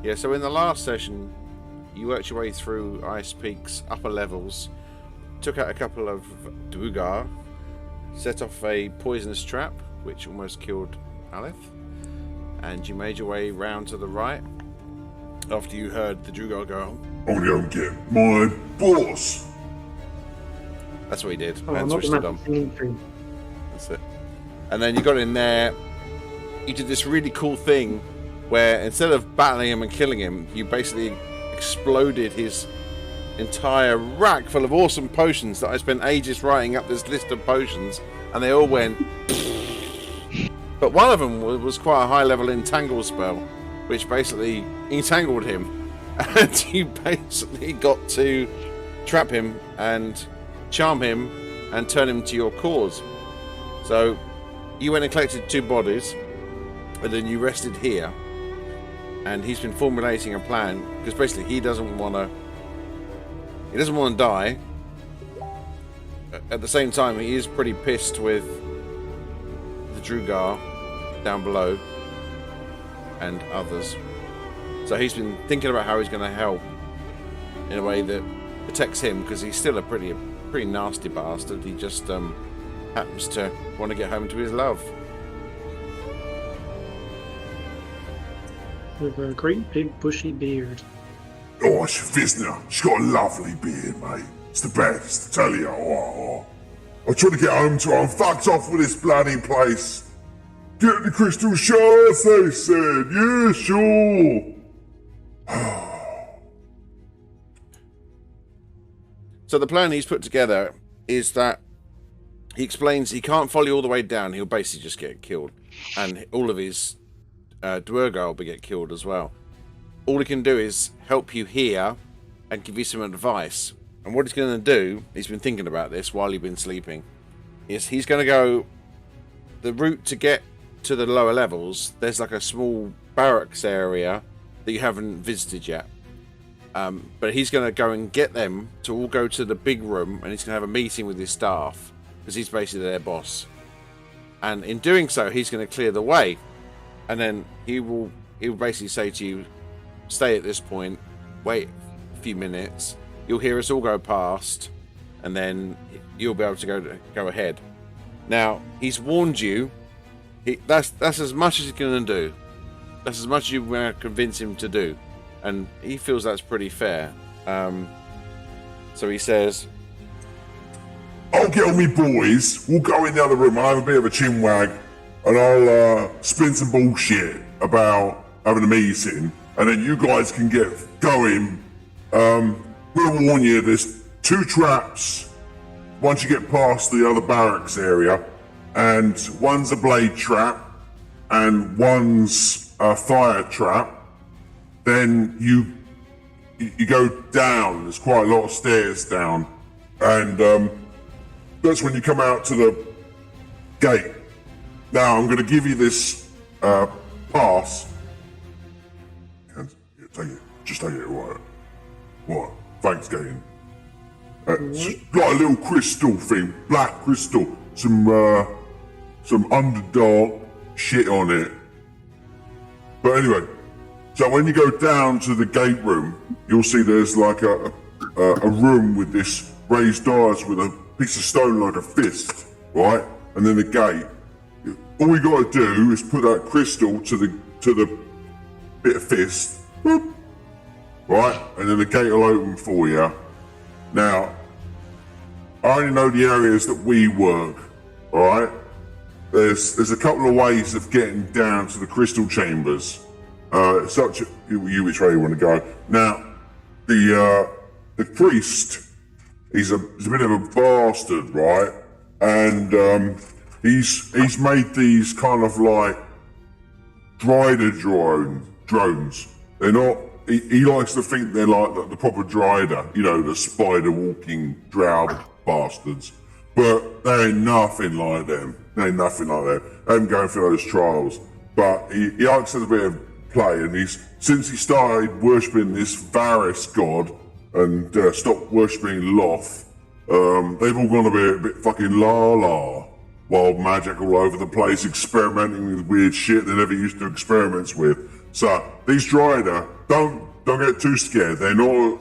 Yeah, so in the last session, you worked your way through Ice Peak's upper levels, took out a couple of Duergar, set off a poisonous trap, which almost killed Aleph, and you made your way round to the right after you heard the Duergar go, I'm gonna go get my boss. That's what he did, Oh, and not switched the it on. magic singing tree. That's it. And then you got in there, you did this really cool thing where instead of battling him and killing him, you basically exploded his entire rack full of awesome potions that I spent ages writing up this list of potions, and they all went. But one of them was quite a high level entangle spell, which basically entangled him, and you basically got to trap him and charm him and turn him to your cause. So you went and collected 2 bodies, and then you rested here, and he's been formulating a plan because basically he doesn't want to die. At the same time, he is pretty pissed with the Duergar down below and others. So he's been thinking about how he's going to help in a way that protects him, because he's still a pretty nasty bastard. He just happens to want to get home to his love. With a great big bushy beard. Oh, Shafisna, she's got a lovely beard, mate. It's the best, I tell you. I'm trying to get home to her. I'm fucked off with this bloody place. Get the crystal shards, they said. Yeah, sure. So the plan he's put together is that he explains he can't follow you all the way down. He'll basically just get killed, and all of his Duergar will get killed as well. All he can do is help you here and give you some advice. And what he's going to do, he's been thinking about this while you've been sleeping, is he's going to go the route to get to the lower levels. There's like a small barracks area that you haven't visited yet. But he's going to go and get them to all go to the big room, and he's going to have a meeting with his staff because he's basically their boss. And in doing so, he's going to clear the way. And then he will basically say to you, stay at this point, wait a few minutes, you'll hear us all go past, and then you'll be able to go ahead. Now, he's warned you. That's as much as he's going to do. That's as much as you want to convince him to do. And he feels that's pretty fair. So he says, I'll get on me boys. We'll go in the other room. I'll have a bit of a chinwag, and I'll spin some bullshit about having a meeting, and then you guys can get going. We'll warn you, there's 2 traps once you get past the other barracks area, and one's a blade trap, and one's a fire trap. Then you go down. There's quite a lot of stairs down, and that's when you come out to the gate. Now I'm going to give you this pass. Take it. Just take it. What? Thanks, Gaten. It's got a little crystal thing, black crystal, some Underdark shit on it. But anyway, so when you go down to the gate room, you'll see there's like a room with this raised dais with a piece of stone like a fist, right? And then the gate. All you got to do is put that crystal to the bit of fist, boop, right? And then the gate will open for you. Now, I only know the areas that we work, all right? There's a couple of ways of getting down to the crystal chambers. It's up to you which way you want to go. Now, the priest, he's a bit of a bastard, right? And he's made these kind of like Drider drones. They're not. He likes to think they're like the proper Drider, you know, the spider walking drow bastards. But they ain't nothing like them. They ain't nothing like that. They haven't going through those trials. But he likes a bit of play, and since he started worshipping this Varys god and stopped worshipping Loth, they've all gone a bit fucking la-la. Wild magic all over the place, experimenting with weird shit they never used to experiment with. So, these Drider, don't get too scared. They're not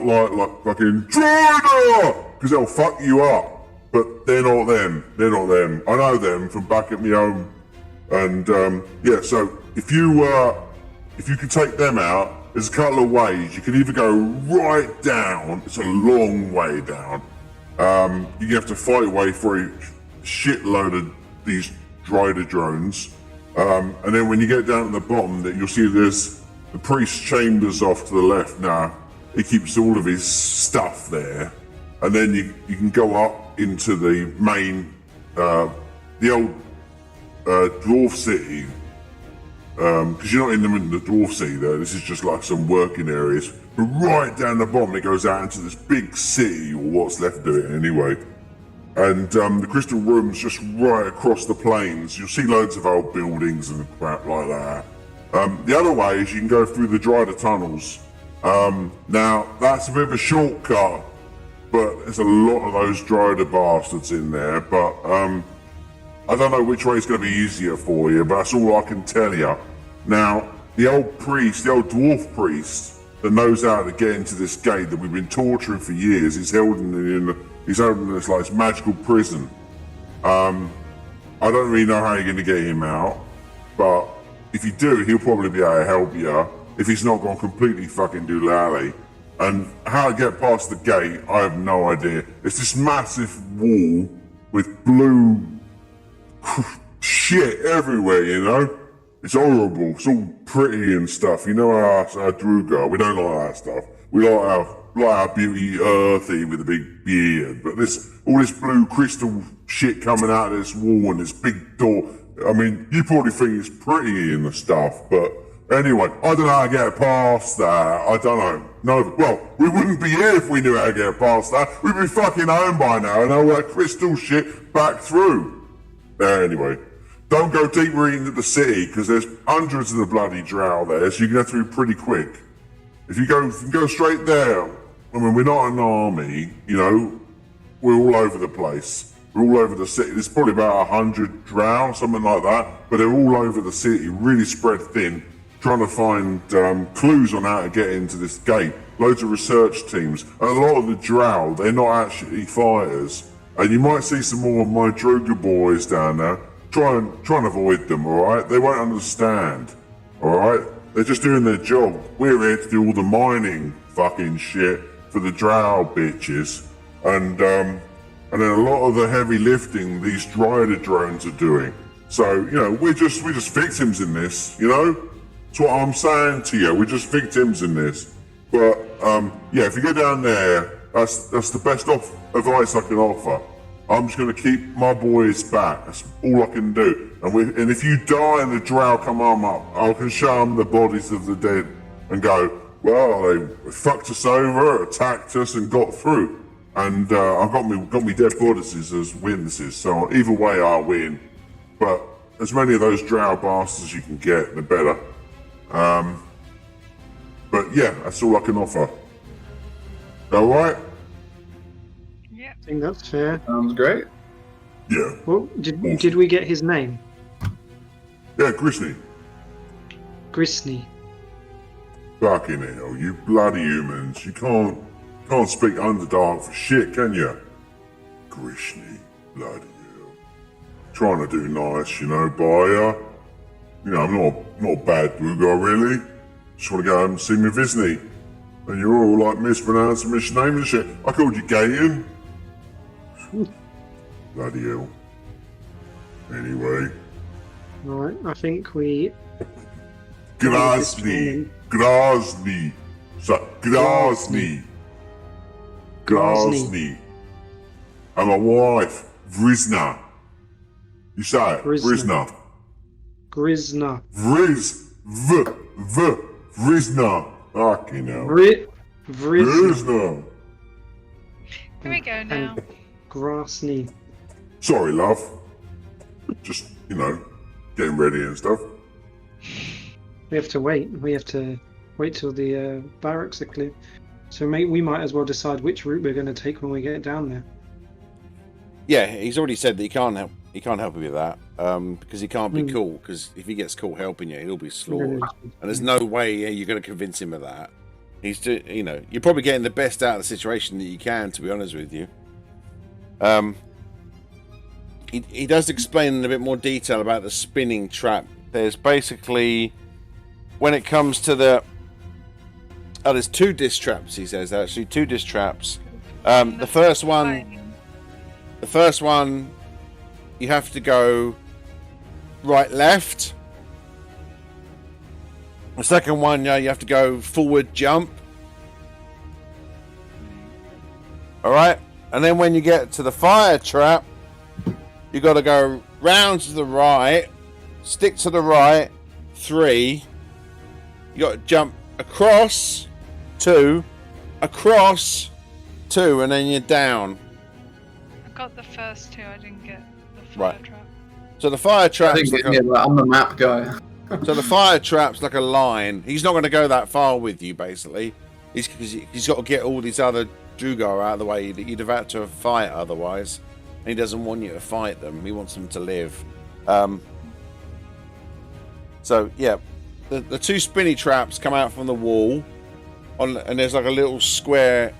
like fucking Drider, because they'll fuck you up. But they're not them. They're not them. I know them from back at my home. And yeah, so if you can take them out, there's a couple of ways. You can either go right down. It's a long way down. You have to fight your way through a shitload of these Drider drones. And then when you get down at the bottom, that you'll see there's the priest's chambers off to the left now. He keeps all of his stuff there. And then you can go up into the main, the old dwarf city. Because you're not in the dwarf city there. This is just like some working areas. But right down the bottom, it goes out into this big city, or what's left of it anyway. And the crystal room's just right across the plains. You'll see loads of old buildings and crap like that. The other way is you can go through the Drider tunnels. Now, that's a bit of a shortcut, but there's a lot of those Drider bastards in there. But I don't know which way is going to be easier for you, but that's all I can tell you. Now, the old dwarf priest that knows how to get into this gate that we've been torturing for years, he's held in this like magical prison. I don't really know how you're going to get him out, but if you do, he'll probably be able to help you if he's not gone completely fucking doolally. And how to get past the gate, I have no idea. It's this massive wall with blue shit everywhere, you know? It's horrible. It's all pretty and stuff. You know our Druga, we don't like that stuff. We like our beauty earthy with a big beard. But all this blue crystal shit coming out of this wall and this big door. I mean, you probably think it's pretty and stuff, but anyway, I don't know how to get past that. I don't know. No, well, we wouldn't be here if we knew how to get past that. We'd be fucking home by now and all that crystal shit back through. Anyway, don't go deeper into the city because there's hundreds of the bloody drow there, so you can go through pretty quick. If you go straight there, I mean, we're not an army, you know, we're all over the place. We're all over the city. There's probably about 100 drow, something like that, but they're all over the city, really spread thin, trying to find clues on how to get into this gate. Loads of research teams. And a lot of the drow, they're not actually fighters. And you might see some more of my Droga boys down there. Try and avoid them, alright? They won't understand, alright? They're just doing their job. We're here to do all the mining fucking shit for the drow bitches. And then a lot of the heavy lifting these Drider drones are doing. So, you know, we're just victims in this, you know? That's what I'm saying to you. We're just victims in this. But, yeah, if you go down there, that's the best advice I can offer. I'm just going to keep my boys back. That's all I can do. And if you die and the drow come on up, I can show them the bodies of the dead and go, well, they fucked us over, attacked us, and got through. And I've got me dead bodies as witnesses. So either way, I'll win. But as many of those drow bastards as you can get, the better. But yeah, that's all I can offer. All right? I think that's fair. Sounds great. Yeah. Well, did we get his name? Yeah, Grisney. Grisney. Fucking hell, you bloody humans. You can't speak Underdark for shit, can you? Grisney, bloody hell. Trying to do nice, you know, by you. You know, I'm not a bad Druga, really. Just want to go home and see my Visney. And you're all like mispronouncing my name and shit. I called you Gaten. Bloody hell. Anyway. Alright, I think we... Grozny. So, Grozny. And my wife, Vrizna. You say it, Vrizna. Grisna. Vrizna. Fucking hell. Vrizna. Vrizna. Here we go now. And Grasny. Sorry, love. Just, you know, getting ready and stuff. We have to wait. We have to wait till the barracks are clear. So we might as well decide which route we're going to take when we get down there. Yeah, he's already said that he can't He can't help you with that because he can't be caught. Because if he gets caught helping you, he'll be slaughtered. And there's no way you're going to convince him of that. You're probably getting the best out of the situation that you can. To be honest with you, he does explain in a bit more detail about the spinning trap. There's basically, when it comes to there's 2 disc traps. He says actually 2 disc traps. The first one. You have to go right, left. The second one, you have to go forward, jump. All right, and then when you get to the fire trap, you got to go round to the right, stick to the right, 3. You got to jump across, 2, across, 2, and then you're down. I got the first 2. I didn't get the fire Right. trap. So the fire trap. I'm the map guy. So the fire trap's like a line. He's not going to go that far with you, basically. He's got to get all these other Drugar out of the way that you'd have had to fight otherwise. And he doesn't want you to fight them. He wants them to live. So yeah, the 2 spinny traps come out from the wall, and there's like a little square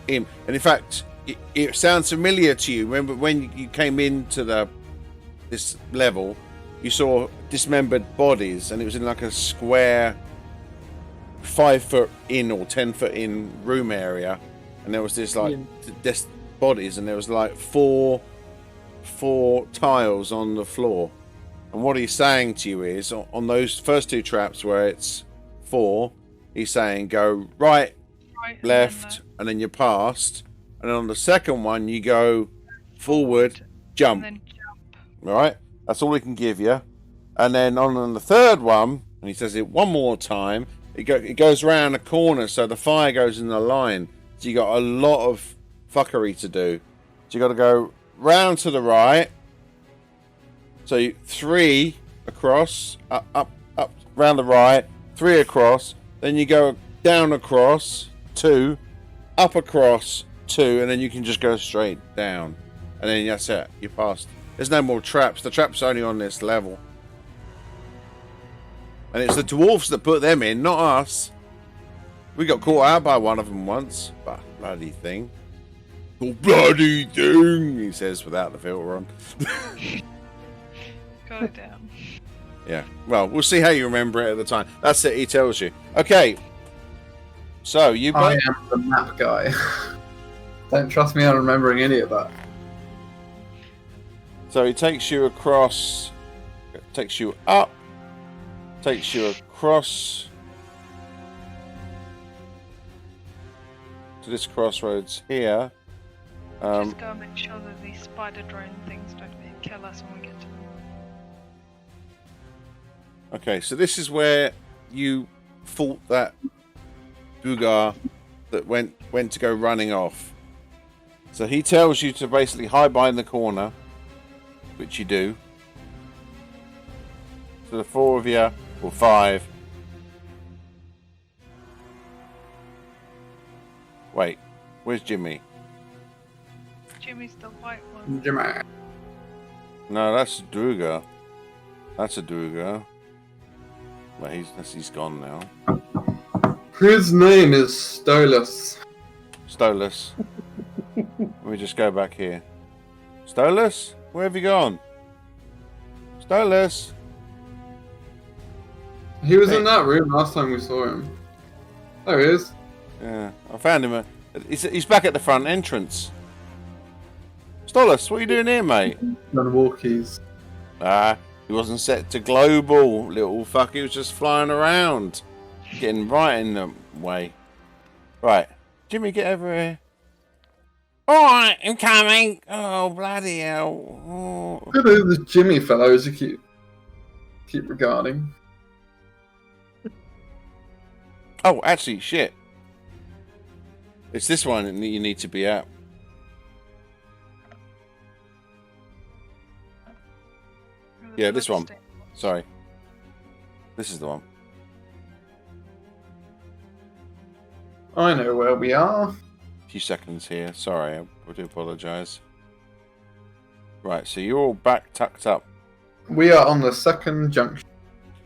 in. And in fact, it sounds familiar to you. Remember when you came into this level, you saw dismembered bodies, and it was in like a square 5 foot in or 10 foot in room area, and there was this like this bodies, and there was like four tiles on the floor. And what he's saying to you is on those first 2 traps where it's 4, he's saying go right, left, and then you're past. And then on the second one, you go forward, jump. And then jump. All right, that's all he can give you. And then on the third one, and he says it one more time, it goes around a corner, so the fire goes in the line. So you got a lot of fuckery to do. So you got to go round to the right. So 3 across, up, round the right, 3 across. Then you go down across, 2, up across, 2, and then you can just go straight down. And then that's it. You passed. There's no more traps. The traps are only on this level. And it's the dwarfs that put them in, not us. We got caught out by one of them once. But bloody thing. Oh, bloody thing, he says without the filter on. Got it down. Yeah. Well, we'll see how you remember it at the time. That's it. He tells you. Okay. So you. I am the map guy. Don't trust me on remembering any of that. So he takes you across. Takes you up. Takes you across to this crossroads here. Just gotta make sure that these spider drone things don't kill us when we get to them. Okay, so this is where you fought that Drugar that went to go running off. So he tells you to basically hide behind the corner, which you do. So the 4 of you, or 5. Wait, where's Jimmy? Jimmy's the white one. Jimmy. No, that's Drugar. That's a Drugar. Well, he's gone now. His name is Stolas. Stolas. Let me just go back here. Stolas? Where have you gone? Stolas? He was in that room last time we saw him. There he is. Yeah, I found him. He's back at the front entrance. Stolas, what are you doing here, mate? On walkies. He wasn't set to global, little fuck. He was just flying around. Getting right in the way. Right. Jimmy, get over here. Alright, I'm coming. Oh, bloody hell. Oh. Look at the Jimmy fellows you keep regarding. Oh, actually, shit. It's this one that you need to be at. Yeah, this one. Sorry. This is the one. I know where we are. A few seconds here. Sorry, I do apologise. Right, so you're all back tucked up. We are on the second junction.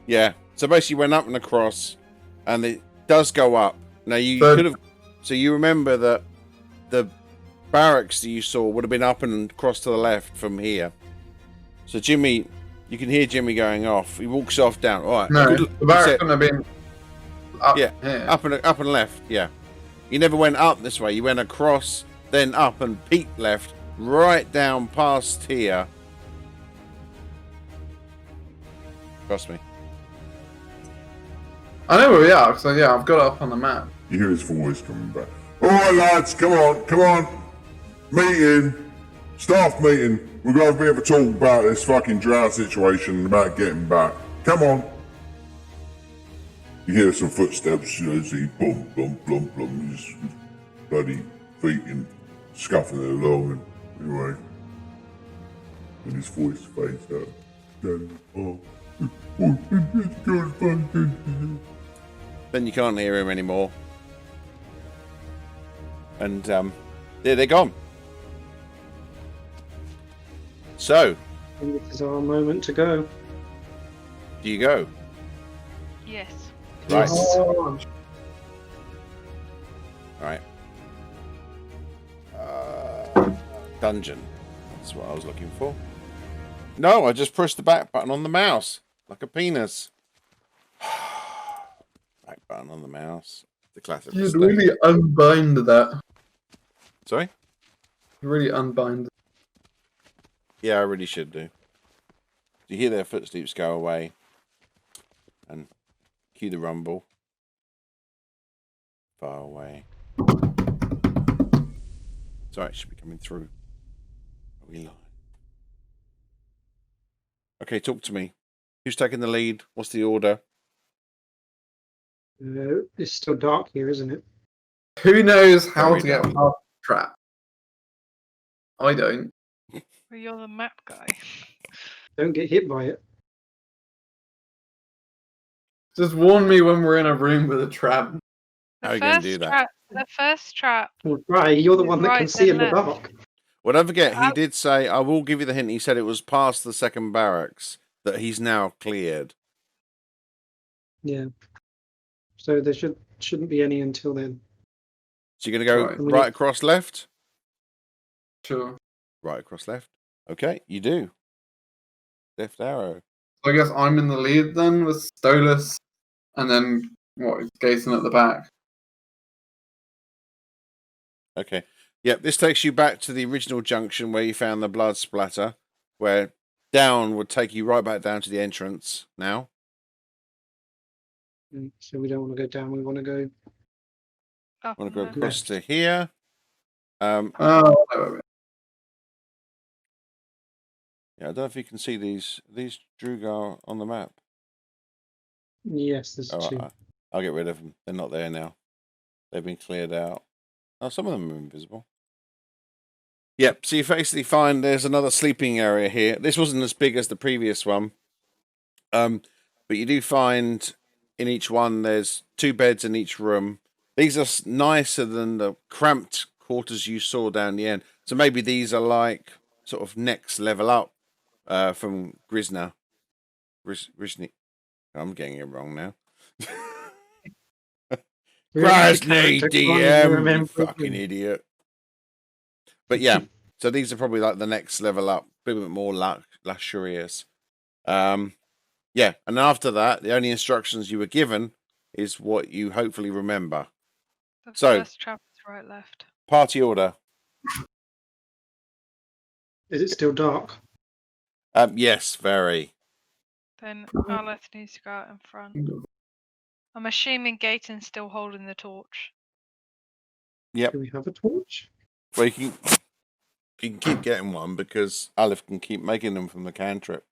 Yeah. So basically, you went up and across, and it does go up. Now you Third- could have. So you remember that the barracks that you saw would have been up and across to the left from here. So Jimmy, you can hear Jimmy going off. He walks off down. All right. No, good the he barracks said couldn't have been up Yeah, here. up and left. Yeah. You never went up this way. You went across, then up and peaked left, right down past here. Trust me. I know where we are, so yeah, I've got it up on the map. You hear his voice coming back. All right, lads, come on. Meeting, staff meeting. We're going to have a bit of a talk about this fucking drought situation and about getting back. Come on. You hear some footsteps, you see, boom, boom, boom, boom, his bloody feet and scuffing it along, and anyway, and his voice fades out. Then you can't hear him anymore. And there they're gone. So, And this is our moment to go. do you go? Yes. Right. Oh, Right. Dungeon. That's what I was looking for. No, I just pressed the back button on the mouse. Like a penis. Back button on the mouse. The classic you'd mistake. really unbind that. Sorry? Really unbind. Yeah, I really should do. You hear their footsteps go away. And cue the rumble. Far away. Sorry, it should be coming through. Are we live? Okay, talk to me. Who's taking the lead? What's the order? It's still dark here, isn't it? Who knows how Very to get dark. past the trap? I don't. Well, you're the map guy. Don't get hit by it. Just warn me when we're in a room with a trap. How are you going to do that? The first trap. Well, right, you're the one that can Right, see in the then left. dark. Well, don't forget, he did say, I will give you the hint, he said it was past the second barracks that he's now cleared. Yeah. So there shouldn't be any until then. So you're going to go Right. right across left? Sure. Right across left. Okay, you do. Left arrow. So I guess I'm in the lead then with Stolas, and then what? Gaten at the back. Okay. Yep, this takes you back to the original junction where you found the blood splatter, where down would take you right back down to the entrance now. So we don't want to go down. We want to go. Up I want to go and across to here. Oh, wait, wait, wait. Yeah, I don't know if you can see these Drugar on the map. Yes, there's Oh, two. I'll get rid of them. They're not there now. They've been cleared out. Oh, some of them are invisible. Yep, so you basically find there's another sleeping area here. This wasn't as big as the previous one. But you do find in each one there's 2 beds in each room. These are nicer than the cramped quarters you saw down the end. So maybe these are like sort of next level up from Grisna. Grisny. I'm getting it wrong now. Grasny DM, you fucking idiot. But yeah, so these are probably like the next level up, a bit more luxurious. Yeah, and after that, the only instructions you were given is what you hopefully remember. The So- first trap is right left. Party order. Is it still dark? Yes, very. Then Aleph needs to go out in front. I'm assuming Gaten's still holding the torch. Yep. Do we have a torch? Well, you can keep getting one because Aleph can keep making them from the cantrip.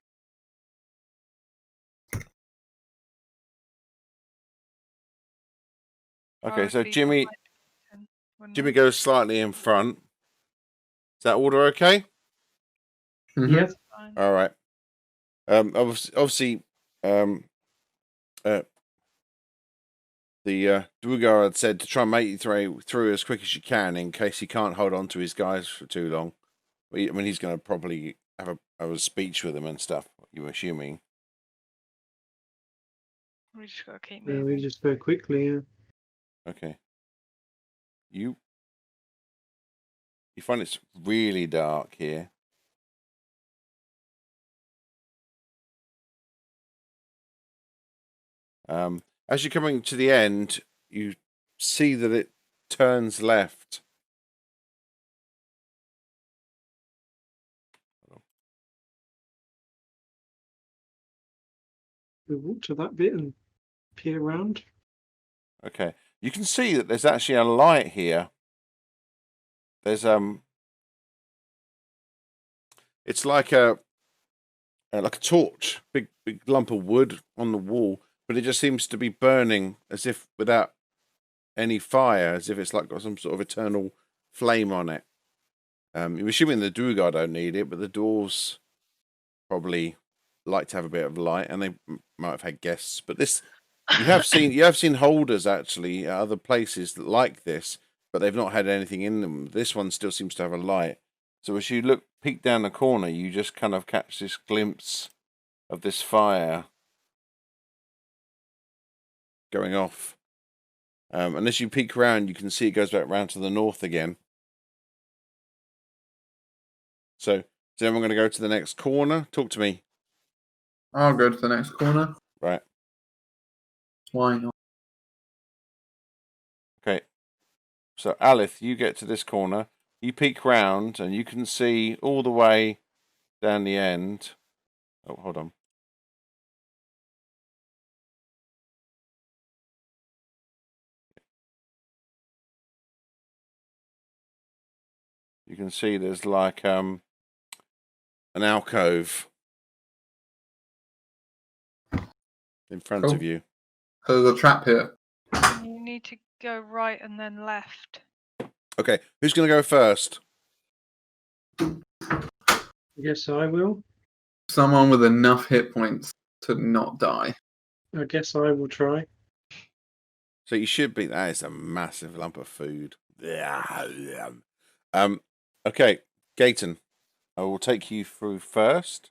Okay, I'd so be Jimmy behind Gaten, wouldn't Jimmy I? goes slightly in front. Is that order okay? Mhm. Yes. Fine. All right. Obviously, the Drugar had said to try and make you through as quick as you can in case he can't hold on to his guys for too long. I mean, he's going to probably have a speech with him and stuff. You're assuming. We just gotta keep Yeah, moving. we just go quickly. Yeah. Okay. You find it's really dark here. As you're coming to the end, you see that it turns left. We walk to that bit and peer around. Okay. You can see that there's actually a light here. There's it's like a torch, big lump of wood on the wall, but it just seems to be burning as if without any fire, as if it's like got some sort of eternal flame on it. You're assuming the Duergar don't need it, but the dwarves probably like to have a bit of light, and they might have had guests. But this, you have seen holders actually at other places like this, but they've not had anything in them. This one still seems to have a light. So as you peek down the corner, you just kind of catch this glimpse of this fire going off. And as you peek around, you can see it goes back round to the north again. So then we're going to go to the next corner. Talk to me. I'll go to the next corner. Right. Why not? Okay. So Alith, you get to this corner. You peek round, and you can see all the way down the end. Oh, hold on. You can see there's like an alcove in front Cool. of you. So there's a trap here. You need to go right and then left. Okay, who's going to go first? Yes, I will. Someone with enough hit points to not die. I guess I will try. So you should be. That is a massive lump of food. Okay, Gayton, I will take you through first.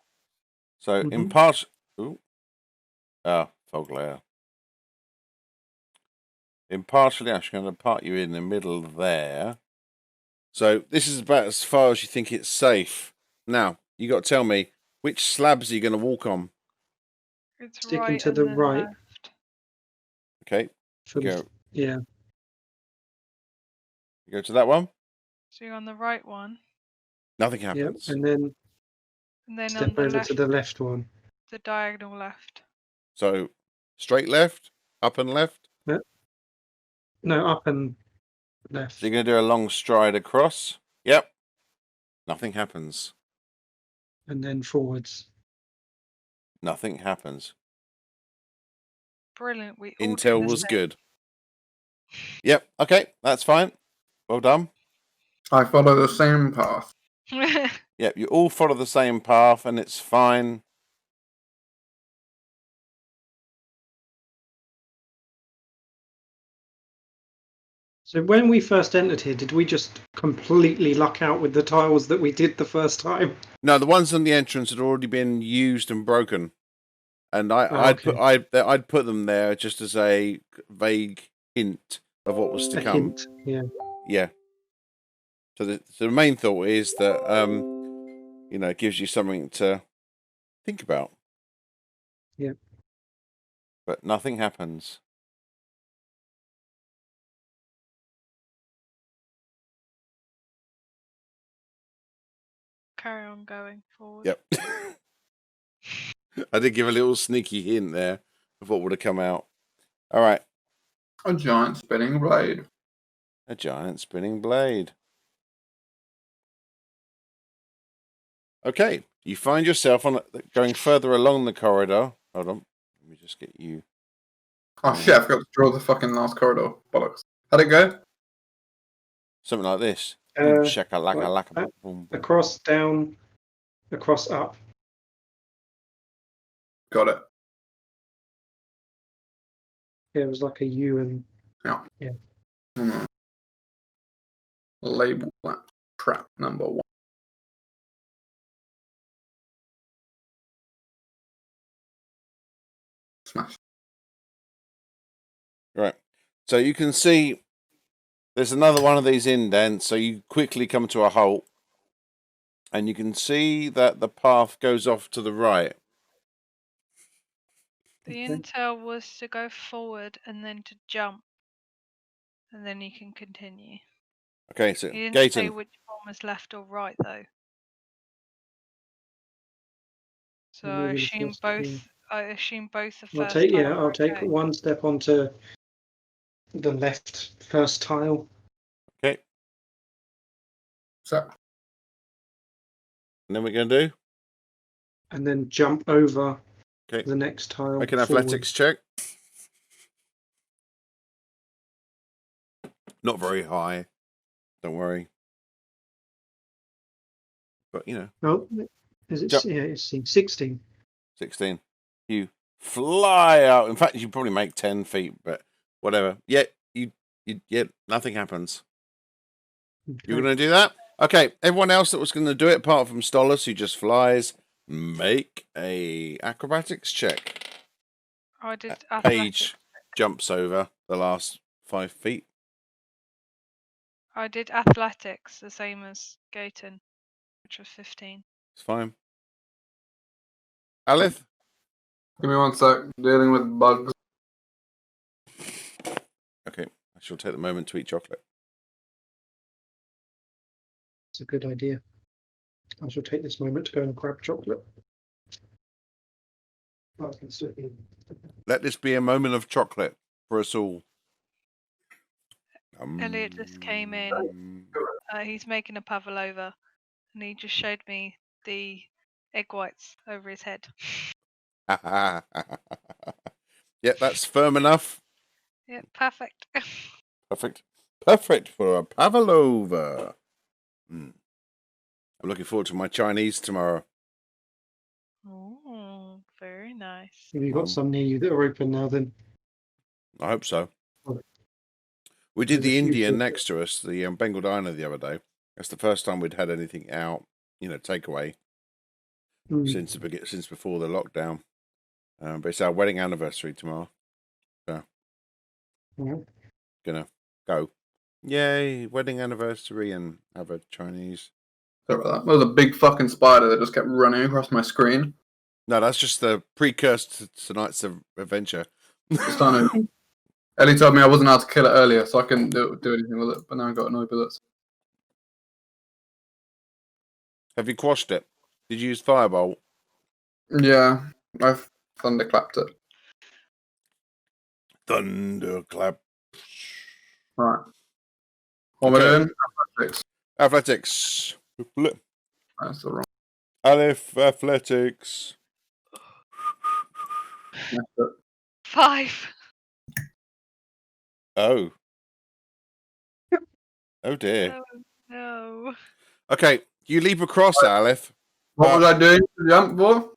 So fog layer. Impartially, I'm going to part you in the middle there. So this is about as far as you think it's safe. Now, you got to tell me, which slabs are you going to walk on? It's Sticking right to and the then right. left. Okay, For the- go. yeah. You go to that one. So you're on the right one, Nothing Yep. happens. And then and then on step the over left, to the left one. the diagonal left. So straight left, up and left. No, up and left. So you're going to do a long stride across. Yep. Nothing happens. And then forwards. Nothing happens. Brilliant. We all did Intel the was same. good. Yep. Okay, that's fine. Well done. I follow the same path. Yep, you all follow the same path, and it's fine. So when we first entered here, did we just completely luck out with the tiles that we did the first time? No, the ones on the entrance had already been used and broken, and I'd put them there just as a vague hint of what was to A come. hint, yeah. Yeah. So the main thought is that it gives you something to think about. Yeah. But nothing happens. Carry on going forward. Yep. I did give a little sneaky hint there of what would have come out. All right. A giant spinning blade. A giant spinning blade. Okay. You find yourself going further along the corridor. Hold on. Let me just get you. Oh shit, I forgot to draw the fucking last corridor. Bollocks. How'd it go? Something like this. Like Laka. that. Boom. Across, down, across, up. Got it. Yeah, it was like a U and Label that trap number 1. Smash. Right. So you can see there's another one of these indents, so you quickly come to a halt. And you can see that the path goes off to the right. The Okay. intel was to go forward and then to jump, and then you can continue. Okay, so He didn't say Gayton, which one was left or right though. So I Maybe the assume first one. both. I assume both the I'll first. take time I'll were take okay. one step onto the left first tile, okay, So, and then we're going to do and then jump over Okay. the next tile. make an forward. athletics check. Not very high, don't worry. But you know, Oh, is it? Jump. Yeah, it's 16. 16. You fly out. In fact, you probably make 10 feet, but whatever. Yeah, nothing happens. You're Okay. going to do that? Okay, everyone else that was going to do it, apart from Stolas, who just flies, make a acrobatics check. I did Paige athletics. jumps over the last 5 feet. I did athletics, the same as Gayton, which was 15. It's fine. Alith? give me 1 sec. Dealing with bugs. Okay, I shall take the moment to eat chocolate. It's a good idea. I shall take this moment to go and grab chocolate. Oh, I can still eat. Let this be a moment of chocolate for us all. Elliot just came in. He's making a pavlova, and he just showed me the egg whites over his head. Yeah, that's firm enough. Yeah, perfect. Perfect. Perfect for a pavlova. I'm looking forward to my Chinese tomorrow. Oh, very nice. Have you got some near you that are open now? Then I hope so. Oh. We did There's the a few Indian here. next to us, the Bengal Diner, the other day. That's the first time we'd had anything out, takeaway since before the lockdown. But it's our wedding anniversary tomorrow. So, Yeah. gonna go. Yay, wedding anniversary and have a Chinese. Sorry about that. There was a big fucking spider that just kept running across my screen. No, that's just the precursor to tonight's adventure. Just trying to. Ellie told me I wasn't allowed to kill it earlier, so I couldn't do anything with it. But now I've got no bullets. Have you quashed it? Did you use Firebolt? Yeah, I've thunderclapped it. Thunderclap. Right. What am I Okay. doing? Athletics. Athletics. That's the wrong. Aleph athletics. That's it. 5. Oh. Oh dear. Oh, no. Okay, you leap across, Aleph. What was I doing to jump for?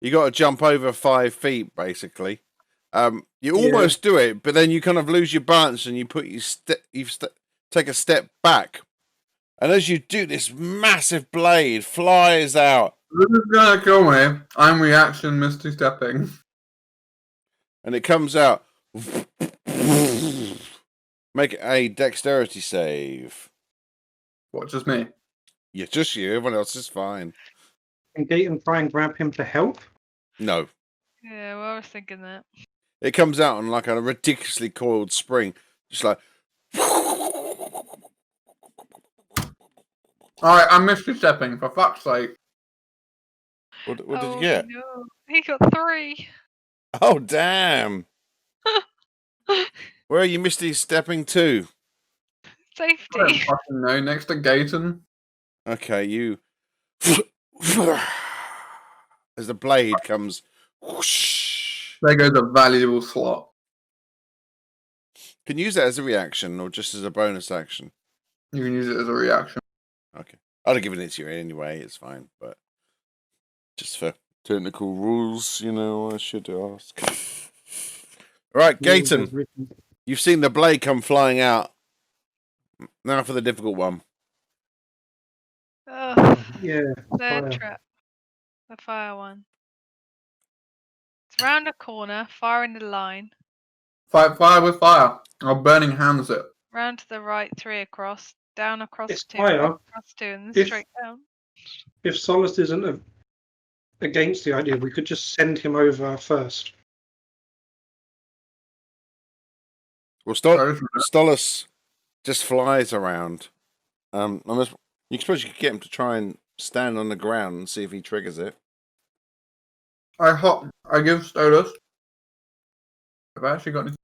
You got to jump over 5 feet, basically. You almost do it, but then you kind of lose your balance and you put take a step back. And as you do, this massive blade flies out. This is gonna kill me. I'm reaction misty stepping. And it comes out. Make a dexterity save. What, just me? Yeah, just you. Everyone else is fine. And Gayton try and grab him to help. No. Yeah, well, I was thinking that. It comes out on like a ridiculously coiled spring. Just like. Alright, I'm misty stepping, for fuck's sake. What did Oh, you get? No. He got 3. Oh, damn. Where are you misty stepping to? I don't Safety. fucking know. Next to Gayton. Okay, you. As the blade comes. Whoosh. There goes a valuable slot. Can you use that as a reaction or just as a bonus action? You can use it as a reaction. Okay. I'd have given it to you anyway, it's fine, but just for technical rules, I should ask. Alright, Gayton, you've seen the blade come flying out. Now for the difficult one. Oh, Yeah. the fire. trap. The fire one. It's round a corner, fire in the line. Fight fire with fire. Or burning hands it. Round to the right, 3 across. Down across It's 2. fire. Up across 2, and then If- straight down. If Solus isn't against the idea, we could just send him over first. Well, Sorry. Stolas just flies around. You suppose you could get him to try and stand on the ground and see if he triggers it. I give Stolas. Have I actually got any?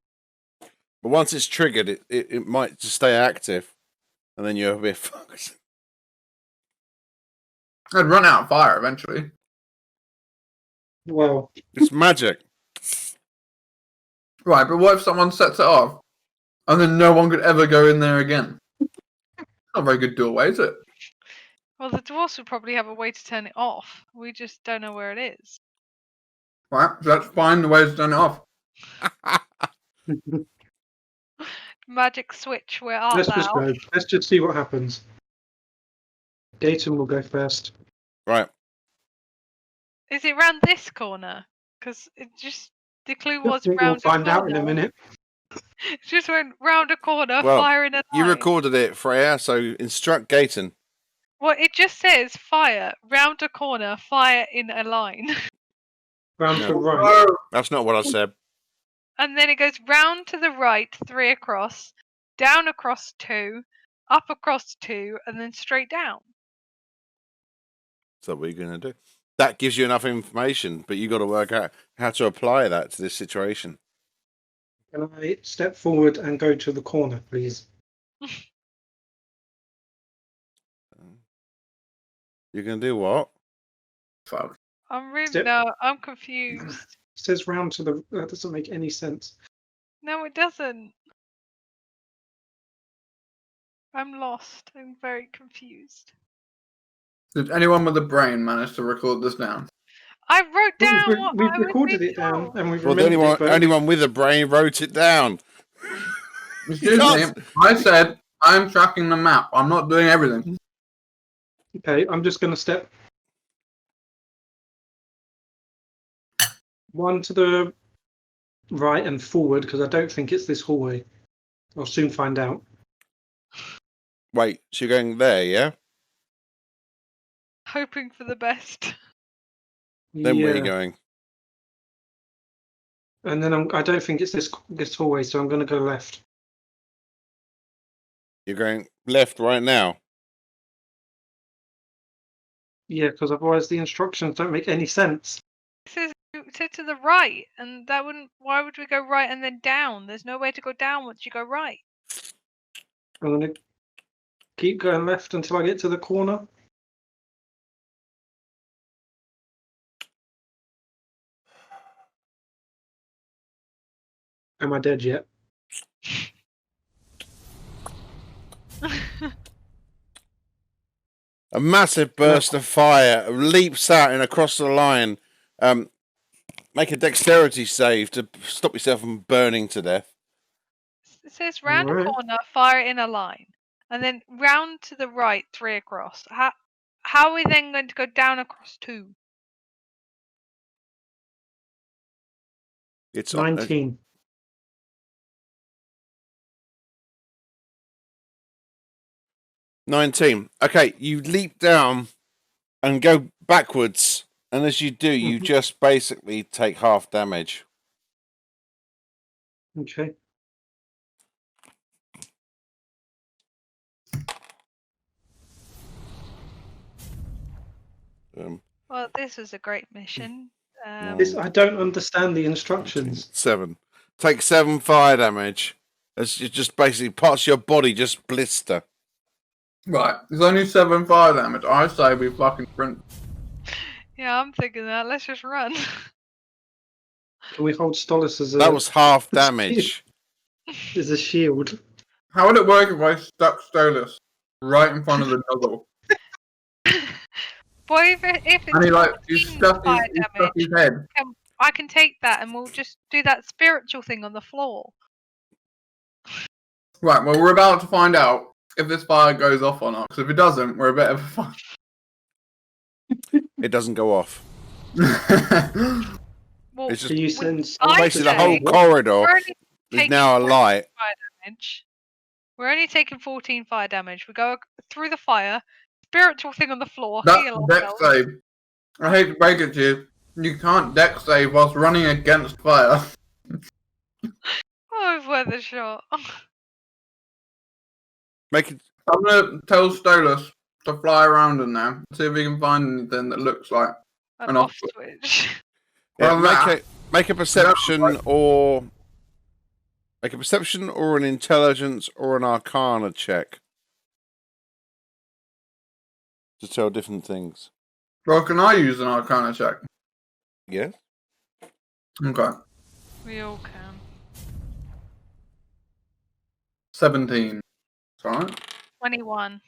But once it's triggered, it might just stay active, and then you're a bit fucked. I'd run out of fire eventually. Well, It's magic. Right, but what if someone sets it off, and then no one could ever go in there again? Not a very good doorway, is it? Well, the dwarves would probably have a way to turn it off. We just don't know where it is. Right, so let's find the way to turn it off. Magic switch, where art let's just thou? go. Let's just see what happens. Gaten will go first. Right. Is it round this corner? Because it just the clue was We'll round find a out corner. in a minute. It just went round a corner, Well, fire in a You line. recorded it, Freya, so instruct Gaten. Well, it just says fire round a corner, fire in a line, Round No. to right. Oh, That's not what I said. and then it goes round to the right, 3 across, down across 2, up across 2, and then straight down. So what are you going to do? That gives you enough information, but you got to work out how to apply that to this situation. Can I step forward and go to the corner, please? You're going to do what? fuck. I'm really Step- no, I'm confused. It says round to the. That doesn't make any sense. No, it doesn't. I'm lost. I'm very confused. Did anyone with a brain manage to record this down? I wrote down what We've I was recorded being it down, told. and we've Well, remembered it. But anyone with a brain wrote it down. Excuse can't- me, I said I'm tracking the map. I'm not doing everything. okay, I'm just going to step one to the right and forward because I don't think it's this hallway. I'll soon find out. Wait, so you're going there, yeah? Hoping for the best. Then where are you going? And then I don't think it's this hallway, so I'm going to go left. You're going left right now. Yeah, because otherwise the instructions don't make any sense. It said to the right, and that wouldn't. Why would we go right and then down? There's no way to go down once you go right. I'm going to keep going left until I get to the corner. Am I dead yet? A massive burst of fire leaps out and across the line. Make a dexterity save to stop yourself from burning to death. It says round a Alright. corner, fire in a line, and then round to the right, 3 across. How are we then going to go down across 2? It's 19. $19. Okay, you leap down and go backwards, and as you do, you just basically take half damage. Okay. Well, this was a great mission. I don't understand the instructions. 7. Take 7 fire damage. As you just basically parts of your body just blister. Right, there's only 7 fire damage. I say we fucking sprint. Yeah, I'm thinking that. Let's just run. Can we hold Stolas as a That was half damage. as a shield? How would it work if I stuck Stolas right in front of the nozzle? Well, if it's And he like, he 14 stuck fire his damage, head. I can take that and we'll just do that spiritual thing on the floor. Right, well, we're about to find out if this fire goes off or not. Because if it doesn't, we're a bit of a fuck. It doesn't go off. Well, It's just Can you send? basically the say- whole corridor we're only is taking now 14 alight. fire damage. We're only taking 14 fire damage. We go through the fire, spiritual thing on the floor, That heal deck ourselves. save. I hate to break it to you. You can't deck save whilst running against fire. Oh, it's worth a shot. Make it. I'm gonna tell Stolas to fly around in there, see if he can find anything that looks like. An An off off- switch. Yeah, Well, make a perception or an intelligence or an arcana check to tell different things. Well, can I use an arcana check? Yeah. Okay. We all can. 17. Alright. 21.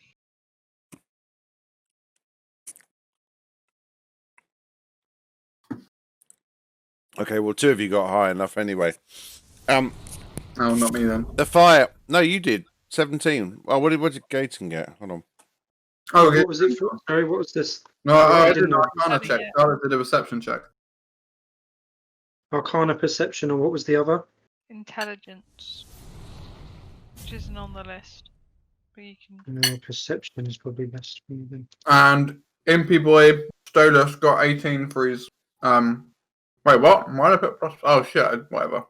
Okay. Well, two of you got high enough anyway. No, not me then. The fire. No, you did 17. Well, what did Gaten get? Hold on. Oh, okay. What was it for? Sorry, what was this? No, I I did didn't an know. arcana check. Yeah. I did a perception check. Arcana, perception, and what was the other? Intelligence. Which isn't on the list. But you can. No, perception is probably best for you then. And Impy Boy Stolas got 18 for his. Wait, what? Why did I put plus? Oh shit, whatever.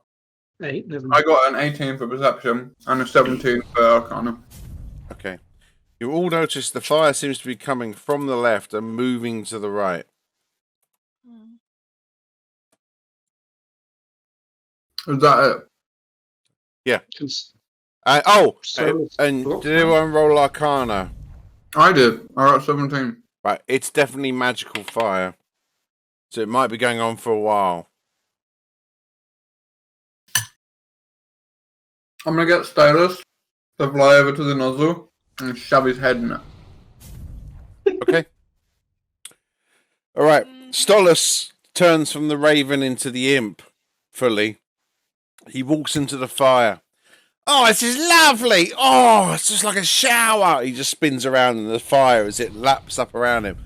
8, never I mind. got an 18 for perception and a 17 for arcana. Okay. You all notice the fire seems to be coming from the left and moving to the right. Hmm. Is that it? Cons- And What? did anyone roll arcana? I did. I got 17. Right, it's definitely magical fire. So it might be going on for a while. I'm gonna get Stolas to fly over to the nozzle and shove his head in it. Okay. All right. Stolas turns from the raven into the imp fully. He walks into the fire. Oh, this is lovely. Oh, it's just like a shower. He just spins around in the fire as it laps up around him.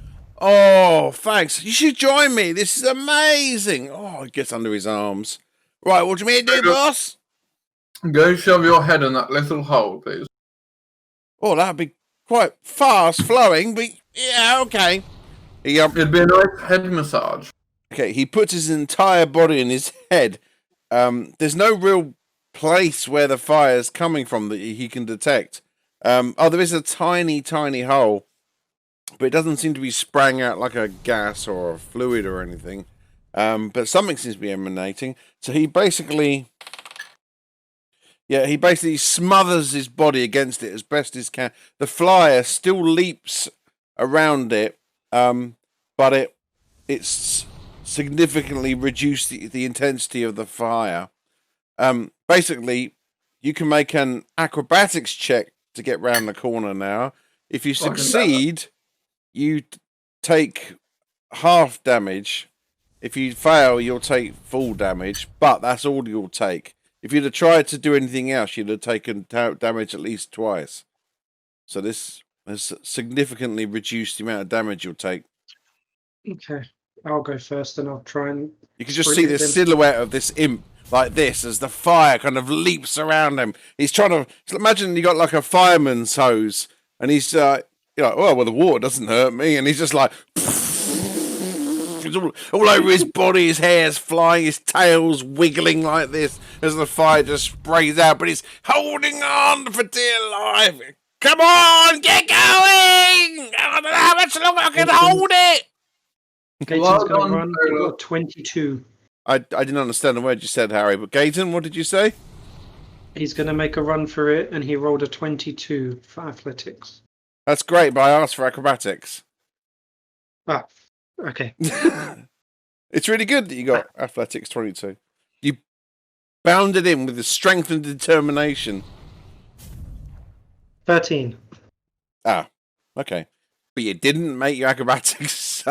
Oh, thanks. You should join me. This is amazing. Oh, he gets under his arms. Right, what do you mean to do, boss? Go shove your head in that little hole, please. Oh, that'd be quite fast flowing, but yeah, okay. He, It'd be a nice head massage. Okay, he puts his entire body in his head. There's no real place where the fire is coming from that he can detect. There is a tiny, tiny hole, but it doesn't seem to be spraying out like a gas or a fluid or anything. But something seems to be emanating. So he basically smothers his body against it as best as can. The flyer still leaps around it, but it's significantly reduced the intensity of the fire. Basically, you can make an acrobatics check to get round the corner now. If you succeed, you take half damage. If you fail, you'll take full damage, but that's all you'll take. If you'd have tried to do anything else, you'd have taken damage at least twice. So this has significantly reduced the amount of damage you'll take. Okay, I'll go first and I'll try and. You can just sprint see with the him. silhouette of this imp like this as the fire kind of leaps around him. He's trying to imagine you got like a fireman's hose, and he's you're like, oh well, the water doesn't hurt me, and he's just like. It's all over his body, his hair's flying, his tail's wiggling like this as the fire just sprays out, but he's holding on for dear life. Come on, get going! I don't know how much longer I can hold it! Gaten's Well going done, to run. I've Taylor. got 22. I didn't understand the word you said, Harry, but Gaten, what did you say? He's going to make a run for it, and he rolled a 22 for athletics. That's great, but I asked for acrobatics. Ah, okay. It's really good that you got athletics 22. You bounded in with the strength and determination. 13. Ah, okay. But you didn't make your acrobatics.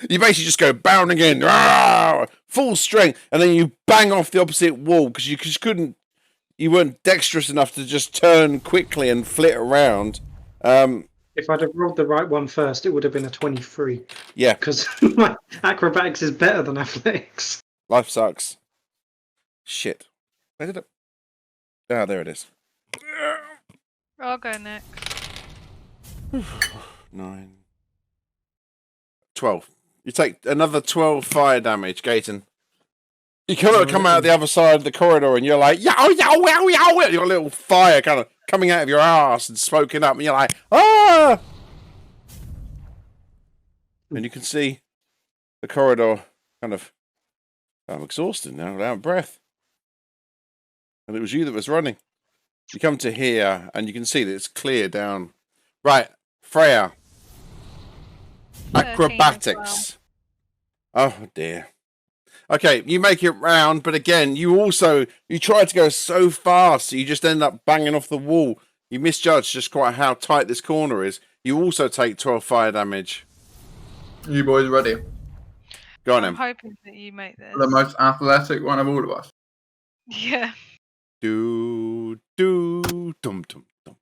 You basically just go bounding in, full strength, and then you bang off the opposite wall because you just couldn't. You weren't dexterous enough to just turn quickly and flit around. If I'd have rolled the right one first, it would have been a 23. Yeah. Because my acrobatics is better than athletics. Life sucks. Shit. Where did it? Ah, there it is. I'll go next. 9. 12. You take another 12 fire damage, Gaten. You come out the other side of the corridor and you're like, yow, yow, yow, yow. You've got a little fire kind of coming out of your ass and smoking up, and you're like, ah! And you can see the corridor kind of, I'm exhausted now, without breath. And it was you that was running. You come to here and you can see that it's clear down. Right, Freya. 13 as Acrobatics. Oh dear. Okay, you make it round, but again, you try to go so fast, you just end up banging off the wall. You misjudge just quite how tight this corner is. You also take 12 fire damage. You boys ready? Go on, I'm Em. hoping that you make this. The most athletic one of all of us. Yeah. Do, dum, dum, dum, dum.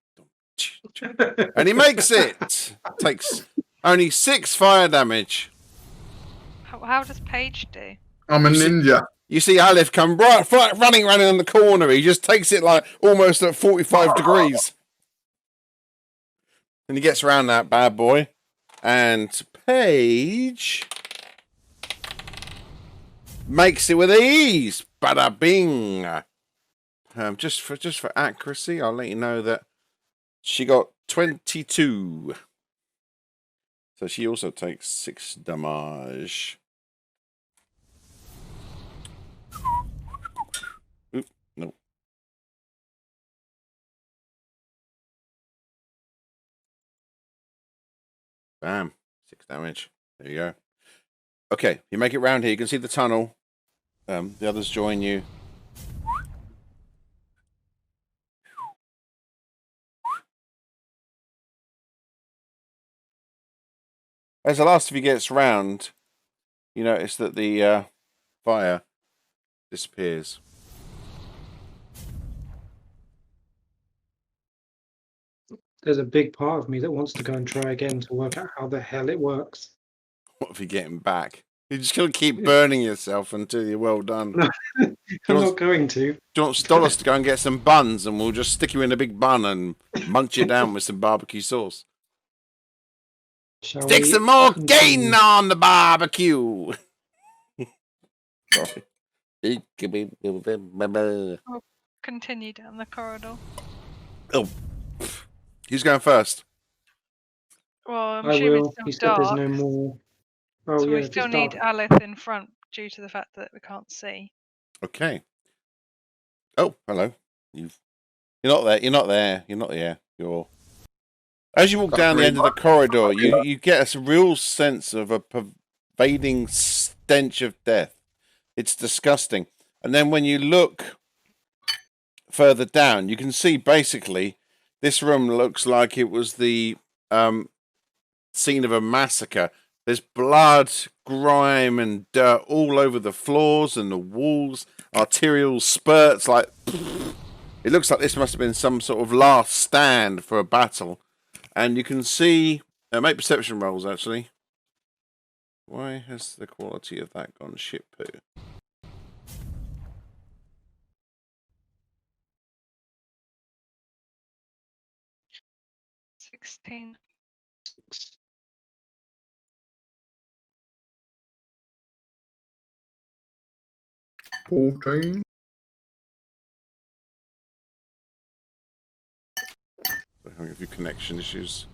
And he makes it. Takes only 6 fire damage. How does Paige do? I'm a ninja. You see Aleph come running around the corner. He just takes it like almost at 45 degrees. And he gets around that bad boy. And Paige makes it with ease. Bada bing. Just for accuracy, I'll let you know that she got 22. So she also takes 6 damage. Oop, no. Bam. 6 damage. There you go. Okay, you make it round here. You can see the tunnel. The others join you. As the last of you gets round, you notice that the fire disappears. There's a big part of me that wants to go and try again to work out how the hell it works. What if you get him back? You're just going to keep burning yourself until you're well done. No, I'm not going to. Do you want Stolas to go and get some buns and we'll just stick you in a big bun and munch you down with some barbecue sauce? Shall Stick we some more continue? gain on the barbecue. Sorry. Continue down the corridor. Oh, who's going first? Well, I'm I assuming will. it's He still said there's dark, no more. Oh, so yeah, we it's still need dark. Aleph in front due to the fact that we can't see. Okay. Oh, hello. You're not there. You're not there. You're not there. You're. As you walk down the end of the corridor, you get a real sense of a pervading stench of death. It's disgusting. And then when you look further down, you can see basically this room looks like it was the scene of a massacre. There's blood, grime, and dirt all over the floors and the walls. Arterial spurts. Like it looks like this must have been some sort of last stand for a battle. And you can see, make perception rolls actually. Why has the quality of that gone shit poo? 16. 14. We're having a few connection issues.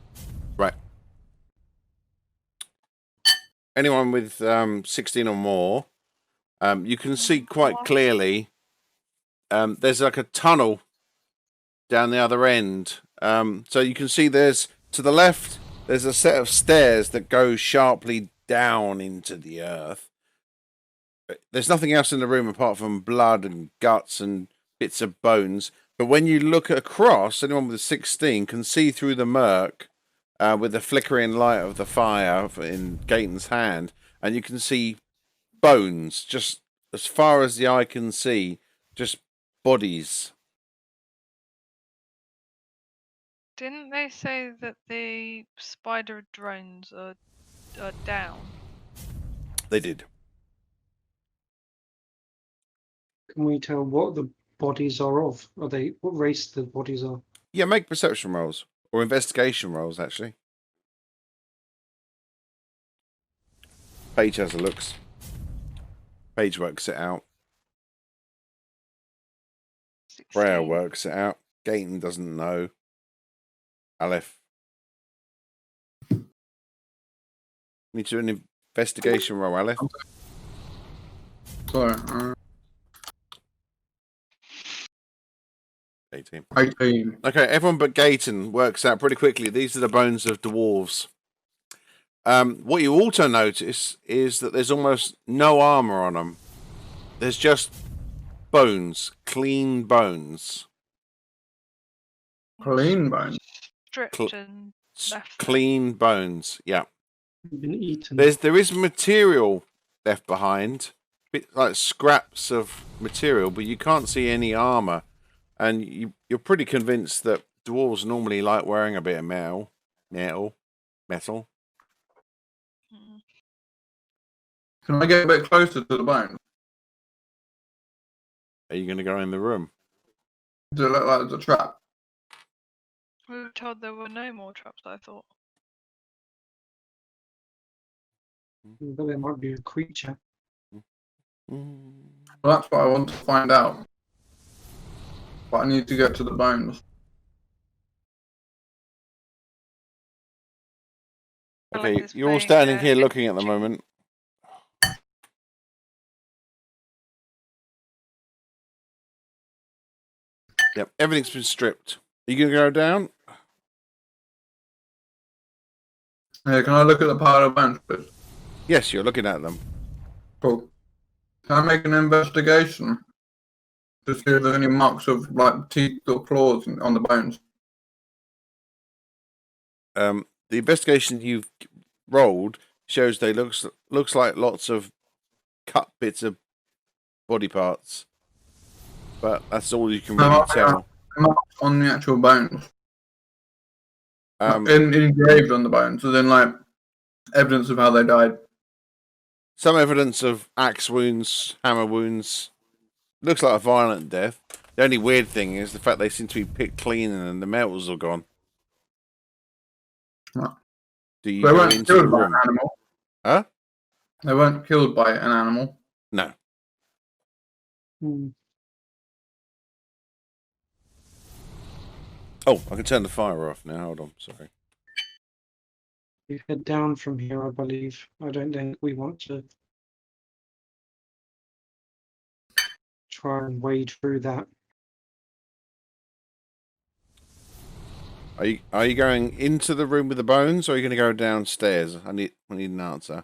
Right. Anyone with 16 or more, you can see quite clearly there's like a tunnel down the other end. So you can see there's, to the left, there's a set of stairs that go sharply down into the earth. There's nothing else in the room apart from blood and guts and bits of bones. But when you look across, anyone with a 16 can see through the murk with the flickering light of the fire in Gaten's hand, and you can see bones just as far as the eye can see, just bodies. Didn't they say that the spider drones are down? They did. Can we tell what the bodies are of? Are they what race the bodies are? Yeah, make perception rolls or investigation rolls. Actually, Paige has a looks. Paige works it out. Freya 16. works it out. Gayton doesn't know. Aleph. Need to do an investigation roll, Aleph. Sorry. 18. 18. Okay, everyone but Gayton works out pretty quickly. These are the bones of dwarves. What you also notice is that there's almost no armor on them. There's just bones, clean bones. Clean bones. Stripped Cl- and left. Clean bones, yeah. Been eaten. There is material left behind, bit like scraps of material, but you can't see any armor, and you're pretty convinced that dwarves normally like wearing a bit of metal. Mm. Can I get a bit closer to the bones? Are you going to go in the room? Does it look like there's a trap? We were told there were no more traps, I thought. But there might be a creature. Mm. Well, that's what I want to find out. But I need to get to the bones. Okay, Alex is you're all playing, standing here looking at the chick- moment. Yep, everything's been stripped. Are you going to go down? Yeah, can I look at the pile of bones, please? Yes, you're looking at them. Cool. Can I make an investigation to see if there's any marks of like teeth or claws on the bones? The investigation you've rolled shows they looks like lots of cut bits of body parts, but that's all you can really tell. Marks on the actual bones, Um, engraved on the bones, so then like evidence of how they died. some evidence of axe wounds, hammer wounds. Looks like a violent death. The only weird thing is the fact they seem to be picked clean and the metals are gone. Right. Do you They go weren't into the killed by an room? animal. Huh? They weren't killed by an animal. No. Hmm. Oh, I can turn the fire off now. Hold on, sorry. We head down from here, I believe. I don't think we want to try and wade through that. Are you going into the room with the bones, or are you going to go downstairs? I need an answer.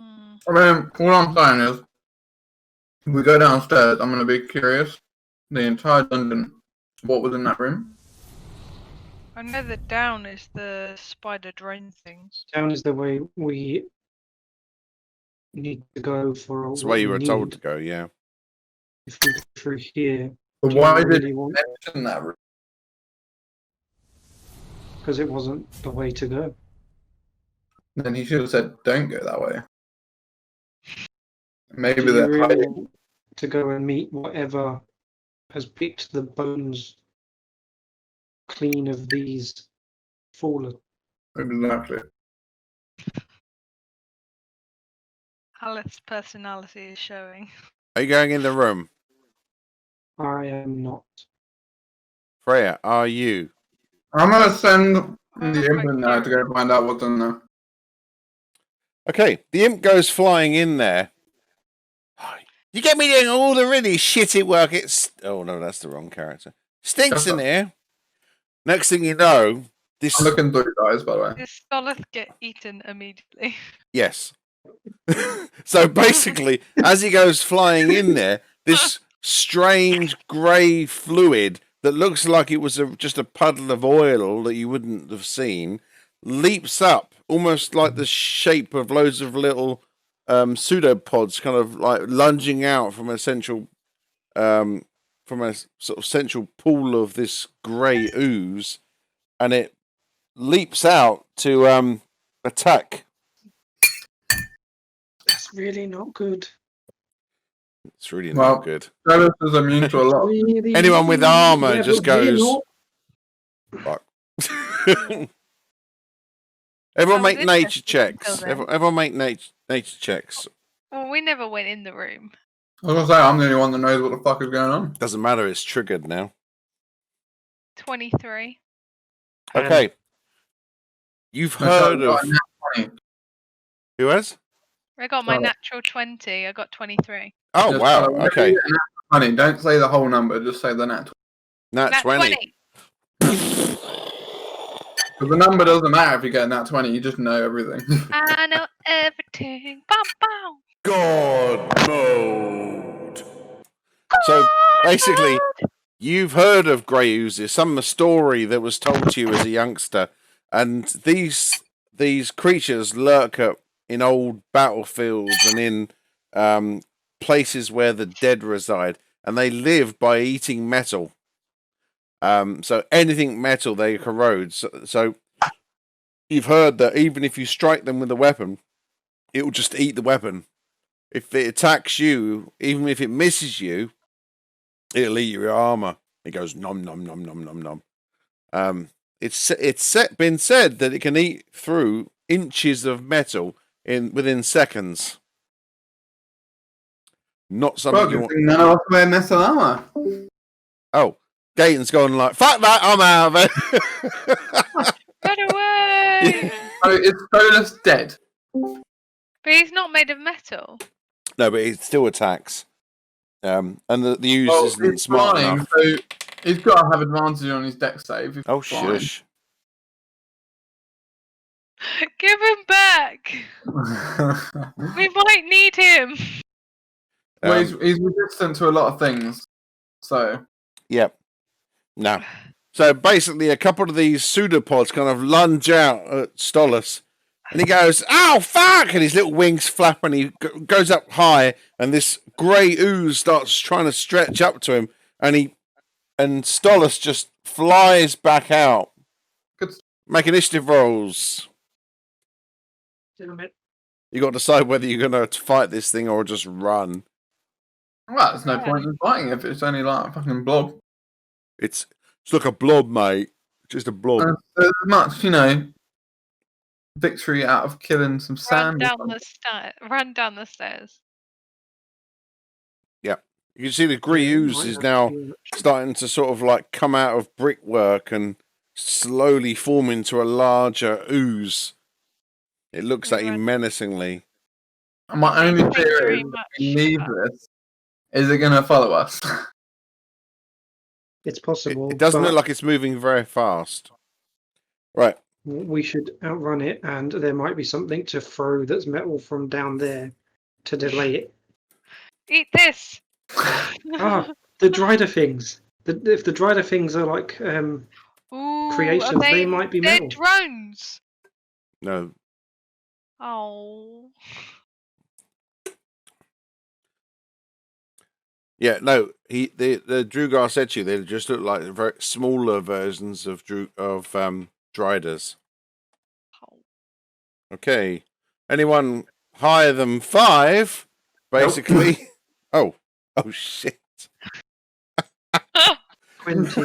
Mm. I mean, all I'm saying is, if we go downstairs, I'm going to be curious. The entire dungeon, what was in that room? I know that down is the spider drone things. Down is the way we need to go for That's the what way you we were told need. to go, yeah. If we go through here, But do you why did really you want? mention that room? Because it wasn't the way to go. Then he should have said, don't go that way. Maybe Do you they're really hiding. want to go and meet whatever has picked the bones clean of these fallen? Exactly. Alice's personality is showing. Are you going in the room? I am not. Freya, are you? I'm going to send I'm the quite imp now to go find out what's in there. Okay, the imp goes flying in there. You get me doing all the really shitty work. Oh no, that's the wrong character. Stinks in here. Next thing you know, this I'm looking through your eyes, by the way. Does Solith get eaten immediately? yes. So basically, as he goes flying in there, this strange grey fluid that looks like it was just a puddle of oil that you wouldn't have seen leaps up, almost like the shape of loads of little pseudopods, kind of like lunging out from a central, from a sort of central pool of this grey ooze, and it leaps out to attack. That's really not good. It's really Well, not good. Stolas is immune to a lot. Really? Anyone with armor Yeah, just but we're goes. not. Fuck. Everyone Oh, make this nature is checks. until then. Everyone make nature checks. Well, we never went in the room. I was gonna say I'm the only one that knows what the fuck is going on. Doesn't matter. It's triggered now. 23. Okay. You've heard of who has? I got my Charlotte. natural 20. I got 23. Oh wow. Okay. Honey, don't say the whole number. Just say the natural. Nat 20. Because the number doesn't matter if you get a nat 20. You just know everything. I know everything. Bow, bow. God mode. So basically, you've heard of grey oozes, some story that was told to you as a youngster, and these creatures lurk up in old battlefields and in places where the dead reside, and they live by eating metal. So anything metal they corrode. So you've heard that even if you strike them with a weapon, it will just eat the weapon. If it attacks you, even if it misses you, it'll eat your armor. It goes nom nom nom nom nom nom. It's been said that it can eat through inches of metal within seconds. Not something you want. None of us wear metal armor. Oh, Gaten's gone like, fuck that, I'm out of it. Get away! So is Stolas dead? But he's not made of metal. No, but it still attacks. And the use Well, isn't he's smart flying, enough. so he's got to have advantage on his deck save. if Oh, he's flying. shush. Give him back! We might need him! Well, he's resistant to a lot of things. So Yep. No. So basically, a couple of these pseudopods kind of lunge out at Stolas, and he goes, "Ow, fuck!" And his little wings flap, and he goes up high, and this grey ooze starts trying to stretch up to him, and Stolas just flies back out. Good. Make initiative rolls. You got to decide whether you're going to fight this thing or just run. well, there's no point in fighting if it's only like a fucking blob. It's like a blob, mate. Just a blob. There's much, victory out of killing some sand. Run down the stairs. You can see the grey ooze is now starting to sort of like come out of brickwork and slowly form into a larger ooze. It looks at you menacingly. And my only Thank you fear very is much. if we leave this, is it going to follow us? It's possible. It doesn't but look like it's moving very fast. Right. we should outrun it, and there might be something to throw that's metal from down there to delay it. Eat this! Ah, the Drider things. If the Drider things are like Ooh, creations, are they might be they're metal. drones! No. Oh. Yeah, no. The Drugar said to you they just look like very smaller versions of Driders. Okay. Anyone higher than 5, basically. Oh shit. 20.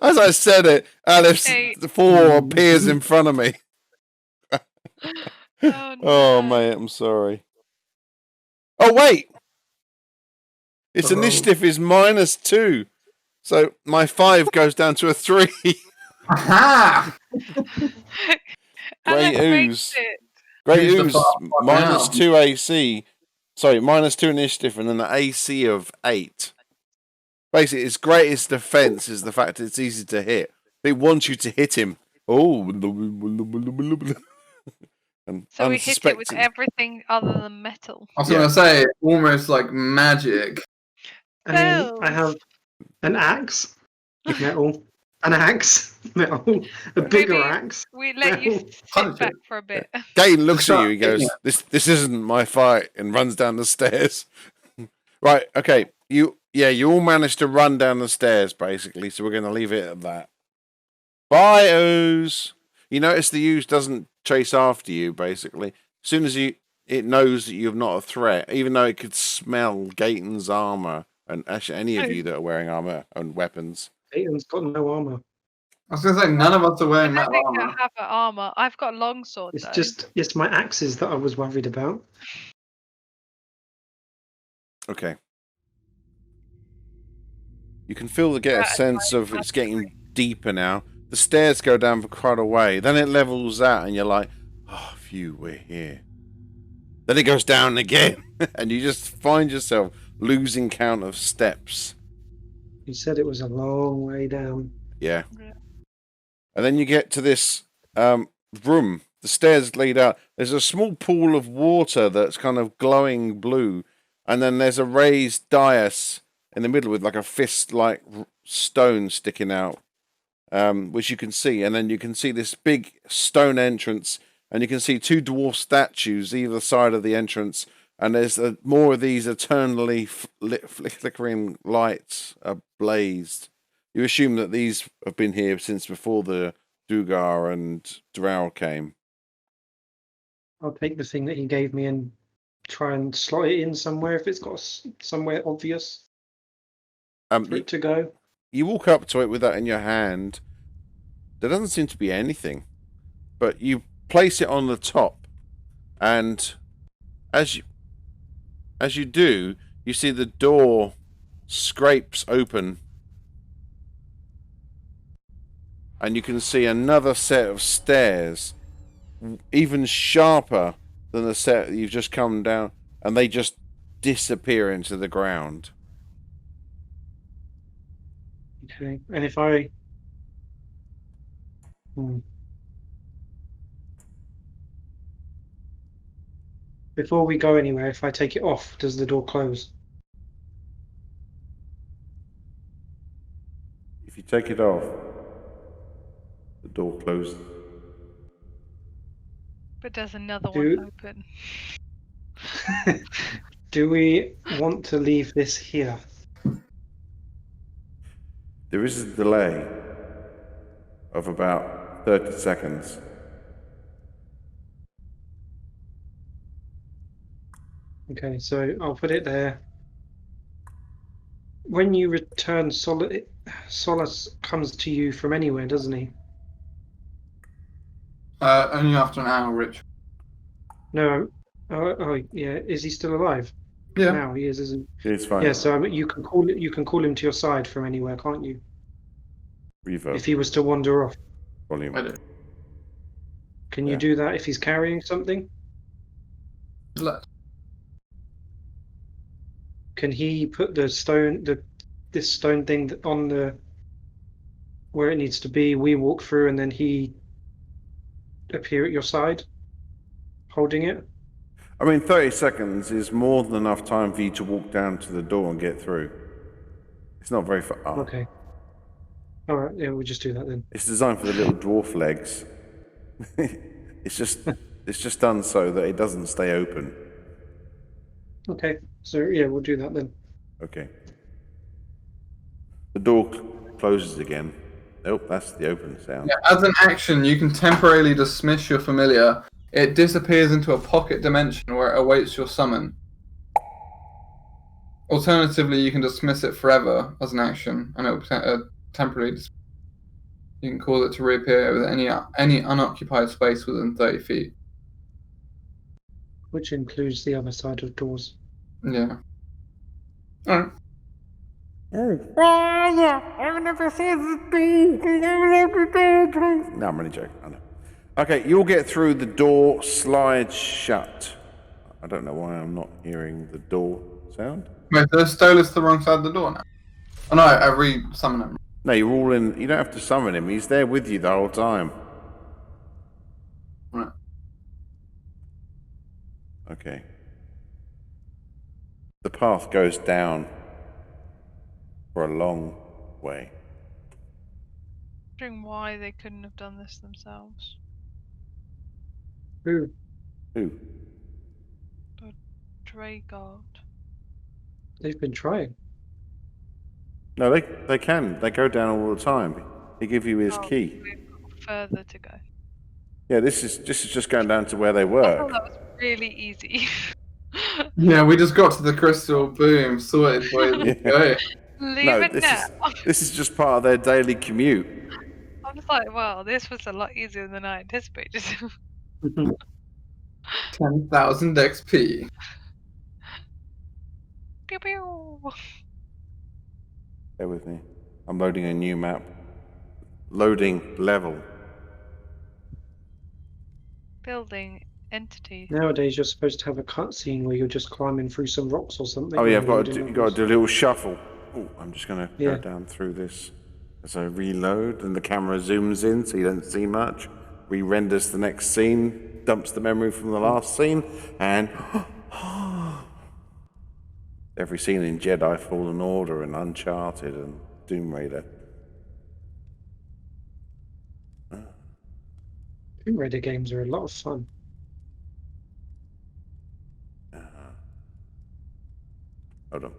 As I said it, Alice, Eight. the 4 appears in front of me. Oh, Oh, no. mate, I'm sorry. Oh, wait. Its Uh-oh. initiative is -2. So my 5 goes down to a 3. Aha! Grey Alex makes ooze. it. Grey Who's the ooze, far one now? -2 AC. Sorry, -2 initiative and an AC of 8. Basically, its greatest defense is the fact it's easy to hit. They want you to hit him. Oh. And So we hit it with unsuspecting. everything other than metal. I was going to say, almost like magic. I mean, I Bells. have an axe, metal, an axe, metal, a bigger Maybe axe. We let you Well, sit punch back it. for a bit. Gaten looks at Start you. He goes, hitting "This isn't my fight," and runs down the stairs. Right. Okay. You all managed to run down the stairs, basically. So we're going to leave it at that. Bye, ooze. You notice the ooze doesn't chase after you. Basically, as soon as you it knows that you're not a threat, even though it could smell Gaten's armor and actually any of you that are wearing armor and weapons. Aiden's got no armor. I was gonna say none of us are I wearing don't metal think armor. I have an armor. I've got longsword It's though. it's my axes that I was worried about. Okay. You can feel get a Right, sense of it's getting deeper now. The stairs go down for quite a way. Then it levels out, and you're like, "Oh, phew, we're here." Then it goes down again, and you just find yourself losing count of steps. You said it was a long way down. Yeah. Yeah. And then you get to this room. The stairs lead out. There's a small pool of water that's kind of glowing blue, and then there's a raised dais in the middle with like a fist-like stone sticking out, which you can see. And then you can see this big stone entrance, and you can see two dwarf statues either side of the entrance. And there's more of these eternally flickering lights ablazed. You assume that these have been here since before the Dugar and Drow came. I'll take the thing that he gave me and try and slot it in somewhere if it's got somewhere obvious for it to go. You walk up to it with that in your hand. There doesn't seem to be anything, but you place it on the top, and as you do, you see the door scrapes open, and you can see another set of stairs, even sharper than the set that you've just come down, and they just disappear into the ground. Okay, and if I... Before we go anywhere, if I take it off, does the door close? If you take it off, the door closes. But there's another one open. Do we want to leave this here? There is a delay of about 30 seconds. Okay, so I'll put it there. When you return, Solace comes to you from anywhere, doesn't he? Only after an hour, Rich. No. Oh, yeah. Is he still alive? Yeah. Now he is, isn't he? It's fine. Yeah. So you can call him to your side from anywhere, can't you? Reverb. If he was to wander off, Volume. I do. can you Yeah. do that if he's carrying something? Let's. Can he put this stone thing on the where it needs to be? We walk through, and then he appear at your side, holding it. I mean, 30 seconds is more than enough time for you to walk down to the door and get through. It's not very far. Oh, Okay. All right. Yeah, we'll just do that then. it's designed for the little dwarf legs. it's just done so that it doesn't stay open. Okay. So yeah, we'll do that then. Okay. The door closes again. Nope, that's the open sound. Yeah, as an action, you can temporarily dismiss your familiar. It disappears into a pocket dimension where it awaits your summon. Alternatively, you can dismiss it forever as an action, and it will temporarily. You can cause it to reappear with any unoccupied space within 30 feet. Which includes the other side of doors. Yeah. Alright. No, I'm only joking. I know. Okay, you'll get through. The door slides shut. I don't know why I'm not hearing the door sound. Wait, so Stolas the wrong side of the door now? Oh no, I re-summon him. No, you're all in. You don't have to summon him. He's there with you the whole time. Right. Okay. The path goes down for a long way. Wondering why they couldn't have done this themselves. Who? Who? Dragard. They've been trying. No, they can. They go down all the time. He give you his key. We've got further to go. Yeah, this is just going down to where they I work. thought that was really easy. Yeah, we just got to the crystal. Boom, sorted, boys. Let's go. Leave No, it now. this is just part of their daily commute. I was like, well, this was a lot easier than I anticipated. 10,000 XP. Pew pew. Bear with me. I'm loading a new map. Loading level. Building entity. Nowadays, you're supposed to have a cutscene where you're just climbing through some rocks or something. Oh yeah, and I've got loading to do a little shuffle. Oh, I'm just gonna Yeah. go down through this as I reload, and the camera zooms in so you don't see much. Re-renders the next scene, dumps the memory from the last scene, and every scene in Jedi Fallen Order and Uncharted and Tomb Raider. Tomb Raider games are a lot of fun. Hold on.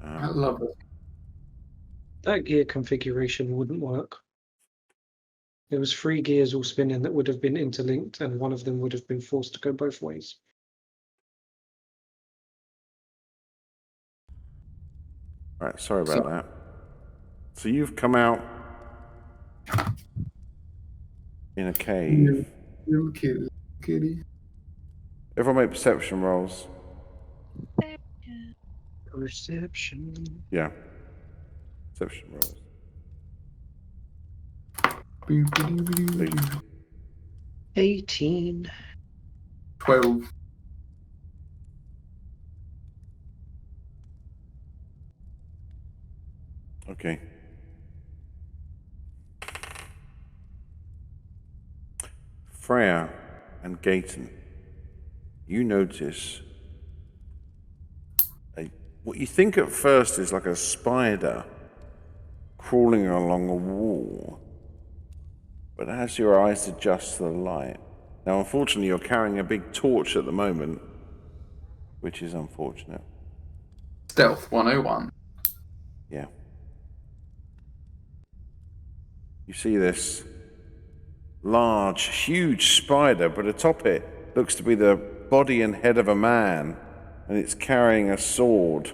I love it. That gear configuration wouldn't work. There was 3 gears all spinning that would have been interlinked, and one of them would have been forced to go both ways. Right, sorry about that. So you've come out in a cave. Little kitty. Kitty. Everyone make perception rolls. Perception. Yeah. Perception rolls. 18. 12. Okay. Freya and Gaten, you notice what you think at first is like a spider crawling along a wall. But as your eyes adjust to the light, now unfortunately you're carrying a big torch at the moment, which is unfortunate. Stealth 101. Yeah. You see this large, huge spider, but atop it looks to be the body and head of a man, and it's carrying a sword.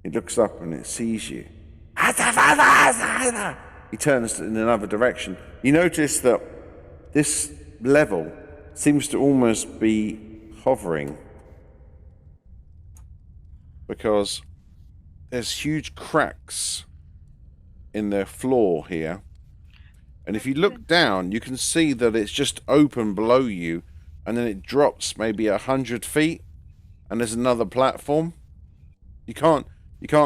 It looks up and it sees you. He turns in another direction. You notice that this level seems to almost be hovering, because there's huge cracks in the floor here. And if you look down, you can see that it's just open below you, and then it drops maybe 100 feet, and there's another platform. You can't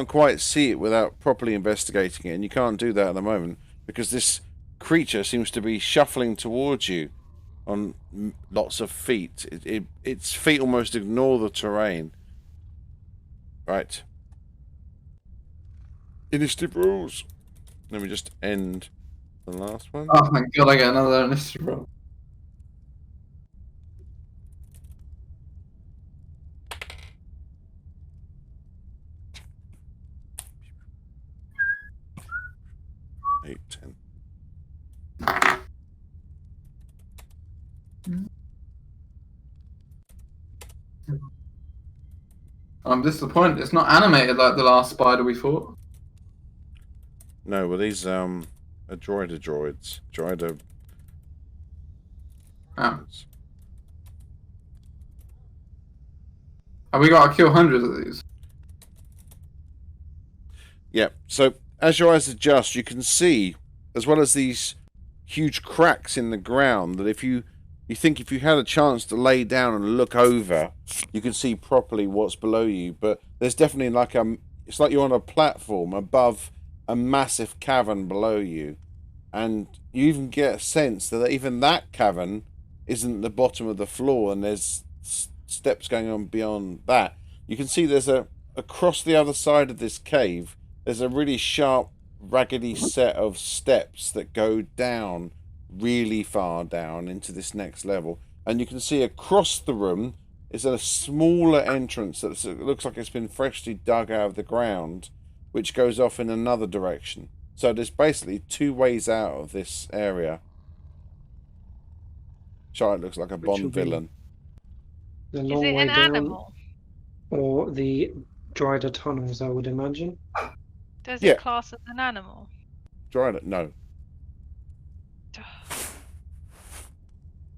quite see it without properly investigating it, and you can't do that at the moment because this creature seems to be shuffling towards you on lots of feet. Its feet almost ignore the terrain. Right. Initiative rules. Let me just end the last one. Oh, thank God I get another initiative roll. Eight, 10. I'm disappointed. It's not animated like the last spider we fought. No, well these are droids. Droider. Oh. Have we got to kill hundreds of these? Yeah. So as your eyes adjust, you can see, as well as these huge cracks in the ground, that if you had a chance to lay down and look over, you can see properly what's below you. But there's definitely like it's like you're on a platform above a massive cavern below you, and you even get a sense that even that cavern isn't the bottom of the floor, and there's steps going on beyond that. You can see there's across the other side of this cave, there's a really sharp, raggedy set of steps that go down really far down into this next level, and you can see across the room is a smaller entrance that looks like it's been freshly dug out of the ground, which goes off in another direction. So there's basically 2 ways out of this area. Charlotte looks like a Which will Bond be- villain. The Is long it way an down, animal? or the Dryder tunnels, I would imagine. Does Yeah. it class as an animal? Charlotte, no.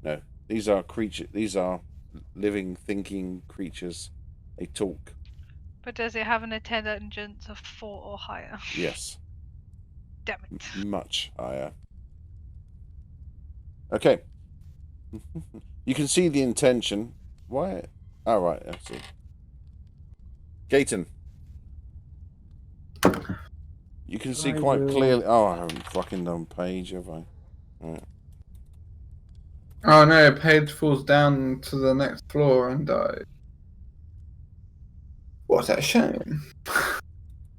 No. These are creatures. These are living, thinking creatures. They talk. But does it have an intelligence of 4 or higher? Yes. Damn it. Much higher. Okay. You can see the intention. Why? Oh, right. I see. Gayton. You can see I quite will- clearly. Oh, I haven't fucking done page, have I? Right. Oh no, Paige falls down to the next floor and dies. What a shame.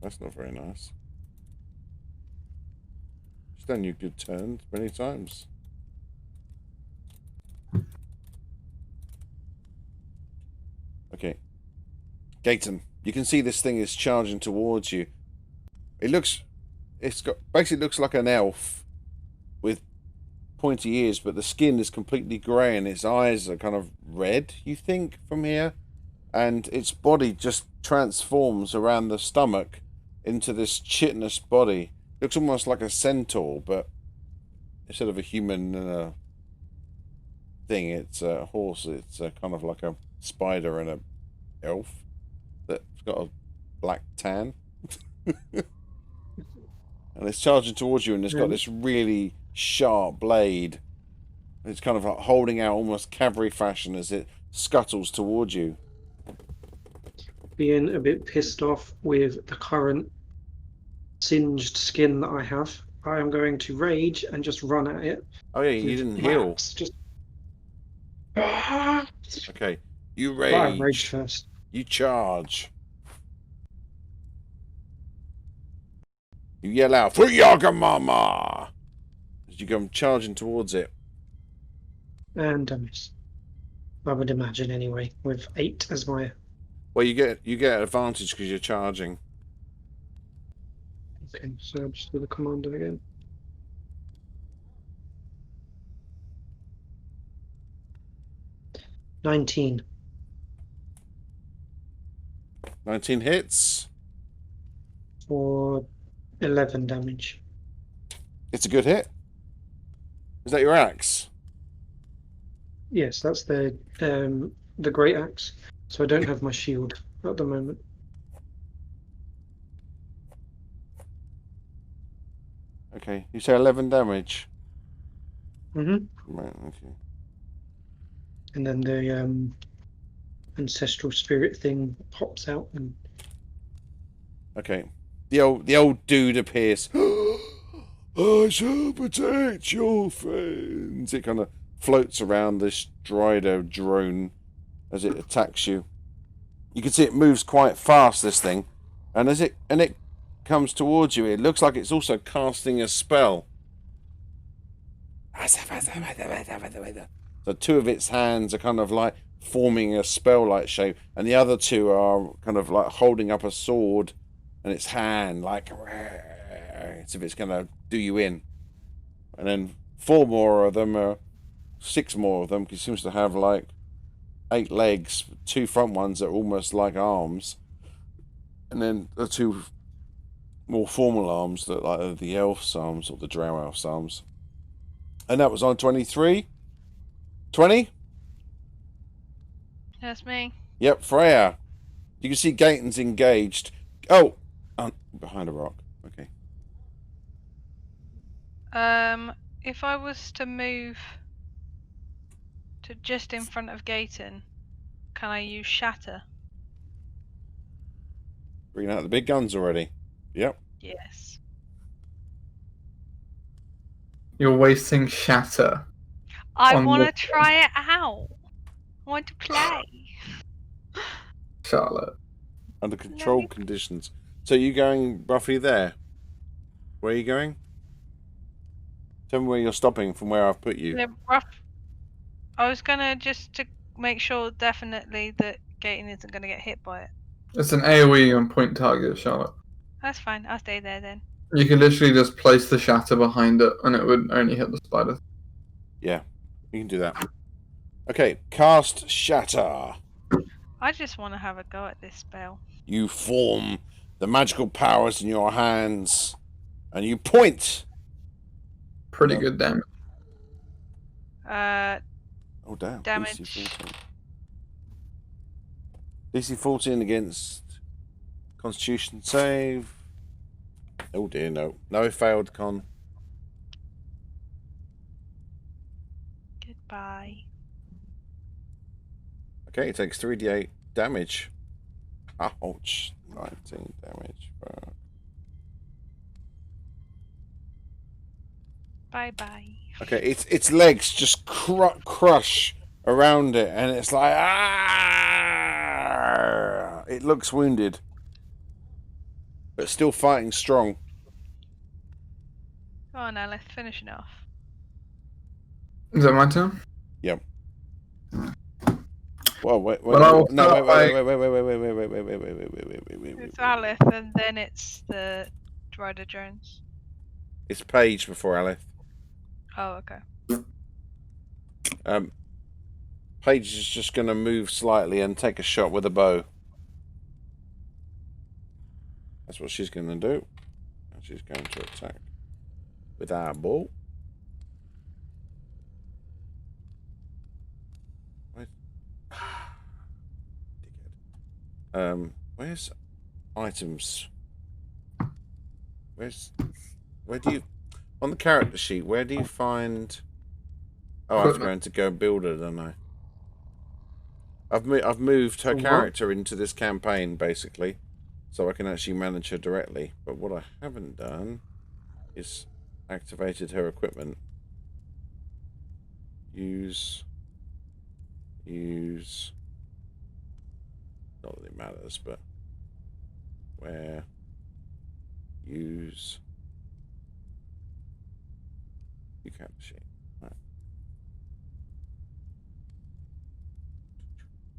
That's not very nice. She's done you good turns many times. Okay. Gayton, you can see this thing is charging towards you. It's basically looks like an elf with pointy ears, but the skin is completely grey and its eyes are kind of red, you think, from here. And its body just transforms around the stomach into this chitinous body. Looks almost like a centaur, but instead of a human thing, it's a horse. It's kind of like a spider and a elf that's got a black tan. And it's charging towards you, and it's got this really sharp blade. It's kind of like holding out almost cavalry fashion as it scuttles towards you. Being a bit pissed off with the current singed skin that I have, I am going to rage and just run at it. Oh yeah, you with didn't my heal. axe, Just Okay, you Right, I rage rage. first. You charge. You yell out, "For Yagamama!" as you come charging towards it. And I miss. I would imagine anyway, with 8 as my. Well, you get an advantage because you're charging. Okay, so I'll just do the commander again. $19 19 hits. for 11 damage. It's a good hit. Is that your axe? Yes, that's the great axe. So I don't have my shield at the moment. Okay, you say 11 damage. Mm-hmm. Right, okay. And then the ancestral spirit thing pops out and Okay. The old dude appears. I shall protect your friends. It kind of floats around this Dryder drone as it attacks you. You can see it moves quite fast, this thing, and as it comes towards you, it looks like it's also casting a spell. So two of its hands are kind of like forming a spell-like shape, and the other two are kind of like holding up a sword, and its hand like as if it's going to do you in. And then 6 more of them, because it seems to have like 8 legs. 2 front ones are almost like arms, and then the 2 more formal arms that like the elf's arms or the drow elf's arms. And that was on 23. 20? That's me. Yep, Freya. You can see Gayton's engaged. Oh, behind a rock. Okay. If I was to move to just in front of Gayton, can I use Shatter? Bringing out the big guns already. Yep. Yes. You're wasting Shatter. I On want to what- try it out. I want to play. Charlotte. Under controlled conditions. So you going roughly there? Where are you going? Tell me where you're stopping from where I've put you. Yeah, I was gonna just to make sure definitely that Gayton isn't gonna get hit by it. It's an AoE on point target, Charlotte. That's fine. I'll stay there then. You can literally just place the Shatter behind it and it would only hit the spider. Yeah, you can do that. Okay, cast Shatter. I just want to have a go at this spell. You form the magical powers in your hands, and you point. Pretty No. good damage. Oh damn! Damage. DC 14. DC 14 against Constitution save. Oh dear, no. No failed con. Goodbye. Okay, it takes 3d8 damage. Ouch. 19 damage. Bye bye. Okay, its legs just crush around it, and it's like, ah! It looks wounded, but still fighting strong. Go on, Elith, finish it off. Is that my turn? Yep. Whoa, wait, Well, I'll no, start by- wait. It's Alith, and then it's the Drider Jones. It's Paige before Alith. Oh, okay. Paige is just going to move slightly and take a shot with a bow. That's what she's going to do. And she's going to attack with our bow. Where's items? Where do you on the character sheet? Where do you find? Oh, I was going to go build her, don't I? I've moved her character into this campaign basically, so I can actually manage her directly. But what I haven't done is activated her equipment. Use. Not that it matters, but where use you can't sheet. Right.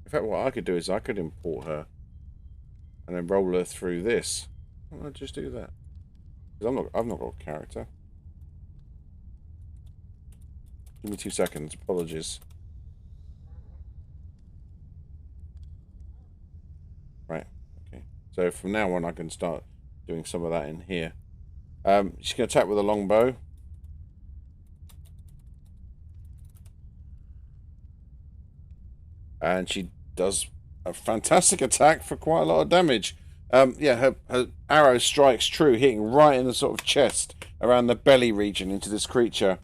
In fact, what I could do is I could import her and then roll her through this. Why don't I just do that? Because I've not got a character. Give me 2 seconds. Apologies. Right. Okay. So from now on, I can start doing some of that in here. She's going to attack with a longbow. And she does a fantastic attack for quite a lot of damage. Yeah, her arrow strikes true, hitting right in the sort of chest, around the belly region into this creature.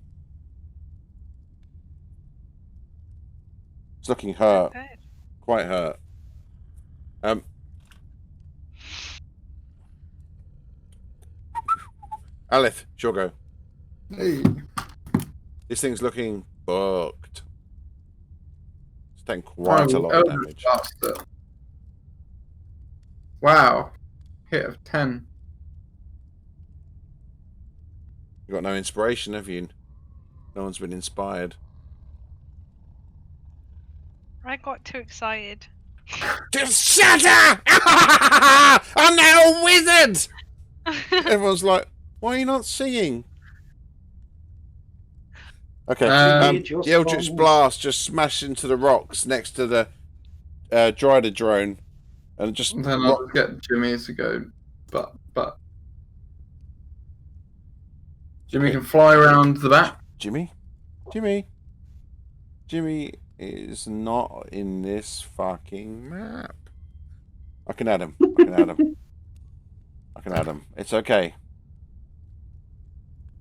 It's looking hurt. Okay. Quite hurt. Alith, sure go. Hey. This thing's looking booked. It's taking quite a lot of damage. Bastard. Wow. Hit of 10. You got no inspiration, have you? No one's been inspired. I got too excited. Just shut up! I'm now a wizard! Everyone's like, why are you not singing? Okay, the Eldritch Blast just smashed into the rocks next to the Drider drone, and just. Then I'll just get Jimmy to go, but Jimmy can fly around the back. Jimmy is not in this fucking map. I can add him. I can add him. It's okay.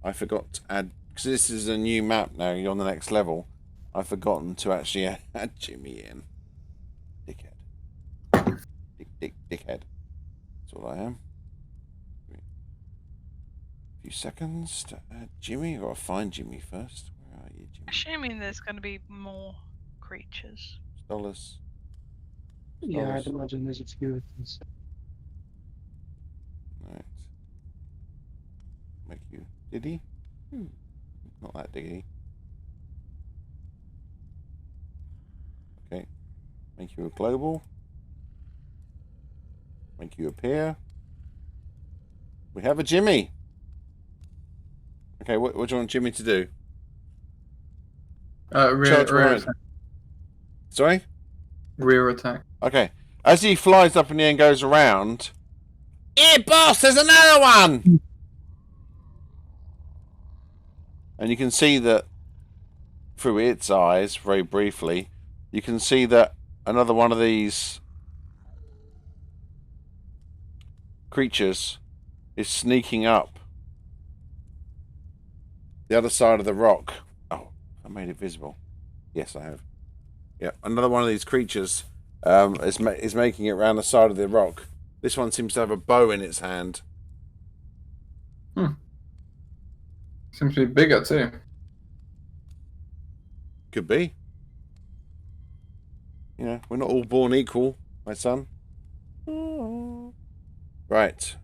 I forgot to add, because this is a new map now, you're on the next level. I've forgotten to actually add Jimmy in. Dickhead. Dickhead. That's what I am. A few seconds to add Jimmy. I've got to find Jimmy first. Where are you, Jimmy? Assuming there's going to be more creatures. Dollars. Yeah, I'd imagine there's a few of these. Right. Make you Diddy? Not that Diddy. Okay. Make you a global. Make you appear. We have a Jimmy. Okay, what do you want Jimmy to do? Charge mine. Sorry? Rear attack. Okay. As he flies up in the air and goes around... Here, boss, there's another one! And you can see that through its eyes, very briefly, you can see that another one of these creatures is sneaking up the other side of the rock. Oh, I made it visible. Yes, I have. Yeah, another one of these creatures is making it around the side of the rock. This one seems to have a bow in its hand. Seems to be bigger too. Could be. You know, we're not all born equal, my son. Right.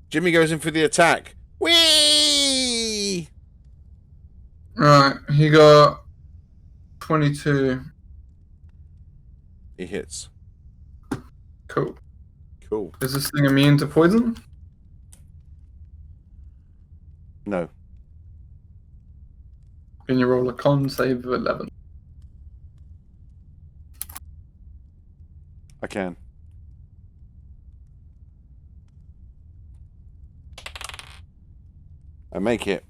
Jimmy goes in for the attack. Whee! Right, he got 22. He hits. Cool. Cool. Is this thing immune to poison? No. Can you roll a con save of 11? I can. I make it.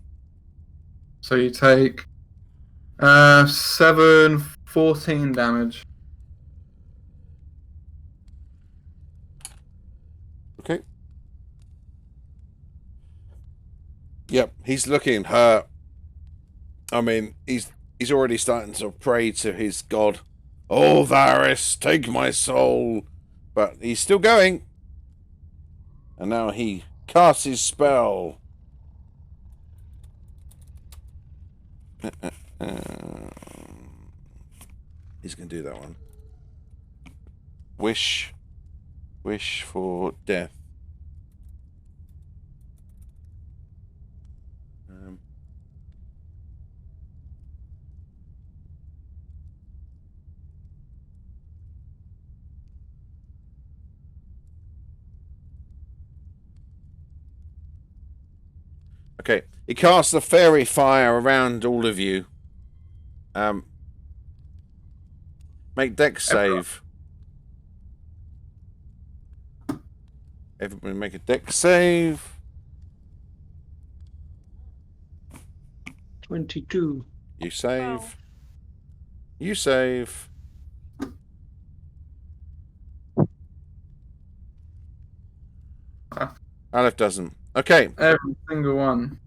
So you take 14 damage. Okay. Yep, he's looking hurt. I mean, he's already starting to pray to his god. Oh, Varys, take my soul. But he's still going. And now he casts his spell. He's going to do that one. Wish for death. Okay, he casts a fairy fire around all of you. Make dex save. Everybody make a dex save. 22. You save. Wow. You save. Aleph doesn't. Okay. Every single one.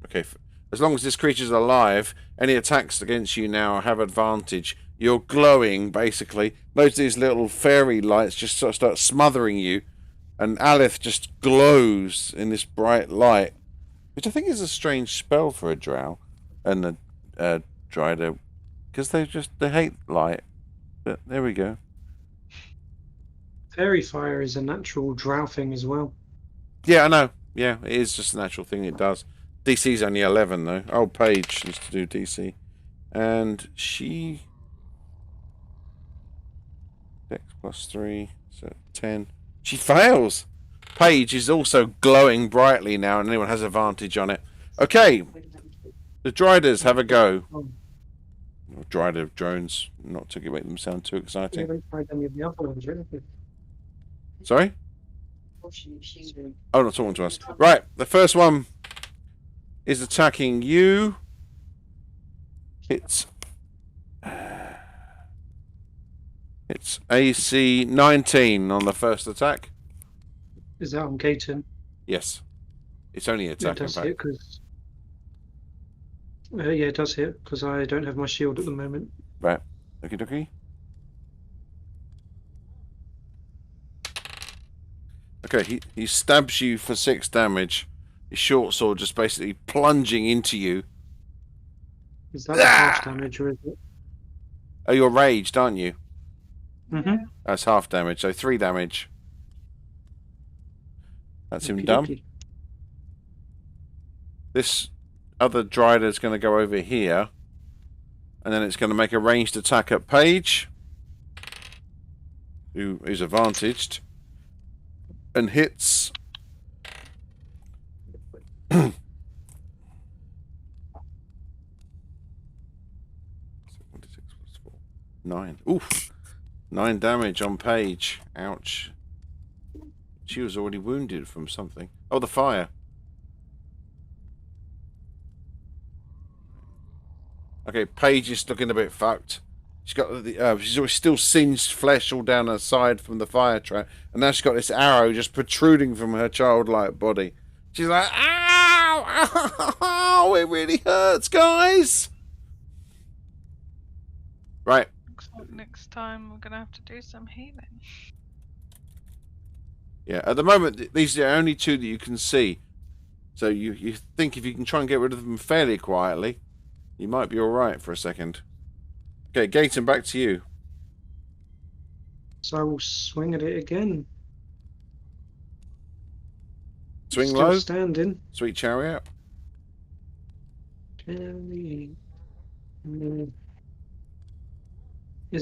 Okay. As long as this creature's alive, any attacks against you now have advantage. You're glowing, basically. Most of these little fairy lights just sort of start smothering you. And Aleph just glows in this bright light. Which I think is a strange spell for a drow. And a Drider. Because they hate light. But there we go. Fairy fire is a natural drow thing as well. Yeah, I know. Yeah, it is just a natural thing it does. DC's only 11, though. Oh, Paige used to do DC. And she... Dex +3, so 10. She fails! Paige is also glowing brightly now, and anyone has advantage on it. Okay, the Driders have a go. Oh. Drider drones, not to make them sound too You exciting. haven't tried any of the other ones, really? Sorry? She's doing. Oh, not talking to us. Right, the first one is attacking you. It's AC 19 on the first attack. Is that on Gaten? Yes. It's only Yeah, attack, it in does fact. hit because. Yeah, it does hit because I don't have my shield at the moment. Right. Okie dokie. Okay, he stabs you for 6 damage. His short sword just basically plunging into you. Is that half damage or is it? Oh, you're raged, aren't you? Mm-hmm. That's half damage, so 3 damage. That's him done. This other Drider is going to go over here. And then it's going to make a ranged attack at Paige. Who is advantaged. And hits. 9. Oof. 9 damage on Paige. Ouch. She was already wounded from something. Oh, the fire. Okay, Paige is looking a bit fucked. She's got the she's still singed flesh all down her side from the fire trap, and now she's got this arrow just protruding from her childlike body. She's like, ow, ow, it really hurts, guys. Right. Looks like next time we're gonna have to do some healing. Yeah, at the moment, these are the only 2 that you can see. So you think if you can try and get rid of them fairly quietly, you might be alright for a second. Okay, Gaten, back to you. So I will swing at it again. Swing Still low, standing. sweet chariot. Is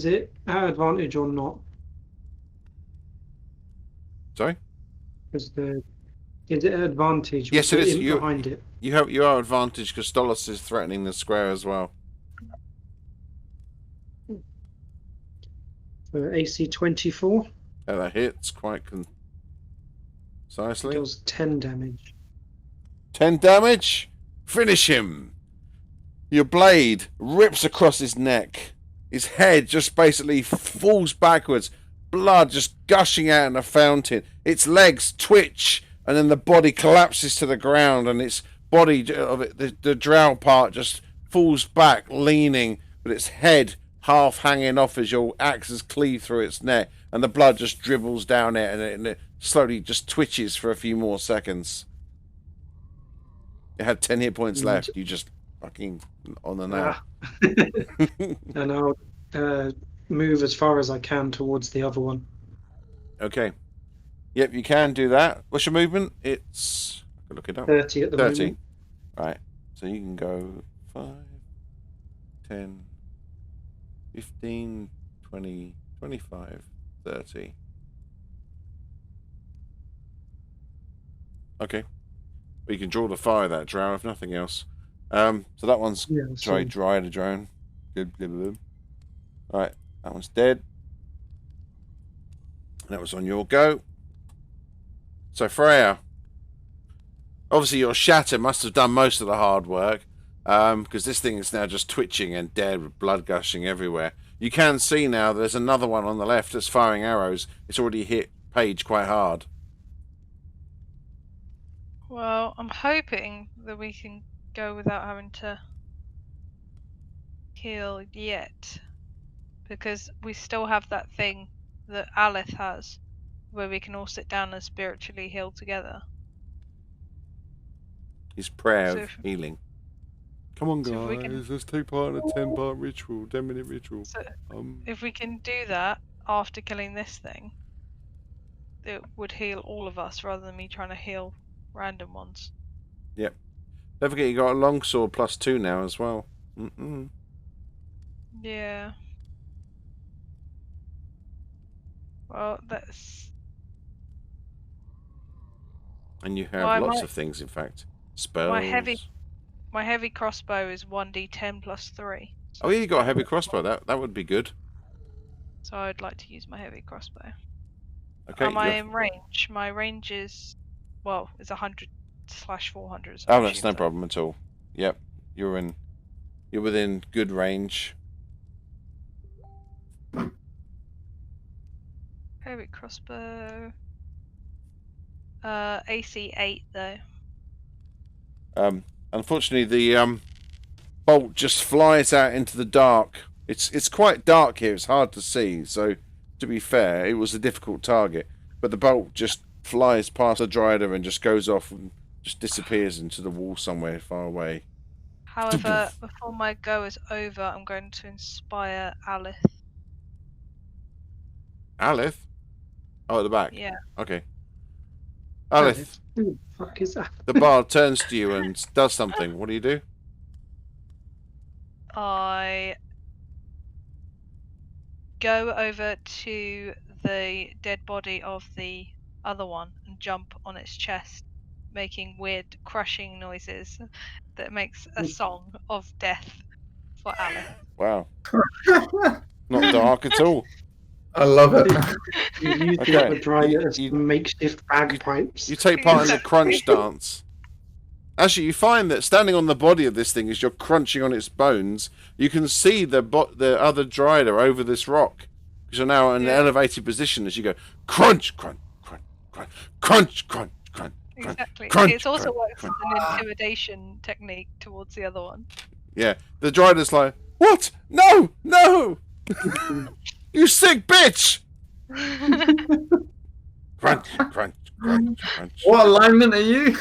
it at advantage or not? Sorry? Is it at advantage? Yes, with it the is. imp You- behind it. You are advantaged because Stolos is threatening the square as well. AC 24 That hits quite concisely. deals 10 damage. 10 damage. Finish him. Your blade rips across his neck. His head just basically falls backwards. Blood just gushing out in a fountain. Its legs twitch, and then the body collapses to the ground, and its body of it, the drow part, just falls back, leaning, with its head half hanging off as your axes cleave through its neck, and the blood just dribbles down it, and it slowly just twitches for a few more seconds. It had 10 hit points left. You just fucking on the nail. And I'll move as far as I can towards the other one. Okay. Yep, you can do that. What's your movement? It's... I can look it up. 30 at the 30. moment. Right. So you can go 5, 10, 15, 20, 25, 30. Okay. But you can draw the fire that drow if nothing else. So that one's Yeah, so dry the drone. Good. Right, that one's dead. That was on your go. So Freya, obviously your shatter must have done most of the hard work, because this thing is now just twitching and dead with blood gushing everywhere. You can see now there's another one on the left that's firing arrows. It's already hit Paige quite hard. Well, I'm hoping that we can go without having to heal yet, because we still have that thing that Alith has, where we can all sit down and spiritually heal together. His prayer So of if- healing. Come on, so if we guys, can- let's take part in a 10-part ritual, 10-minute ritual. So if we can do that after killing this thing, it would heal all of us rather than me trying to heal random ones. Don't forget you got a longsword +2 now as well. Yeah. Well, that's... And you have Well, I lots might- of things, in fact. Spells. My heavy crossbow is 1d10 plus 3. Oh, yeah, you got a heavy crossbow. That would be good. So I'd like to use my heavy crossbow. Okay. Am I you're- in range? My range is, well, it's 100/400. So Oh, I that's assume no problem at all. Yep, you're within good range. Heavy crossbow. AC 8 though. Unfortunately, the bolt just flies out into the dark. It's quite dark here. It's hard to see. So, to be fair, it was a difficult target. But the bolt just flies past the Dryder and just goes off and just disappears into the wall somewhere far away. However, before my go is over, I'm going to inspire Alith. Alith? Oh, at the back. Yeah. Okay. Alith, Who the fuck is that? the bard turns to you and does something. What do you do? I go over to the dead body of the other one and jump on its chest, making weird crushing noises that makes a song of death for Alith. Wow. Not dark at all. I love it. You use Okay, the other driver as you- makeshift bagpipes. You take part in the crunch dance. Actually, you find that standing on the body of this thing as you're crunching on its bones, you can see the other Dryder over this rock. Because you're now in an Yeah. elevated position as you go crunch, crunch, crunch, crunch, crunch, crunch, crunch. Exactly. crunch, It also crunch, works crunch. as an intimidation technique towards the other one. Yeah, the Dryder's like, what? No, no! You sick bitch! Crunch, crunch, crunch, crunch. What alignment are you?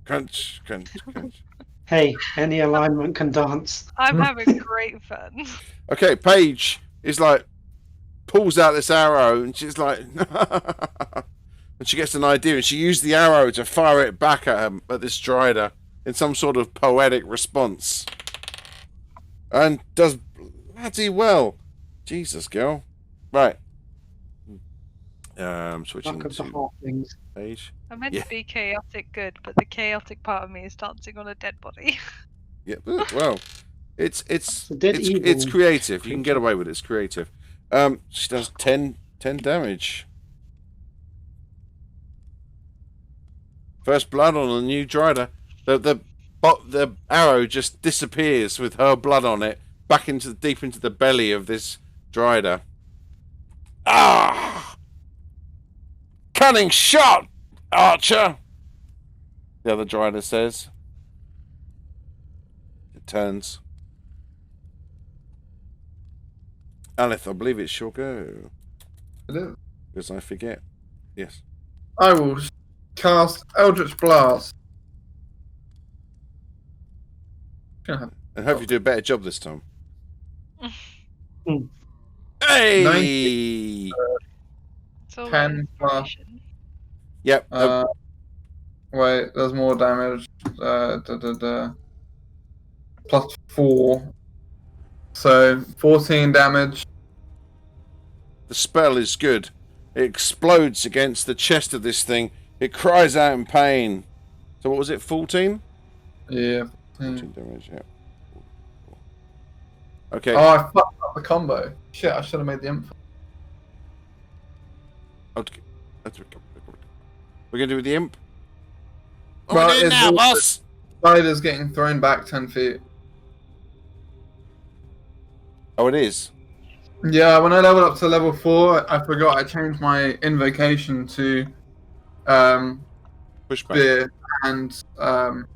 Crunch, crunch, crunch. Hey, any alignment can dance. I'm having great fun. Okay, Paige is like, pulls out this arrow and she's like, and she gets an idea and she used the arrow to fire it back at this Dryder in some sort of poetic response. And does bloody well. Jesus, girl. Right. Switching Luck of the to halflings. Paige. I'm meant Yeah. to be chaotic good, but the chaotic part of me is dancing on a dead body. Yeah, well, it's a dead it's evil creative. You can get away with it. It's creative. She does 10 damage. First blood on a new Dryder. The arrow just disappears with her blood on it back deep into the belly of this Dryder. Ah! Cunning shot, Archer. The other Dryder says. It turns. Aleth, I believe it's your go. It is. Because I forget. Yes. I will cast Eldritch Blast. And hope you do a better job this time. Hmm. Hey! 90. It's all 10 plus. inspiration. Yep. Wait, there's more damage. Plus 4. So 14 damage. The spell is good. It explodes against the chest of this thing. It cries out in pain. So what was it, 14? Yeah. 14 damage, yeah. Okay. Oh, I fucked up the combo. Shit, I should have made the imp. Okay. We're going to do with the imp? What Well, are we doing it's now, also- boss? Spider's getting thrown back 10 feet. Oh, it is? Yeah, when I leveled up to level 4, I forgot I changed my invocation to Pushback. spear and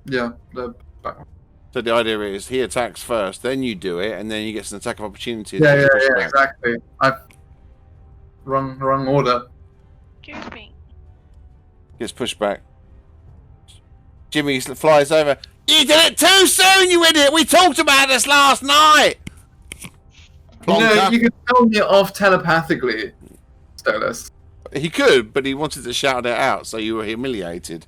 yeah, the back one. So the idea is he attacks first, then you do it, and then he gets an attack of opportunity. Yeah, and yeah, then you push yeah, back. exactly. Wrong order. Excuse me. Gets pushed back. Jimmy flies over. You did it too soon, you idiot! We talked about this last night! You know, Plonker. you can tell me off telepathically, Stolas. He could, but he wanted to shout it out, so you were humiliated.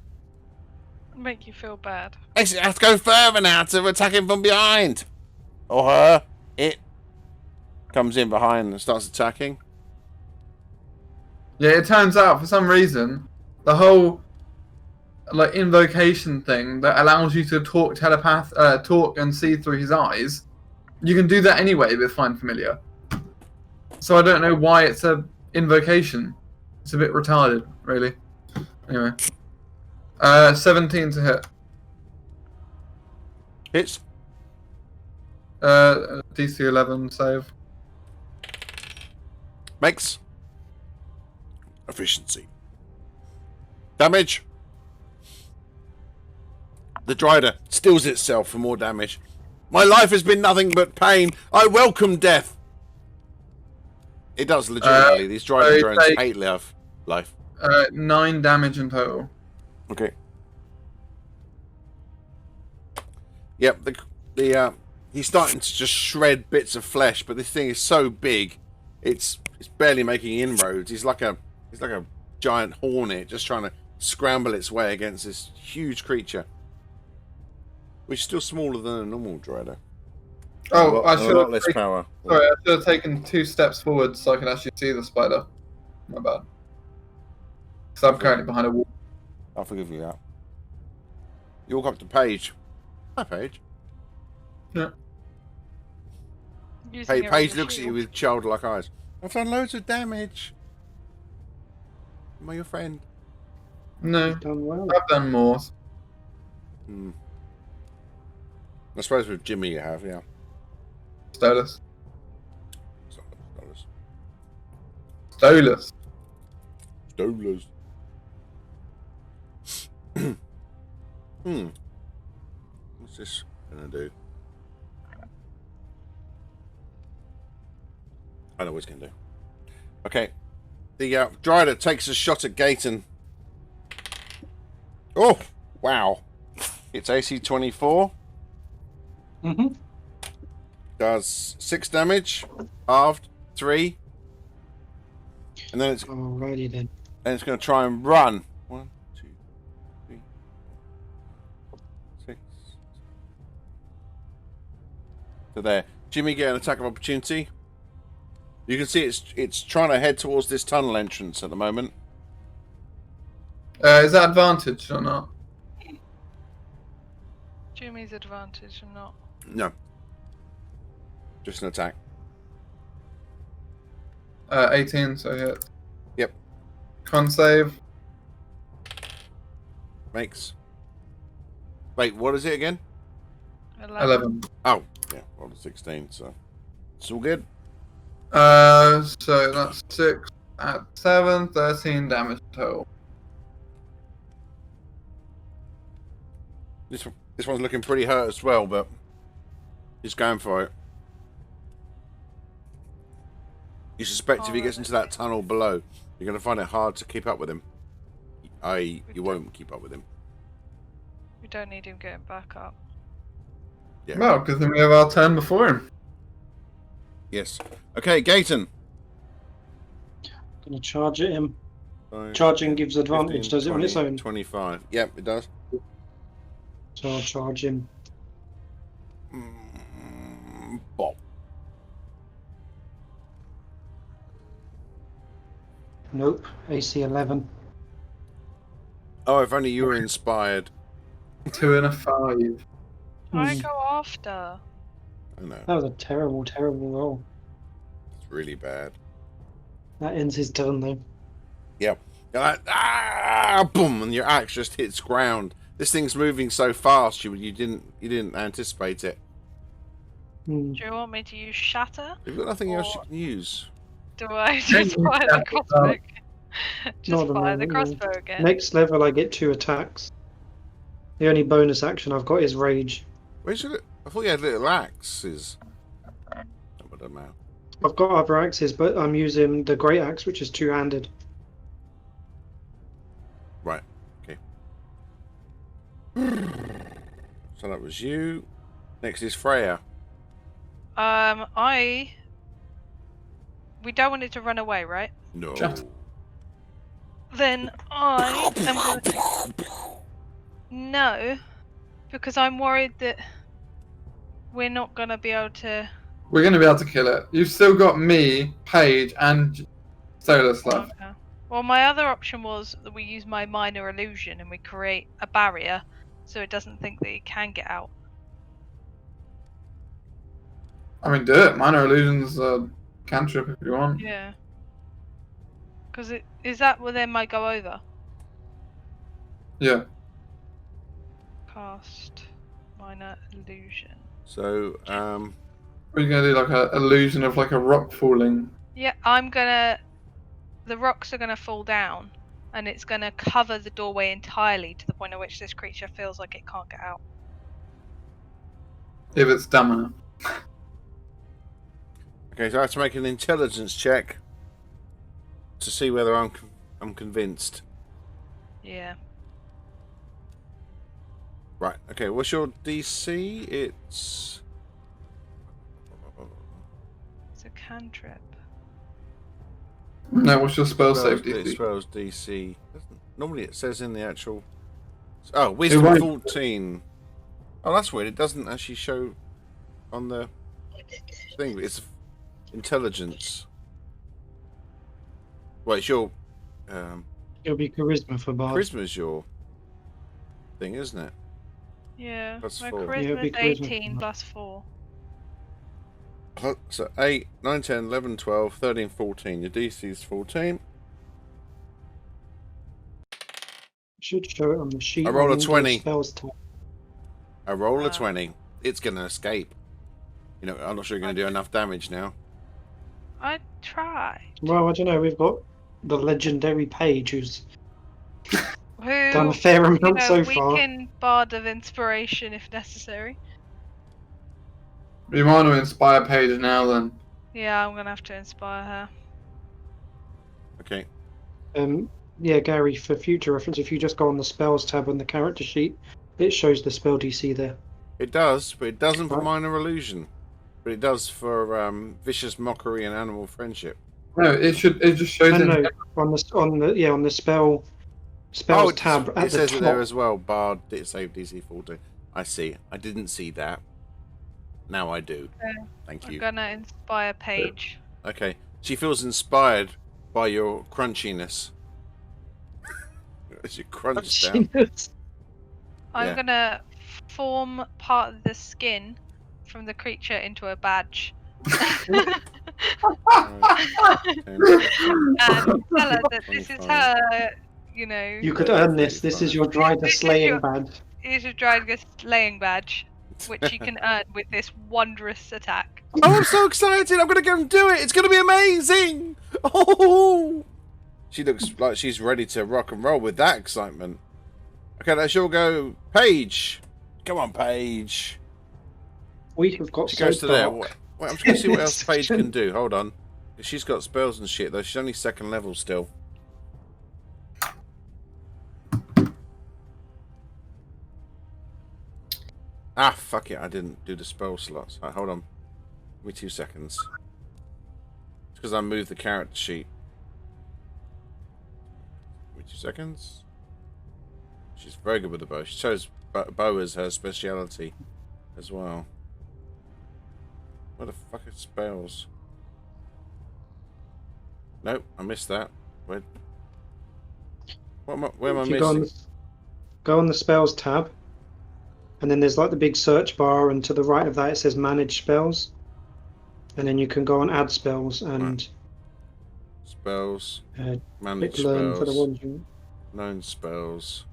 Make you feel bad. Makes it have to go further now to attack him from behind. Or her. It comes in behind and starts attacking. Yeah, it turns out for some reason the whole like invocation thing that allows you to talk talk and see through his eyes, you can do that anyway with Find Familiar. So I don't know why it's a invocation. It's a bit retarded, really. Anyway, 17 to hit. Hits. DC 11 save. Makes. Efficiency. Damage. The Dryder steals itself for more damage. My life has been nothing but pain. I welcome death. It does legitimately. These Dryder so drones take- hate life. 9 damage in total. Okay. Yep. He's starting to just shred bits of flesh, but this thing is so big, it's barely making inroads. He's like a giant hornet just trying to scramble its way against this huge creature, which is still smaller than a normal Dryder. Oh, I a should lot have less taken, power. sorry, I should have taken 2 steps forward so I could actually see the spider. My bad. Because I'm currently behind a wall. I'll forgive you that. You walk up to Paige. Hi, Paige. Yeah. Using it as Paige a looks at you shield. with childlike eyes. I've done loads of damage. Am I your friend? No, You've done well. I've done more. Hmm. I suppose with Jimmy you have, yeah. Stolus. Stolers. Stolus. Stolers. What's this gonna do? I know what it's gonna do. Okay. The Dryder takes a shot at Gaten. Oh, wow. It's AC 24. Mm-hmm. Does 6 damage. Halved. 3. And then Alrighty then. it's going to try and run. 1, 2, 3, 6. So there. Jimmy get an attack of opportunity. You can see it's trying to head towards this tunnel entrance at the moment. Is that advantage or not? Jimmy's advantage or not. No. Just an attack. 18, so hit. Yep. Con save. Makes. Wait, what is it again? 11. Oh, yeah, rolled a 16, so it's all good. So that's 6 at 7, 13 damage total. This one's looking pretty hurt as well, but he's going for it. You suspect if he gets into that tunnel below, you're going to find it hard to keep up with him. You won't keep up with him. We don't need him getting back up. Yeah. Well, because then we have our turn before him. Yes. Okay, Gaten. Gonna charge at him. 5, Charging gives 15, advantage, does it on its 20, own? 25. Yep, it does. So I'll charge him. Bop. Nope. AC 11. Oh, if only you were inspired. 2 and a 5. I Hmm. go after. I know. That was a terrible, terrible roll. It's really bad. That ends his turn though. Yep. You're like, boom, and your axe just hits ground. This thing's moving so fast, you didn't anticipate it. Hmm. Do you want me to use shatter? You've got nothing else you Or- can use. Do I just fire the crossbow? Just Not at the fire the moment, no. crossbow again. Next level, I get 2 attacks. The only bonus action I've got is rage. Where's your? I thought you had little axes. I don't know. I've got other axes, but I'm using the great axe, which is 2-handed. Right. Okay. So that was you. Next is Freya. We don't want it to run away, right? No. Shut. Then I am gonna... No, because I'm worried that we're not gonna be able to... We're going to be able to kill it. You've still got me, Paige, and Solus left. Okay. Well, my other option was that we use my minor illusion and we create a barrier so it doesn't think that it can get out. I mean, do it. Minor illusions cantrip if you want. Yeah. Because is that where then might go over? Yeah. Cast minor illusion. So We're going to do like an illusion of like a rock falling. Yeah, the rocks are gonna fall down, and it's gonna cover the doorway entirely to the point at which this creature feels like it can't get out. If it's dumb enough. okay, so I have to make an intelligence check to see whether I'm convinced. Yeah. Right. Okay. What's your DC? It's It's a cantrip. No, what's your spell save It DC? spells DC. Normally it says in the actual. Oh, Wisdom won't. 14. Oh, that's weird. It doesn't actually show on the thing. It's intelligence. Well, it's your It'll be charisma for Bard. charisma's your thing, isn't it? Yeah. Plus My 4. Yeah, it'd be charisma's charisma. 18 plus 4. So 8, 9, 10, 11, 12, 13, 14. Your DC is 14. Should show it on the sheet. I roll a on the 20. Spells tab. I roll a Wow. 20. It's going to escape. You know, I'm not sure you're going to do enough damage now. I tried. Well, I don't know. We've got the legendary Paige who's Who, done a fair you amount know, so we far. can Bard of Inspiration if necessary. We might want to inspire Paige now then. Yeah, I'm gonna have to inspire her. Okay. Yeah, Gary, for future reference, if you just go on the spells tab on the character sheet, it shows the spell DC there. It does, but it doesn't for Right. Minor Illusion. But it does for Vicious Mockery and Animal Friendship. No, it just shows No, in no, on the spells tab it at the says top. it there as well. Bard save DC 40. I see. I didn't see that. Now I do. Okay. Thank I'm you. gonna inspire Paige. Okay. She feels inspired by your crunchiness. As you crunch down. I'm Yeah. gonna form part of the skin from the creature into a badge. And tell her that this is 25. her, you know, You could earn this. This is your Drider This is slaying your- badge. is a Dragon slaying badge, which you can earn with this wondrous attack. Oh, I'm so excited! I'm gonna go and do it! It's gonna be amazing! Oh! She looks like she's ready to rock and roll with that excitement. Okay, let's all go. Paige! Come on, Paige. We have got She so goes to there. dark. Wait, I'm just gonna see what else Paige can do. Hold on. She's got spells and shit, though. She's only second level still. Ah, fuck it. I didn't do the spell slots. Right, hold on. Give me 2 seconds. It's because I moved the character sheet. Give me 2 seconds. She's very good with the bow. She chose bow as her speciality as well. What the fuck are spells? Nope, I missed that. Where am I If you go on, missing? go on the spells tab, and then there's like the big search bar, and to the right of that it says manage spells, and then you can go on add spells and Spells. uh, Manage click learn for the spells. ones you. Known spells.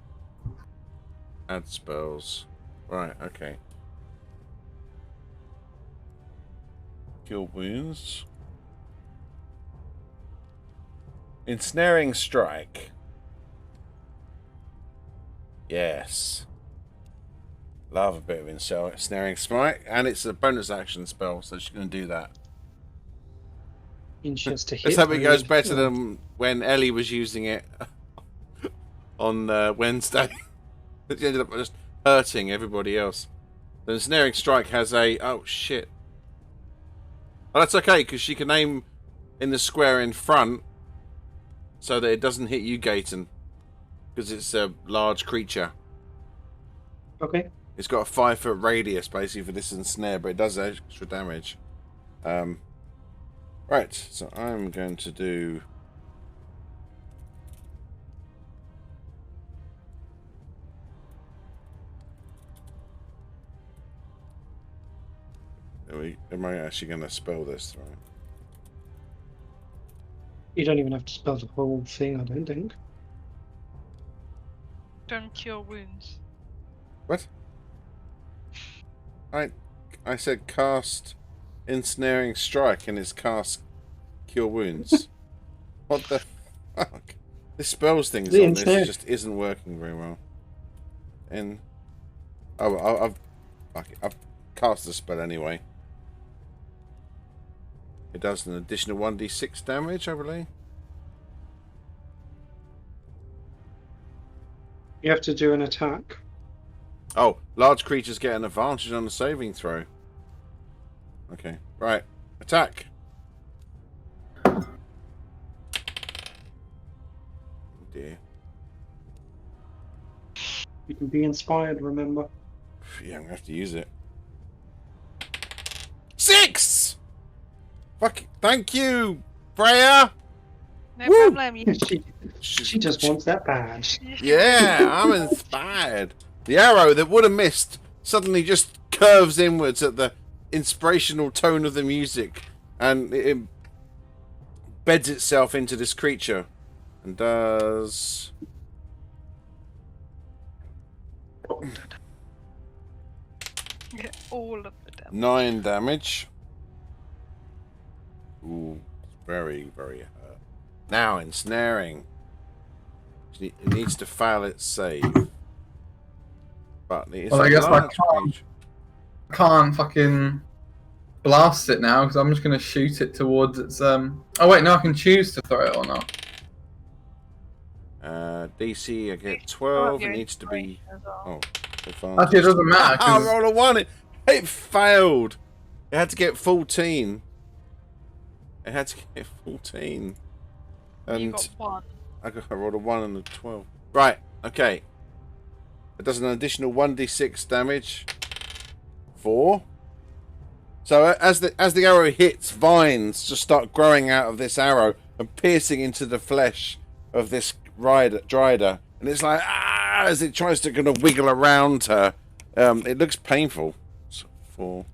Add spells. Right, okay. Kill wounds. Ensnaring strike. Yes. Love a bit of ensnaring strike, and it's a bonus action spell, so she's going to do that. Inches to hit. Let's hope it goes really. better than when Ellie was using it on Wednesday. It ended up just hurting everybody else. The ensnaring strike has a... Oh, shit. Oh, that's okay, because she can aim in the square in front so that it doesn't hit you, Gaten. Because it's a large creature. Okay. It's got a 5-foot radius, basically, for this ensnare, but it does extra damage. Right, so I'm going to do... Am I actually going to spell this, right? You don't even have to spell the whole thing, I don't think. Don't cure wounds. What? I said cast ensnaring strike and it's cast cure wounds. What the fuck? This spells things The on this ensnare- just isn't working very well. And I've cast the spell anyway. It does an additional 1d6 damage, I believe. You have to do an attack. Oh, large creatures get an advantage on the saving throw. Okay, right. Attack. Oh dear. You can be inspired, remember. Yeah, I'm gonna have to use it. 6! Fuck, thank you, Freya! No Woo! problem. She just wants that badge. Yeah, I'm inspired. The arrow that would have missed suddenly just curves inwards at the inspirational tone of the music, and it embeds itself into this creature, and does Get all of the damage. 9 damage. Ooh, very, very hurt. Now ensnaring. It needs to fail its save. But it's Well, I a guess I large can't. creature. Can't fucking blast it now because I'm just going to shoot it towards its. Oh wait, no, I can choose to throw it or not. DC, I get Oh, 12. It you're needs to be. as well. Oh, Actually, it doesn't matter. I 'Cause rolled a 1. It failed. It had to get 14. It had to get 14. You And got 1. I rolled a 1 and a 12. Right, okay. It does an additional 1d6 damage. 4. So as the arrow hits, vines just start growing out of this arrow and piercing into the flesh of this Dryder. And it's like, as it tries to kind of wiggle around her. It looks painful. So 4.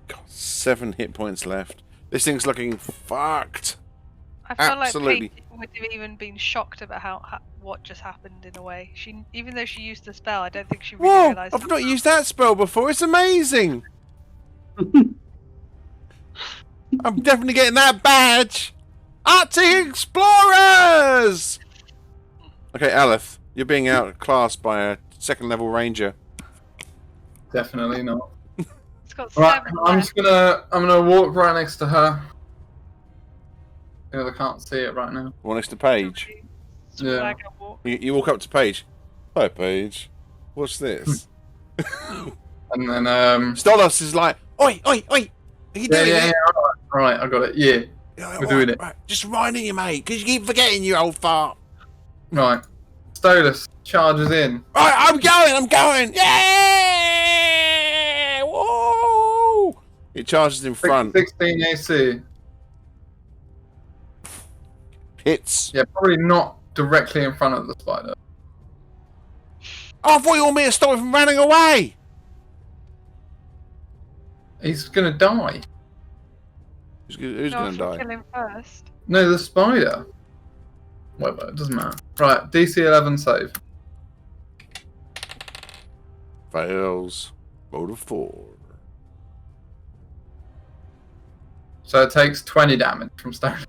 God, 7 hit points left. This thing's looking fucked. I feel Absolutely. like Pete would have even been shocked about what just happened in a way. She, even though she used the spell, I don't think she really Whoa! realised. I've not used that spell before. It's amazing. I'm definitely getting that badge. Arctic Explorers. Okay, Aleph, you're being outclassed by a 2nd level ranger. definitely not. It's got Right, 7 I'm left. just gonna walk right next to her. Because I can't see it right now. One next to Paige. Yeah. Swagger walk. You walk up to Paige. Hi, Paige. What's this? And then Stolos is like, oi, oi, oi. Are you doing it? Right, I got it. Yeah. Yeah, we're doing it. Right. Just reminding you, mate, because you keep forgetting, you old fart. Right. Stolus charges in. Right, I'm going. Yeah! Whoa! It charges in front. 16 AC. Hits. Yeah, probably not directly in front of the spider. Oh, I thought you wanted me to stop him from running away. He's gonna die. Who's No, going to die? kill him first. No, the spider. Wait, it doesn't matter. Right, DC 11 save. Fails. Roll a 4. So it takes 20 damage from Stolus.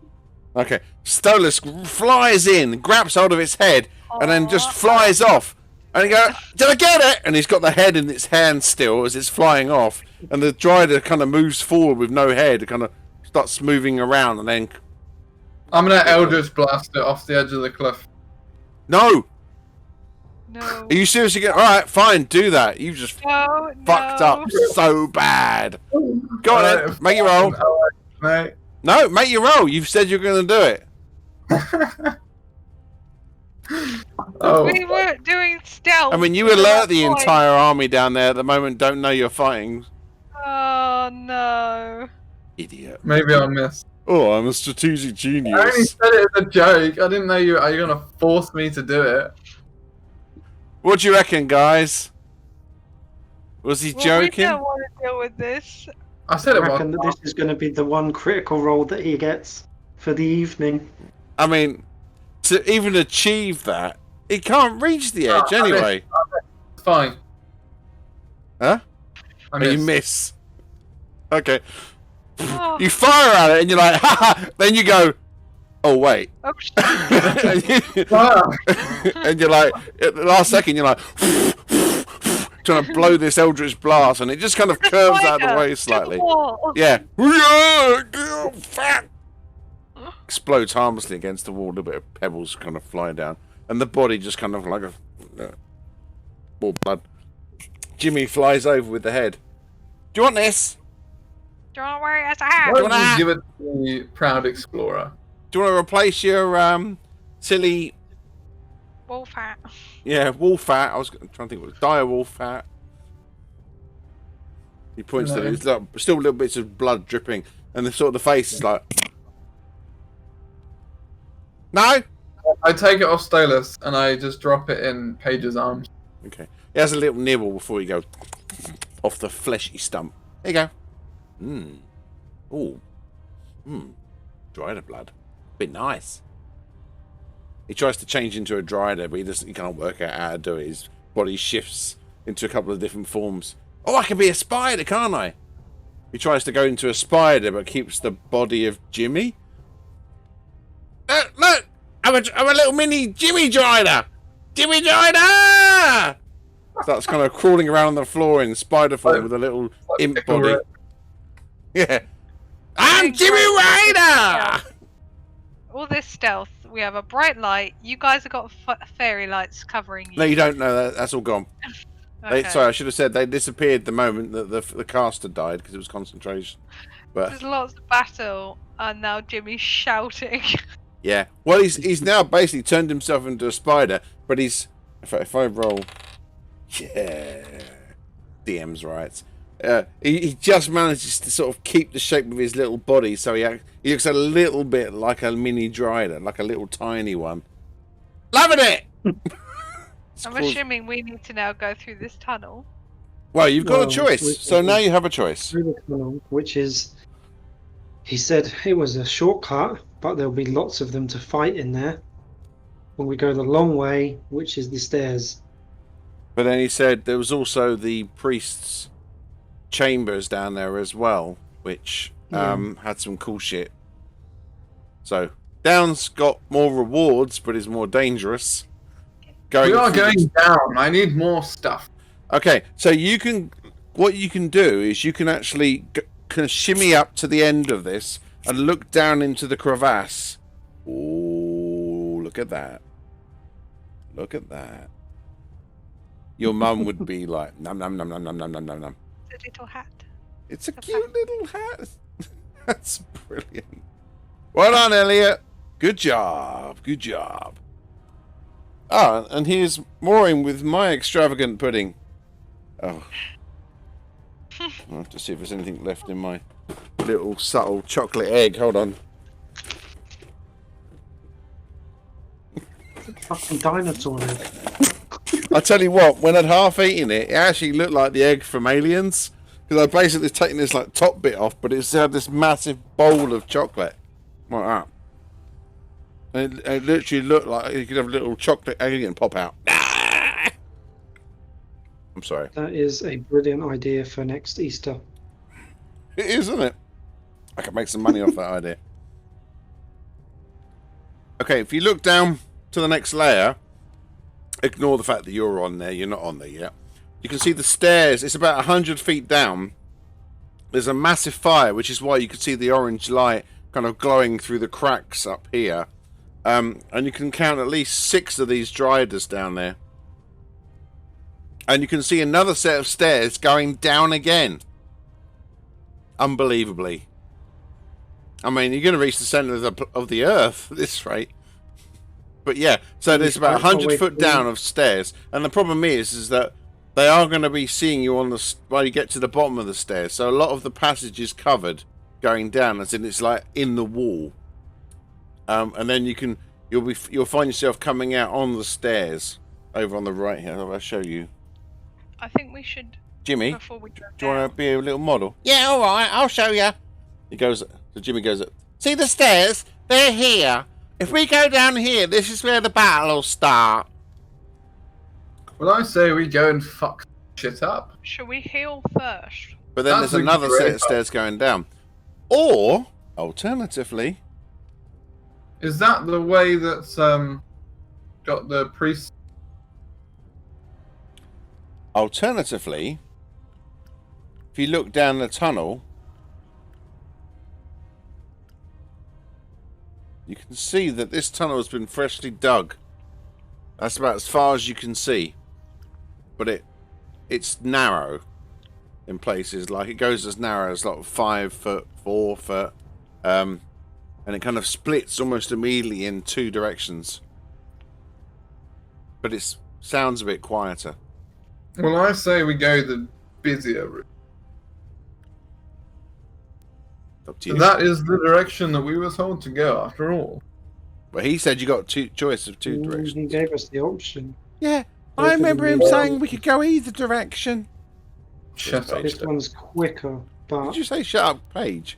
Okay. Stolas flies in, grabs hold of its head, and then just flies off. And he goes, did I get it? And he's got the head in its hand still as it's flying off. And the Dryder kind of moves forward with no head. It kind of starts moving around and then... I'm gonna Eldritch Blast it off the edge of the cliff. No! No. Are you seriously going... Alright, fine, do that. You just No, fucked no. up so bad. Go on then, make your roll. Mate. No, make your roll. You've said you're going to do it. Oh, We were doing stealth. I mean, you at alert that the point. entire army down there at the moment, don't know you're fighting. Oh no. Idiot. maybe I missed. Oh, I'm a strategic I only genius. said it as a joke. I didn't know you are gonna force me to do it. What do you reckon, guys? Was he Well, joking? We don't want to deal with this. I said I it reckon was. that this is going to be the one critical roll that he gets for the evening. I mean, to even achieve that, he can't reach the edge I anyway. It's fine. Huh? I Oh, you missed. miss. Okay. Oh, You fire at it and you're like, ha! Then you go, oh, wait. oh shit. Ah, And you're like, at the last second, you're like, trying to blow this Eldritch Blast, and it just kind of curves out of the way slightly. Yeah. Explodes harmlessly against the wall, a little bit of pebbles kind of fly down. And the body just kind of like a... more blood. Jimmy flies over with the head. Do you want this? Don't worry, it's a hat. why you don't wanna- you give it to the proud explorer? Do you want to replace your silly... Wolf hat. Yeah, wolf hat. I was trying to think what it was. Dire wolf hat. He points to No. it. There's like, still little bits of blood dripping. And the sort of the face is like... No? I take it off Stolus and I just drop it in Paige's arms. Okay. He has a little nibble before he goes off the fleshy stump. There you go. Oh. Drider blood. Bit nice. He tries to change into a Drider, but he can't work out how to do it. His body shifts into a couple of different forms. Oh, I can be a spider, can't I? He tries to go into a spider, but keeps the body of Jimmy. Look! I'm a little mini Jimmy Drider! Jimmy Drider! Starts kind of crawling around on the floor in spider form with a little imp body. Yeah. I'm Jimmy Rider! All this stealth, we have a bright light. You guys have got fairy lights covering you. No, you don't know that. That's all gone. Okay. Sorry, I should have said they disappeared the moment that the caster died because it was concentration. But There's lots of battle, and now Jimmy's shouting. yeah, well, he's now basically turned himself into a spider. But he's if I roll, yeah, DM's right. He just manages to sort of keep the shape of his little body, so he looks a little bit like a mini Drider, like a little tiny one. Loving it. I'm assuming we need to now go through this tunnel. Well, you've got a choice. So now you have a choice. Through the tunnel, which is, he said it was a shortcut, but there'll be lots of them to fight in there. When we go the long way, which is the stairs. But then he said there was also the priest's chambers down there as well, which had some cool shit. So down's got more rewards, but is more dangerous. We are going down. I need more stuff. Okay, so what you can do is you can actually can shimmy up to the end of this and look down into the crevasse. Oh, look at that! Look at that! Your mum would be like, num num num num num num num num num. The little hat. It's a cute little hat. That's brilliant. Well done, Elliot. Good job. Good job. Ah, and here's Maureen with my extravagant pudding. Oh. I'll have to see if there's anything left in my little subtle chocolate egg. Hold on. Fucking dinosaur egg. I tell you what, when I'd half eaten it, it actually looked like the egg from Aliens. Because I'd basically taken this like top bit off, but it's had this massive bowl of chocolate. Like that. And it literally looked like you could have a little chocolate alien pop out. I'm sorry. That is a brilliant idea for next Easter. It is, isn't it? I could make some money off that idea. Okay, if you look down to the next layer, ignore the fact that you're on there. You're not on there yet. You can see the stairs. It's about 100 feet down. There's a massive fire, which is why you can see the orange light kind of glowing through the cracks up here. And you can count at least 6 of these Driders down there. And you can see another set of stairs going down again. Unbelievably. I mean, you're going to reach the center of the earth at this rate. But yeah, so there's about 100 foot down of stairs. And the problem is that they are going to be seeing you on while you get to the bottom of the stairs. So a lot of the passage is covered going down, as in it's like in the wall. And then you'll find yourself coming out on the stairs over on the right here. I'll show you. I think we should. Jimmy, Before we go do you want to be a little model? Yeah, all right, I'll show you. He goes. So Jimmy goes. See the stairs? They're here. If we go down here, this is where the battle will start. Well, I say we go and fuck shit up. Should we heal first? But then That's there's a another great set of stairs going down. Or, alternatively, Is that the way that's got the priest? Alternatively, if you look down the tunnel, you can see that this tunnel has been freshly dug. That's about as far as you can see. But it's narrow in places. Like it goes as narrow as like 5 foot, 4 foot. And it kind of splits almost immediately in 2 directions. But it sounds a bit quieter. Well, I say we go the busier route. Up to So you. that is the direction that we were told to go, after all. But he said you got choice of 2 He directions. gave us the option. Yeah, Both I of remember them him are- saying we could go either direction. Shut up. This one's quicker, but Did you say shut up, Paige?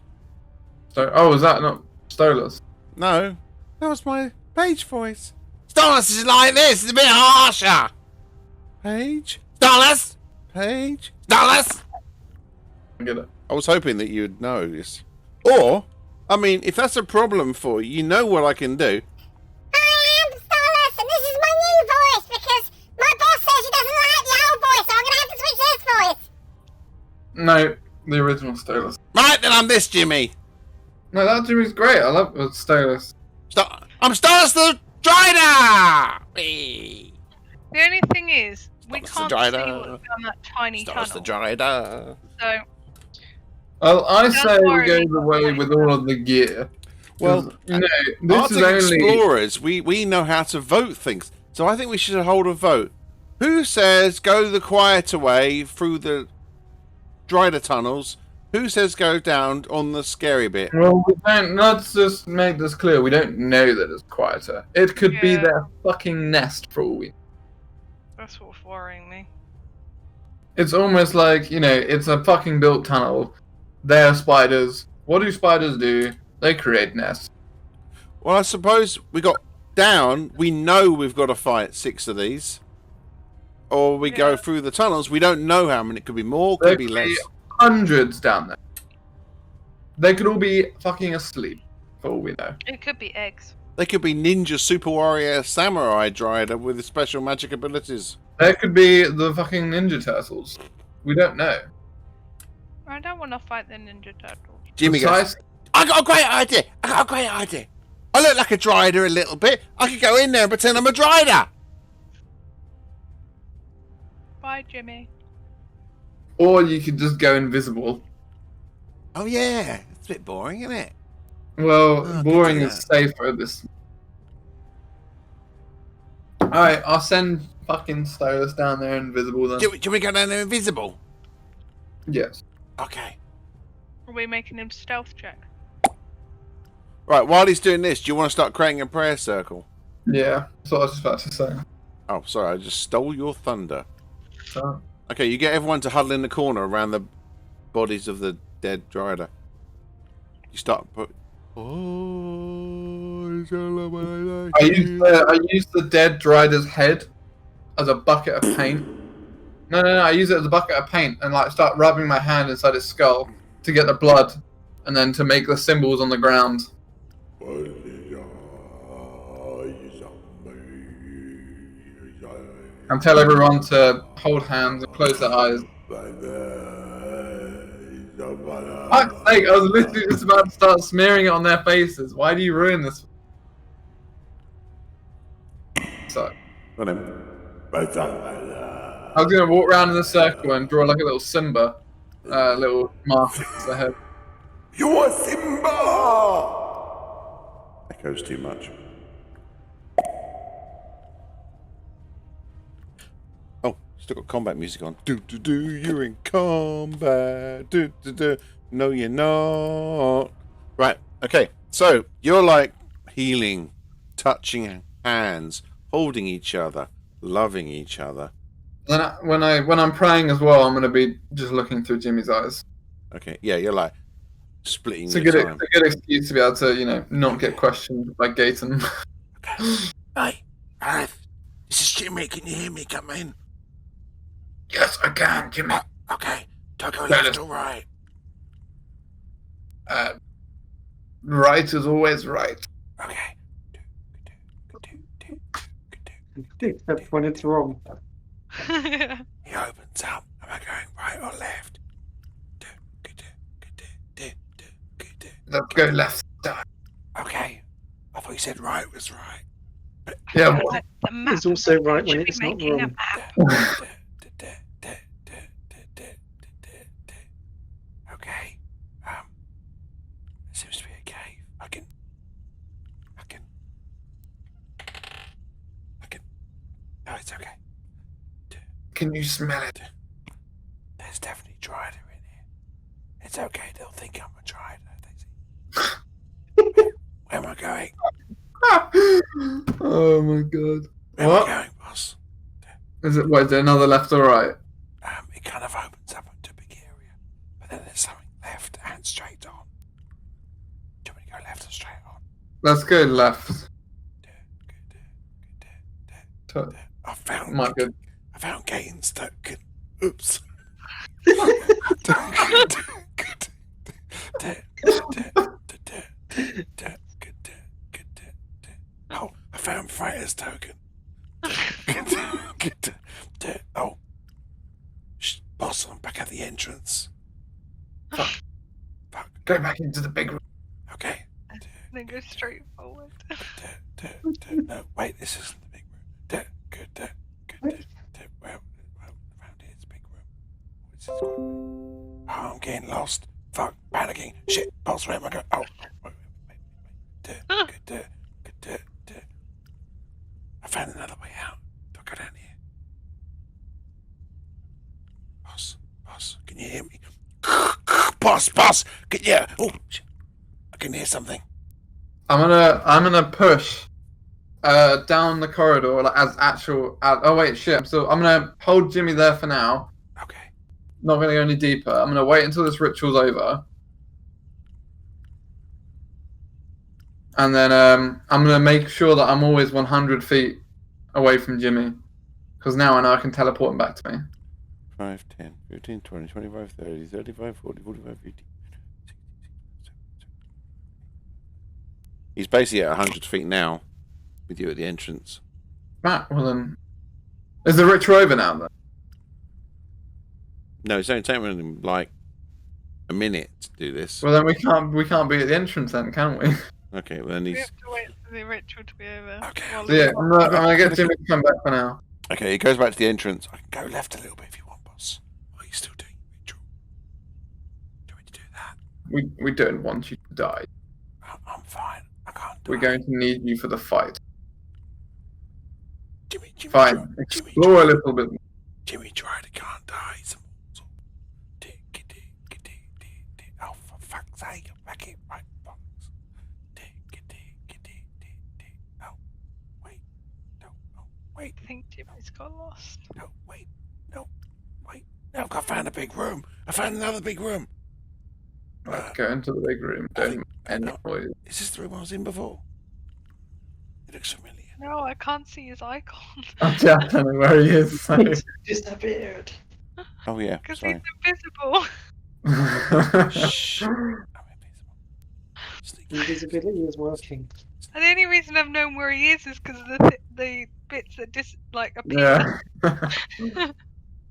So, oh, is that not Stolas? No, that was my Paige voice. Stolas is like this. It's a bit harsher. Paige? Stolas? Paige? Stolas? I get it. I was hoping that you'd know this. Or, I mean, if that's a problem for you, you know what I can do. I am Starless, and this is my new voice because my boss says he doesn't like the old voice, so I'm gonna have to switch to this voice. No, the original Stolas. Right, then I'm this Jimmy. No, that Jimmy's great. I love Stolas. I'm Stolas the Drider! Whee! The only thing is, we Stolas the can't see Drider. what's down that tiny Stolas the tunnel. Drider. So Well, I Don't say we worry, go we the way got with all of the gear. Well, You know, this Arctic is only. Explorers, we know how to vote things. So I think we should hold a vote. Who says go the quieter way through the Drider tunnels? Who says go down on the scary bit? Well, we don't. Let's just make this clear. We don't know that it's quieter. It could be Yeah. their fucking nest for all we. that's what's worrying me. It's almost like, you know, it's a fucking built tunnel. They're spiders. What do spiders do? They create nests. Well, I suppose we got down. We know we've got to fight 6 of these. Or we go Yeah. through the tunnels. We don't know how many. It could be more, There could be less. hundreds down there. They could all be fucking asleep, for all we know. It could be eggs. They could be ninja super warrior samurai Drider with special magic abilities. There could be the fucking Ninja Turtles. We don't know. I don't want to fight the Ninja Turtles. Jimmy goes, Precise- I got a great idea. I look like a Drider a little bit. I could go in there and pretend I'm a Drider. Bye, Jimmy. Or you could just go invisible. Oh yeah, it's a bit boring, isn't it? Well, Oh, boring good is to safer at this. Alright, I'll send fucking Stolas down there invisible then. Do we go down there invisible? Yes. Okay. Are we making him stealth check? Right, while he's doing this, do you want to start creating a prayer circle? Yeah, that's what I was just about to say. Oh, sorry, I just stole your thunder. So, Okay, you get everyone to huddle in the corner around the bodies of the dead Drider. You start put. Oh, I used the dead Drider's head as a bucket of paint. No, I use it as a bucket of paint and like start rubbing my hand inside his skull to get the blood, and then to make the symbols on the ground. And tell everyone to hold hands and close their eyes. Fuck's sake, I was literally just about to start smearing it on their faces. Why do you ruin this? So, I was gonna walk around in a circle and draw like a little Simba, little mark across their head. You are Simba! Echoes too much. Oh, still got combat music on. Do do do, you're in combat. Do do do. No, you're not. Right. Okay. So you're like healing, touching hands, holding each other, loving each other. Then when I'm praying as well, I'm gonna be just looking through Jimmy's eyes. Okay. Yeah, you're like splitting It's a your good, time. it's a good excuse to be able to, you know, not get questioned by Gaten. Hey, Alf, this is Jimmy. Can you hear me? Come in. Yes, I can, Jimmy. Okay. Don't go Left left or right. Right is always right. Okay. except when it's wrong. He opens up. Am I going right or left? Let's go left side. Okay. I thought you said right was right. Yeah, The map. It's also right when Should be it's not making a wrong. map. Okay. Seems to be a cave. I can. No, it's okay. Can you smell it? There's definitely Drider in here. It's okay. They'll think I'm a Drider. Where am I going? Oh my god. Where What? am I going, boss? Is it another left or right? It kind of opens up into a big area, but then there's something left. Let's go left. I found Might go. I found Gaines token. Oops. Oh, I found Freya's token. Oh, boss, I'm back at the entrance. Fuck. Go back into the big room. Okay. Then go straight forward. No, wait, this isn't the big room. Good. Well, around here, it's a big room. What's this called? Oh, I'm getting lost. Fuck, panicking. Shit, boss, where am I going? Oh, wait. Good. I found another way out. Do I go down here? Boss, can you hear me? Boss, can you? Oh, shit. I can hear something. I'm gonna push down the corridor like as actual. Oh wait, shit. So I'm gonna hold Jimmy there for now. Okay. Not gonna go any deeper. I'm gonna wait until this ritual's over, and then I'm gonna make sure that I'm always 100 feet away from Jimmy, because now I know I can teleport him back to me. 5, 10, 15, 20, 25, 30, 35, 40, 45, 50. He's basically at 100 feet now, with you at the entrance. Right, well then, is the ritual over now then? No, it's only taking him like a minute to do this. Well then we can't be at the entrance then, can we? Okay, well then We he's have to wait for the ritual to be over. Okay. While So yeah, the- I'm gonna get Jimmy to come back for now. okay. He goes back to the entrance. I can go left a little bit if you want, boss. Or are you still doing ritual? Do you want me to do that? We don't want you to die. I'm fine. I can't do We're it. going to need you for the fight. Jimmy, Fine. Explore a little bit. Jimmy tried. He can't die. He's immortal. Oh, for fuck's sake! Back it right box. Oh, wait. No. Oh, wait. I think Jimmy's got lost. No, wait. No, wait. No, I found a big room. I found another big room. Let's go into the big room. Don't make any noise. Is this the room I was in before? It looks familiar. No, I can't see his icon. I don't know where he is. So. He's disappeared. Oh yeah, Because sorry. he's invisible. Shh. I'm invisible. Sneak. Invisibility is working. And the only reason I've known where he is because of the bits that appear. Yeah.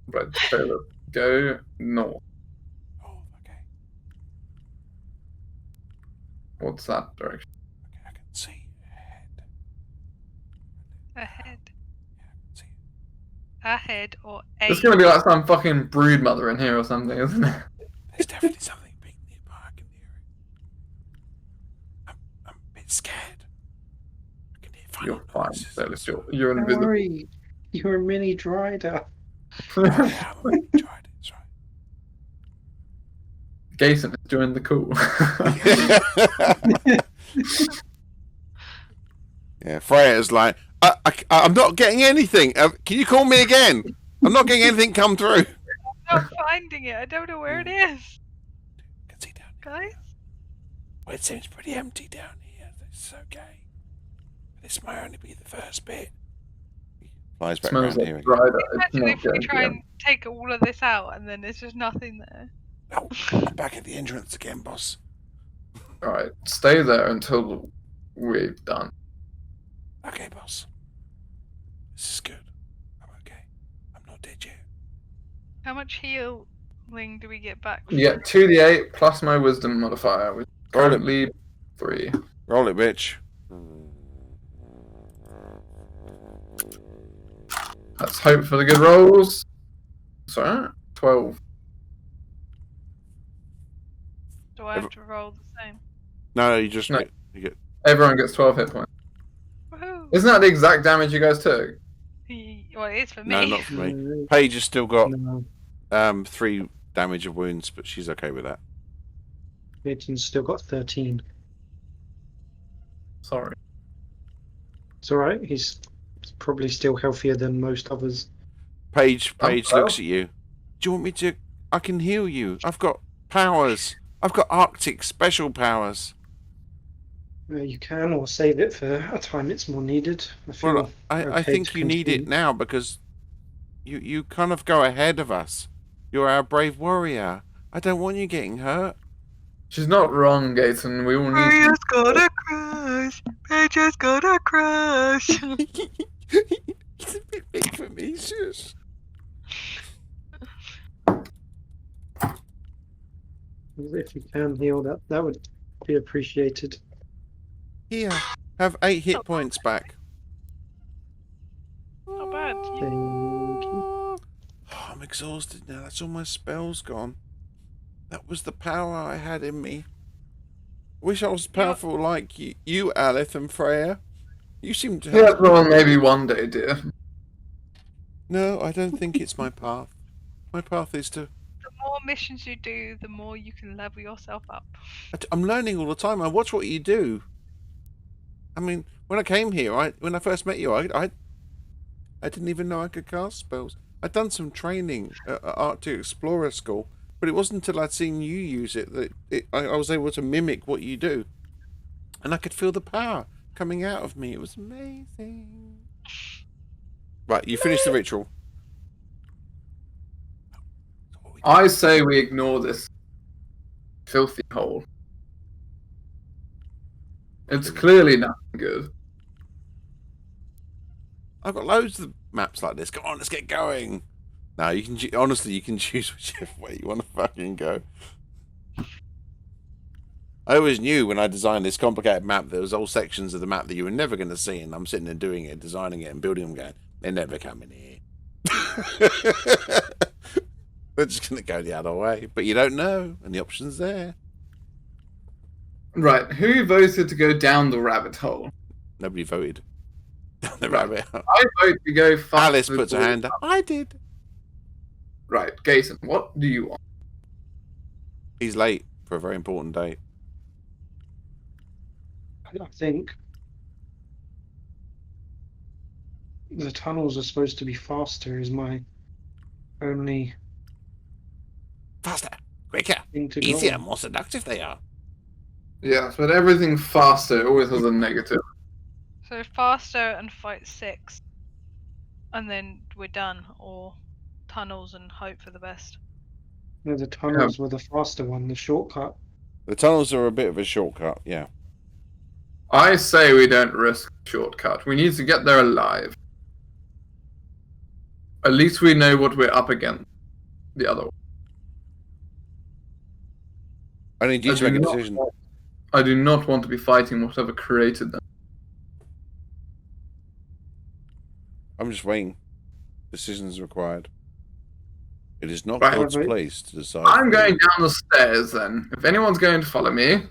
Right, so let's go north. Oh, okay. What's that direction? Okay, I can see ahead. Ahead. Yeah, I can see it. Ahead or It's a. gonna be like some fucking brood mother in here or something, isn't it? There's definitely something big nearby. I can hear it. I'm a bit scared. I can hear funny You're fine. noises. Phyllis, you're Don't invisible. worry. You're a mini Dryder. Oh, yeah, I'm a bit tried it. That's right. Gason has joined the call. Yeah, Freya's like, I'm not getting anything. Can you call me again? I'm not getting anything come through. I'm not finding it. I don't know where it is. I can see down Guys? Well, it seems pretty empty down here. This is okay. This might only be the first bit. He flies back Smells around here. like dried. Imagine not if we going try to and take all of this out and then there's just nothing there. Oh, I'm back at the entrance again, boss. Alright, stay there until we're done. Okay, boss. This is good. I'm okay. I'm not dead yet. How much healing do we get back? You get 2d8 plus my wisdom modifier, which is Roll it. currently 3. Roll it, bitch. Let's hope for the good rolls. Sorry, 12. Do I have to roll the same? No, you just No. get. Everyone gets 12 hit points. Woohoo! Isn't that the exact damage you guys took? Well, it is for me. No, not for me. Paige has still got No. 3 damage of wounds, but she's okay with that. Peyton's still got 13. Sorry. It's alright. He's probably still healthier than most others. Paige Oh, looks well. at you. Do you want me to? I can heal you. I've got powers. I've got Arctic special powers. You can, or save it for a time it's more needed. I feel Well, I okay think to you need it continue. now because you kind of go ahead of us. You're our brave warrior. I don't want you getting hurt. She's not wrong, Gaten. We all need. Page's got a crush. Page's got a crush. It's a bit big for me, shush. If you can heal, that would be appreciated. Here, have 8 hit points back. Not bad. Thank you. Oh, I'm exhausted now. That's all my spells gone. That was the power I had in me. Wish I was powerful like you, Alith and Freya. You seem to have... Yeah, well, maybe one day, dear. No, I don't think it's my path. My path is to... The more missions you do, the more you can level yourself up. I'm learning all the time. I watch what you do. I mean, when I came here, when I first met you, I didn't even know I could cast spells. I'd done some training at Arctic Explorer School, but it wasn't until I'd seen you use it that I was able to mimic what you do. And I could feel the power coming out of me. It was amazing. Right, you finished the ritual. I say we ignore this filthy hole. It's clearly nothing good. I've got loads of maps like this. Come on, let's get going. No, you can honestly, you can choose whichever way you want to fucking go. I always knew when I designed this complicated map, there was whole sections of the map that you were never going to see, and I'm sitting there doing it, designing it, and building them, going, they're never coming here. They're just going to go the other way, but you don't know, and the option's there. Right, who voted to go down the rabbit hole? Nobody voted. Down the Right. rabbit. I vote to go fast. Alice puts her hand up. I did. Right, Gaten, what do you want? He's late for a very important date. I think the tunnels are supposed to be faster. Is my only Faster, quicker, thing to go easier, on. more seductive they are. Yes, but everything faster always has a negative. So faster and fight 6. And then we're done. Or tunnels and hope for the best. No, the tunnels were the faster one, the shortcut. The tunnels are a bit of a shortcut, yeah. I say we don't risk a shortcut. We need to get there alive. At least we know what we're up against. The other one. I need you to make a decision. I do not want to be fighting whatever created them. I'm just waiting. Decisions required. It is not Right. God's place to decide. I'm going down the stairs then. If anyone's going to follow me,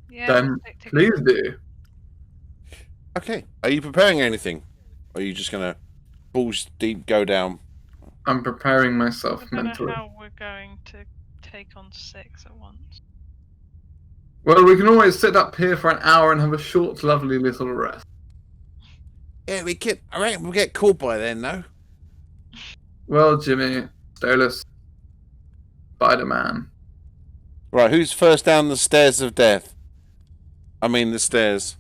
Yeah, then we'll stick together. please do. Okay. Are you preparing anything? Or are you just going to balls deep go down? I'm preparing myself I don't know mentally. how we're going to take on 6 at once. Well, we can always sit up here for an hour and have a short, lovely little rest. Yeah, we can. I reckon we'll get caught by then, though. Well, Jimmy, Stolas, Spider-Man. Right, who's first down the stairs of death? I mean, the stairs.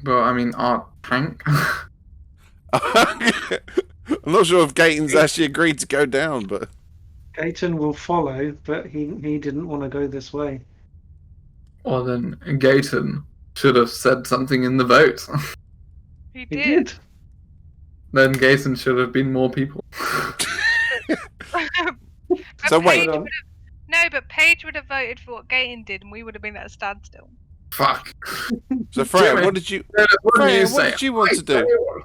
Well, I mean, our tank. I'm not sure if Gaten's actually agreed to go down, but... Gaten will follow, but he didn't want to go this way. Or then Gaten should have said something in the vote. He He did. did. Then Gaten should have been more people. So wait. Paige would have, no, but Paige would have voted for what Gaten did, and we would have been at a standstill. Fuck. So, Freya, Jimmy. what did you... What do Freya, you what say? did you want to do?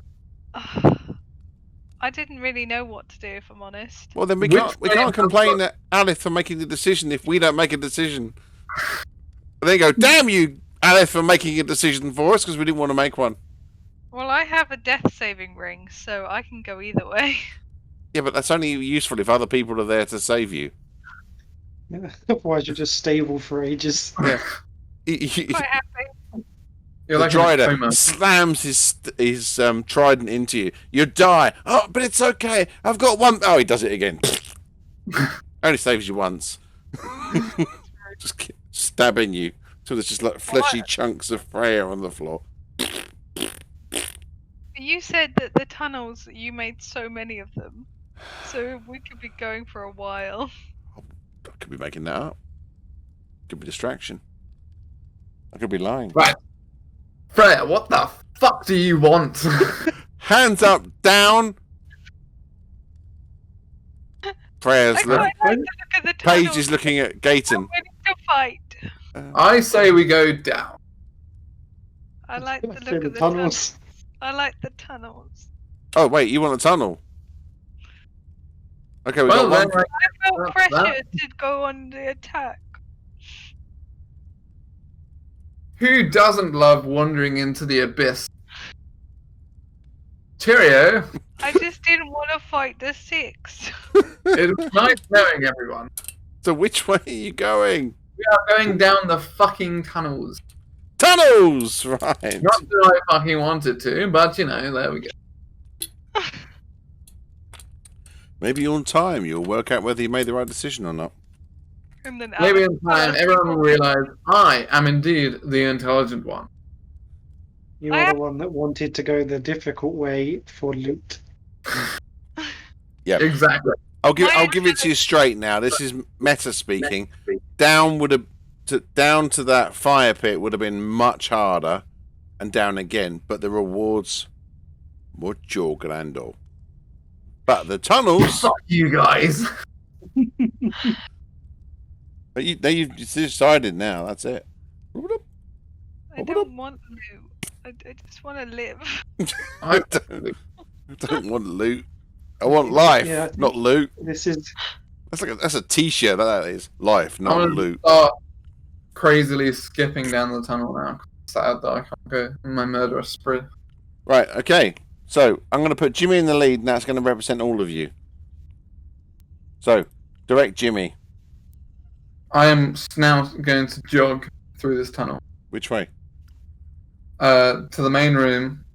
I didn't really know what to do, if I'm honest. Well, then we Which can't way complain at Alith for making the decision if we don't make a decision. But they go, damn you, Alith, for making a decision for us because we didn't want to make one. Well, I have a death saving ring, so I can go either way. Yeah, but that's only useful if other people are there to save you. Yeah. Otherwise, you're just stable for ages. Yeah. Quite happy. You're The like an Drider Akuma. slams his trident into you. You die. Oh, but it's okay. I've got one. Oh, he does it again. Only saves you once. Just stabbing you. So there's just like fleshy chunks of Freya on the floor. You said that the tunnels, you made so many of them. So we could be going for a while. I could be making that up. Could be distraction. I could be lying. Right. Freya, what the fuck do you want? Hands up, down. Freya's I quite like the look of the tunnels. Paige is looking at Gaten. I'm ready to fight. I say we go down. I like the Through look the of the tunnels. tunnels. I like the tunnels. Oh wait, you want a tunnel? Okay, we Well, got then, one. like, I felt That's that. pressure to go on the attack. who doesn't love wandering into the abyss? Cheerio. I just didn't want to fight the 6. It's nice knowing everyone. So which way are you going? We are going down the fucking tunnels. Tunnels, right? Not that I fucking wanted to, but you know, there we go. Maybe on time you'll work out whether you made the right decision or not. And then Maybe Alex in time, first everyone will before- realize I am indeed the intelligent one. You I are have- the one that wanted to go the difficult way for loot. Yeah. Exactly. I'll give My it to you straight now. This is meta speaking. Down to that fire pit would have been much harder, and down again. But the rewards, mucho grande. But the tunnels. Fuck you guys. But you've decided now. That's it. I don't want loot. I just want to live. I don't want loot. I want life, Yeah, I think- not loot. This is That's a T-shirt. That is life, not I'm gonna loot. start crazily skipping down the tunnel now. Sad that I can't go in my murderous spree. Right. Okay. So I'm going to put Jimmy in the lead, and that's going to represent all of you. So direct Jimmy. I am now going to jog through this tunnel. Which way? To the main room,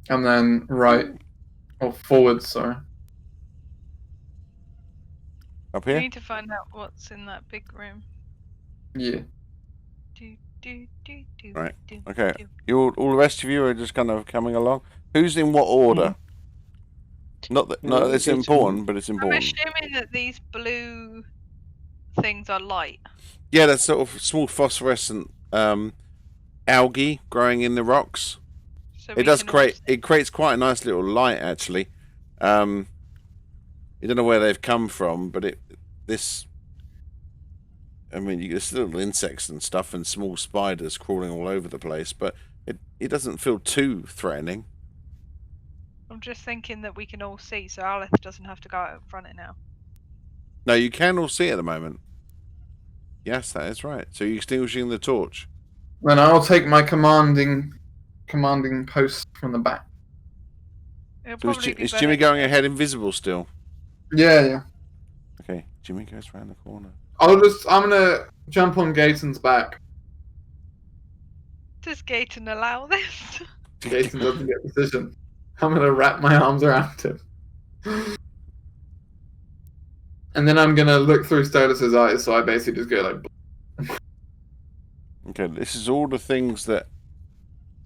and then right, or forward, sorry. Up We here. need to find out what's in that big room. Yeah. Right, do, Okay. do. You all the rest of you are just kind of coming along. Who's in what order? Not that it's It's- important, but it's I'm important. assuming that these blue things are light. Yeah, that's sort of small phosphorescent algae growing in the rocks. So It we does can all create. see- It creates quite a nice little light, actually. You don't know where they've come from, but this. I mean, there's little insects and stuff, and small spiders crawling all over the place, but it doesn't feel too threatening. I'm just thinking that we can all see, so Aleph doesn't have to go out in front of now. No, you can all see at the moment. Yes, that is right. So you're extinguishing the torch. Then I'll take my commanding post from the back. It'll So probably be is better- Jimmy going ahead invisible still? Yeah. Okay, Jimmy goes round the corner. I'm gonna jump on Gaten's back. Does Gaten allow this? Gaten doesn't get position. I'm gonna wrap my arms around him. And then I'm gonna look through Stolas's eyes, so I basically just go like... Okay, this is all the things that.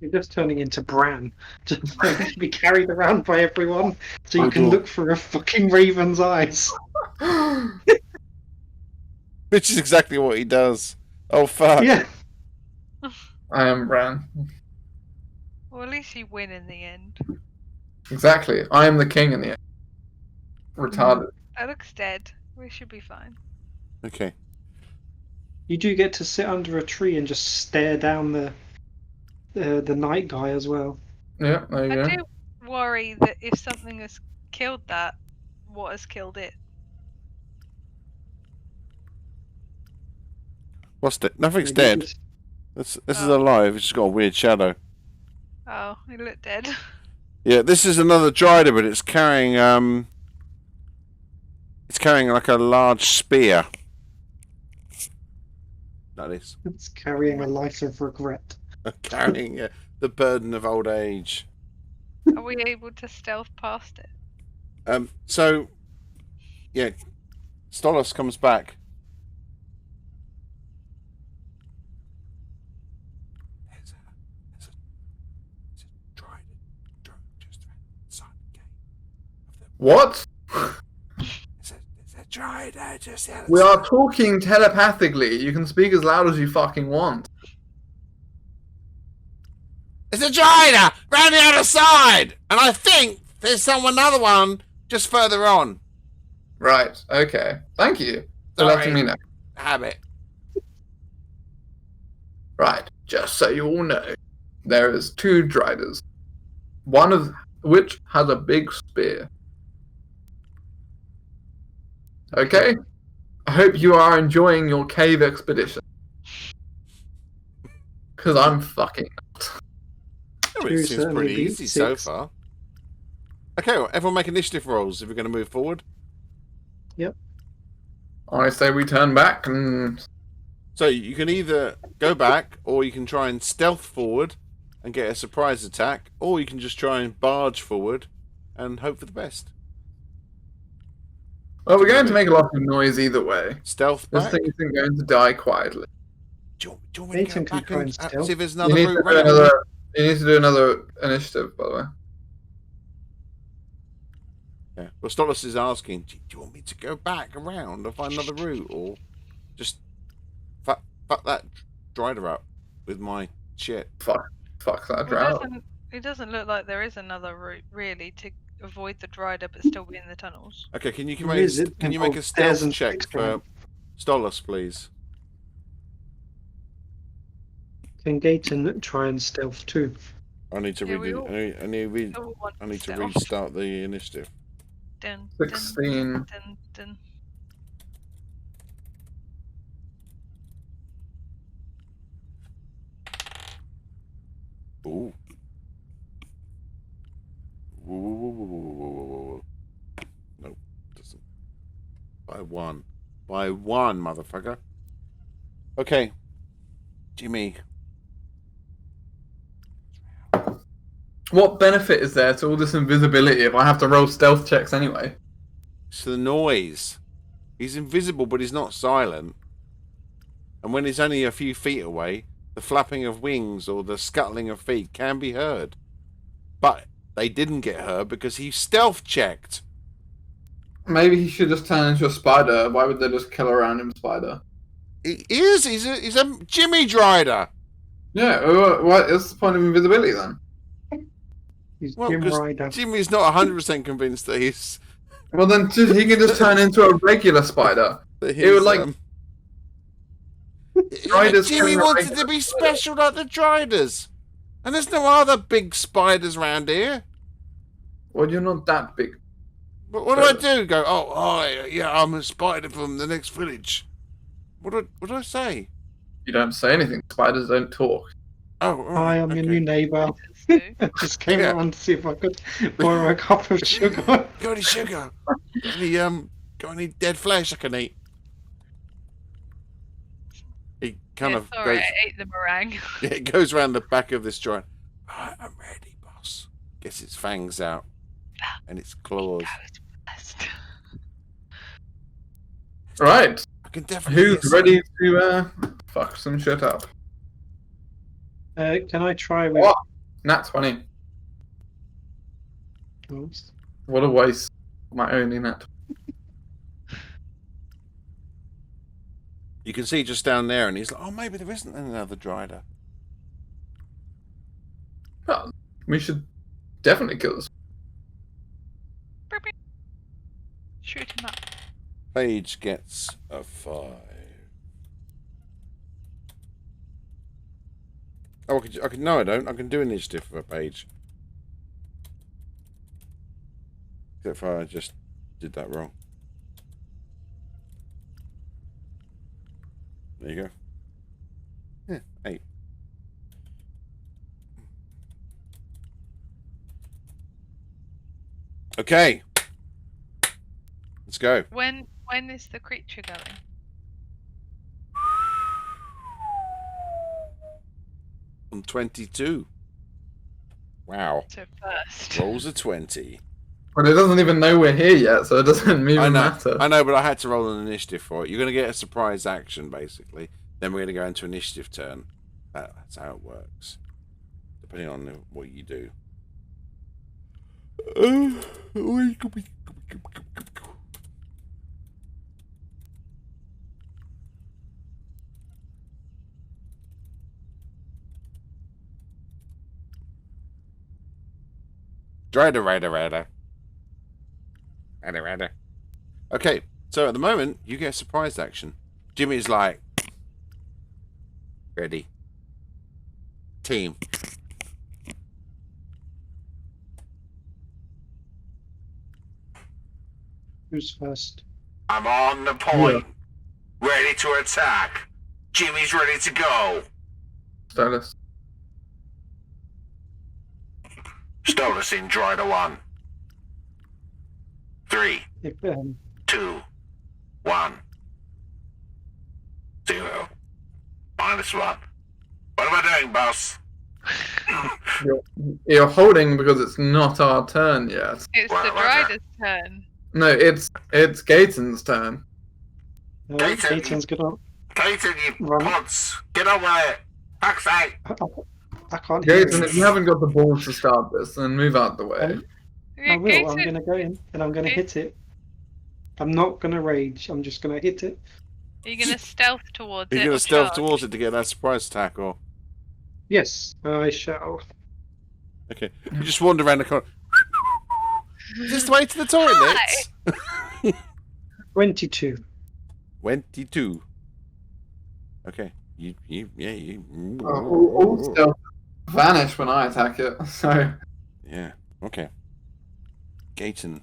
you're just turning into Bran, just like to be carried around by everyone, so you Oh, can God. look through a fucking raven's eyes. Which is exactly what he does. Oh fuck! Yeah, I am Bran. Well, at least you win in the end. Exactly. I am the king in the end. Retarded. That looks dead. We should be fine. Okay. you do get to sit under a tree and just stare down the night guy as well. Yeah, there you I go. do worry that if something has killed that, what has killed it? What's dead? Nothing's Maybe dead. it's- This is Oh. alive. It's just got a weird shadow. Oh, it looked dead. Yeah, this is another Dryder, but it's carrying It's carrying like a large spear. That is It's carrying a life of regret. carrying the burden of old age. Are we able to stealth past it? So, yeah, Stolas comes back. What? It's a Drider just the other We side. are talking telepathically. You can speak as loud as you fucking want. It's a Drider round the other side, and I think there's another one just further on. Right. Okay. Thank you for letting me know. Habit. Right. Just so you all know, there is 2 Driders. One of which has a big spear. Okay? I hope you are enjoying your cave expedition. Because I'm fucking not. Oh, Two it seems certainly pretty beat easy so 6. far. Okay, well, everyone make initiative rolls if we're going to move forward. I say we turn back and... So you can either go back, or you can try and stealth forward and get a surprise attack, or you can just try and barge forward and hope for the best. Well, we're going to make a lot of noise either way. Stealth This back. thing isn't going to die quietly. Do you want me to Nathan go can back try and and stealth. see if there's You another need, to route do round? another, you need to do another initiative, by the way. Yeah. Well, Stolas is asking, do you want me to go back around and find another route, or just fuck that Drider up with my shit? Fuck that Well, drought. it doesn't look like there is another route really to avoid the Drider but still be in the tunnels. Okay, can you Where is it? make a Involves stealth stairs and check things for going. Stolas, please? Can Gaten try and stealth too? I need to Yeah, we all- I need Oh, one to stealth. restart the initiative. Dun, 16. Dun, dun, dun. Ooh. Whoa. Nope, doesn't. By one, motherfucker. Okay, Jimmy. What benefit is there to all this invisibility if I have to roll stealth checks anyway? It's the noise. He's invisible, but he's not silent. And when he's only a few feet away, the flapping of wings or the scuttling of feet can be heard. But they didn't get heard because he stealth checked. Maybe he should just turn into a spider. Why would they just kill a random spider? He is. He's a Jimmy Drider. Yeah, what is the point of invisibility then? He's Well, Jim because Ryder. Jimmy's not 100% convinced that he's. Well, then he can just turn into a regular spider. That It would, he's, like, Driders Jimmy killing a wanted to regular be spider. special like the Driders. And there's no other big spiders around here. Well, you're not that big. But what do I do? Go, oh, yeah, I'm a spider from the next village. What do I say? You don't say anything. Spiders don't talk. Oh, Hi, I'm your new neighbour. So, I just came Yeah. around to see if I could borrow a cup of sugar. Got any sugar? Got any dead flesh I can eat? He kind yeah, of sorry, goes. I ate the meringue. Yeah, it goes around the back of this giant. Right, I'm ready, boss. Gets its fangs out and its claws. Right. I can definitely. Who's hear ready to fuck some shit up? Can I try with... What? Nat 20. Oops. What a waste. My only nat. You can see just down there, and he's like, "Oh, maybe there isn't another Drider." Well, we should definitely kill this. Shoot him up. Paige gets a 5. Oh, I can. No, I don't. I can do initiative for a Paige. Except for I just did that wrong. There you go. Yeah, 8. Okay. Let's go. When is the creature going? On 22. Wow. So first. Rolls a 20. But it doesn't even know we're here yet, so it doesn't even matter. I know, but I had to roll an initiative for it. You're going to get a surprise action, basically. Then we're going to go into initiative turn. That's how it works. Depending on what you do. Rider. Okay, so at the moment, you get surprise action. Jimmy's like, ready. Team. Who's first? I'm on the point. Ready to attack. Jimmy's ready to go. Stylus. Stolas in Drider 1. 3, If, 2, 1. 0. -1. What am I doing, boss? You're holding because it's not our turn yet. It's Well, the Roger. Drider's turn. No, it's Gaten's turn. Gaten. Gaten's good on. Clayton, you Run. pods. Get on with it. Fuck's sake. I can't hear Gaten, him. if you haven't got the balls to start this, then move out the way. I will. I'm Gaten, going to go in and I'm going to Okay. hit it. I'm not going to rage. I'm just going to hit it. are you going to stealth towards You're it? going or to stealth charge? towards it to get that surprise attack, or... Yes, I shall. Okay. You just wander around the corner. Is this the way to the toilet? 22. 22. Okay. You. All stealth vanish when I attack it, so... Yeah. Okay. Gaten.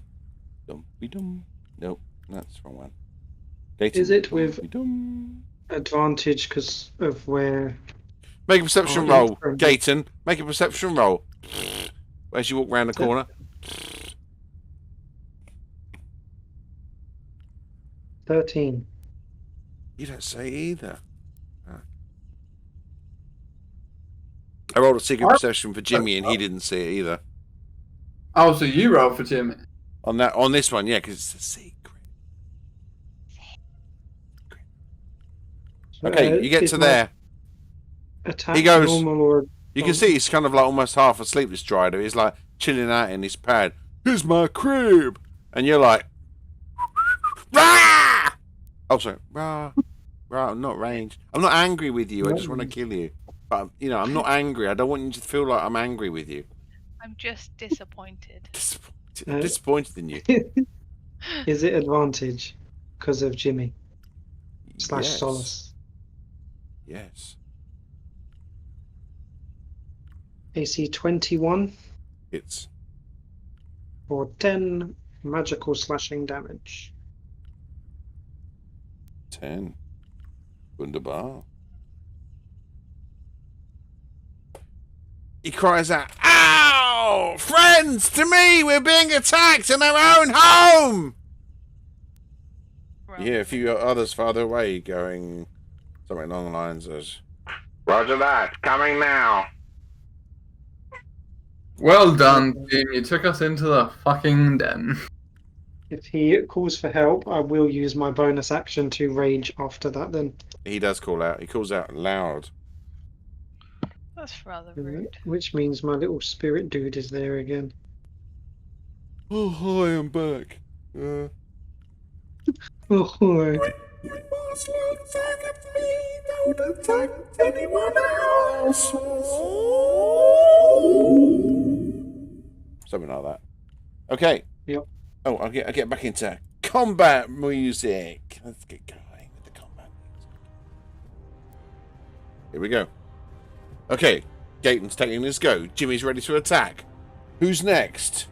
Dum-be-dum. Nope, that's the wrong one. Gaten. Is it with- Dum-be-dum. Advantage because of where. Make a perception Oh, roll, yeah. Gaten. Make a perception roll. As you walk round the corner. 13. You don't say either. I rolled a secret perception for Jimmy, and he didn't see it either. Oh, so you roll for Jimmy. On this one, yeah, because it's a secret. Okay, you get is to my there. Attack He goes- normal or You can see he's kind of like almost half asleep, this Strider. He's like chilling out in his pad. Here's my crib. And you're like, rah! Oh, sorry. Rah. Rah, I'm not ranged. I'm not angry with you. I just want to kill you. But, you know, I'm not angry. I don't want you to feel like I'm angry with you. I'm just disappointed. Disappointed, I'm disappointed in you. is it advantage because of Jimmy / Yes. Solace? Yes. AC 21 It's for 10 magical slashing damage. 10. Wunderbar. He cries out, "Ow! Friends, to me, we're being attacked in our own home!" Right. You hear a few others farther away going something along the lines of, Roger that. Coming now. Well done, team. You took us into the fucking den. If he calls for help, I will use my bonus action to rage after that then. he does call out. He calls out loud. That's rather rude. Which means my little spirit dude is there again. Oh, hi, I'm back. Oh, hi. Something like that. Okay. Yep. Oh, I get back into combat music. Let's get going with the combat music. Here we go. Okay, Gaten's taking his go. Jimmy's ready to attack. Who's next?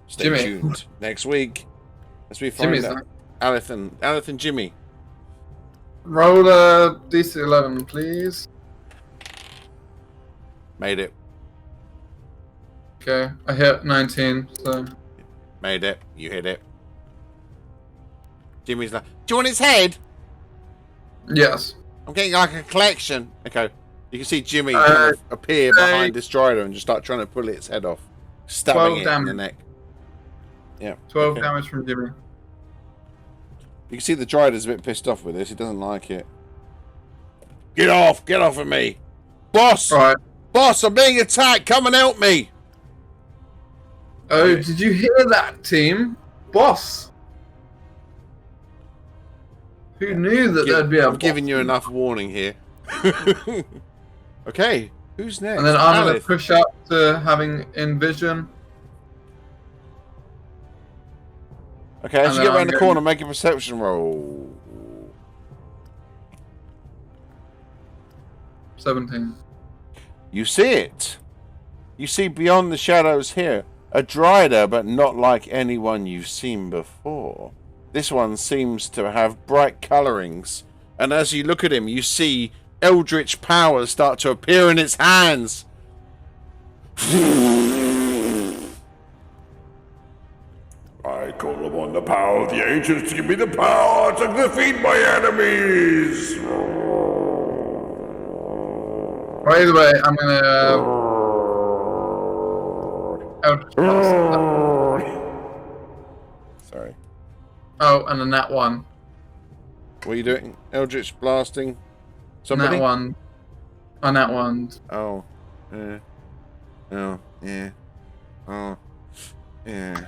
Stay Jimmy. tuned. Next week, as we find Jimmy's out. next. Aleth and Jimmy. Roll a DC 11, please. Made it. Okay, I hit 19, so... Made it. You hit it. Jimmy's like, do you want his head? Yes. I'm getting like a collection. Okay. You can see Jimmy Uh, kind of appear uh, behind this Strider and just start trying to pull its head off. Stabbing 12 it in the damage. neck. Yeah. 12 okay. damage from Jimmy. You can see the Drider's a bit pissed off with this. He doesn't like it. Get off! Get off of me! Boss! Alright. Boss, I'm being attacked! Come and help me! Oh, Okay. did you hear that, team? boss. Who knew that there'd be a I'm giving you enough warning here. Okay, who's next? And then I'm going to Alice. push up to having Envision. Okay, as and you then get around I'm the going- corner, make a perception roll. 17. You see it. You see beyond the shadows here a Dryder, but not like anyone you've seen before. This one seems to have bright colorings, and as you look at him, you see eldritch powers start to appear in its hands. I call upon the power of the ancients to give me the power to defeat my enemies. Well, either way, I'm going to... Eldritch Blast. Sorry. Oh, and a nat 1. What are you doing? Eldritch blasting? Somebody? Nat 1. Oh, nat 1. Oh. Oh. Yeah. Oh. Yeah.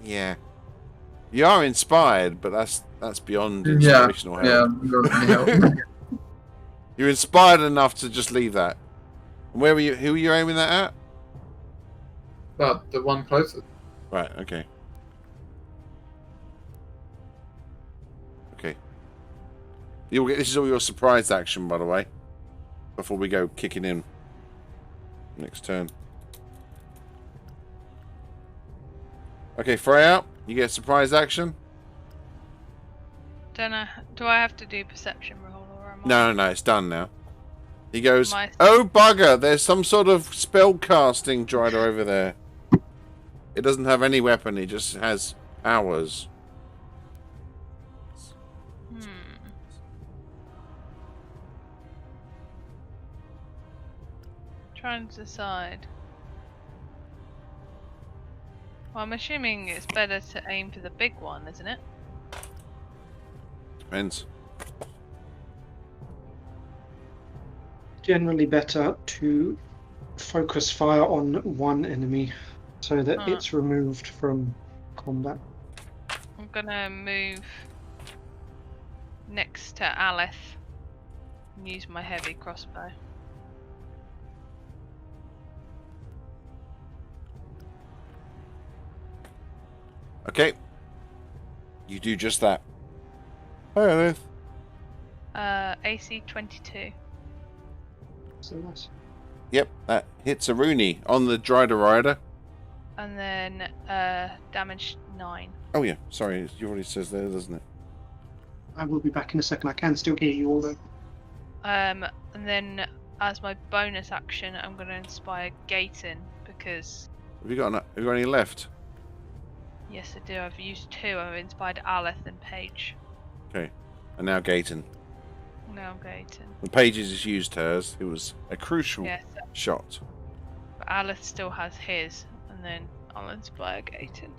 Yeah. You are inspired, but that's beyond Yeah, inspirational yeah. help. You're inspired enough to just leave that. And where were you? Who were you aiming that at? But the one closest. Right. Okay. Okay. You'll get. This is all your surprise action, by the way. Before we go kicking in. Next turn. Okay, Freya, you get surprise action. Don't know. Do I have to do perception roll or am I? No, it's done now. He goes, My- oh bugger, there's some sort of spell casting Dryder over there. It doesn't have any weapon, it just has powers. Trying to decide. Well, I'm assuming it's better to aim for the big one, isn't it? Depends. Generally better to focus fire on one enemy so that Huh. it's removed from combat. I'm gonna move next to Aleph and use my heavy crossbow. Okay. You do just that. Hi, Elith. AC 22. So that's Yep, that hits a Rooney on the Dryder Rider. And then damage 9. Oh yeah, sorry, it already says there, doesn't it? I will be back in a second. I can still hear you all though. And then as my bonus action, I'm going to inspire Gaten because Have you got any left? yes, I do. I've used 2. I've inspired Aleph and Paige. Okay. And now Gaten. Now Gaten. The Pages has used hers. It was a crucial Yes, shot. but Aleph still has his, and then I'll inspire Gaten.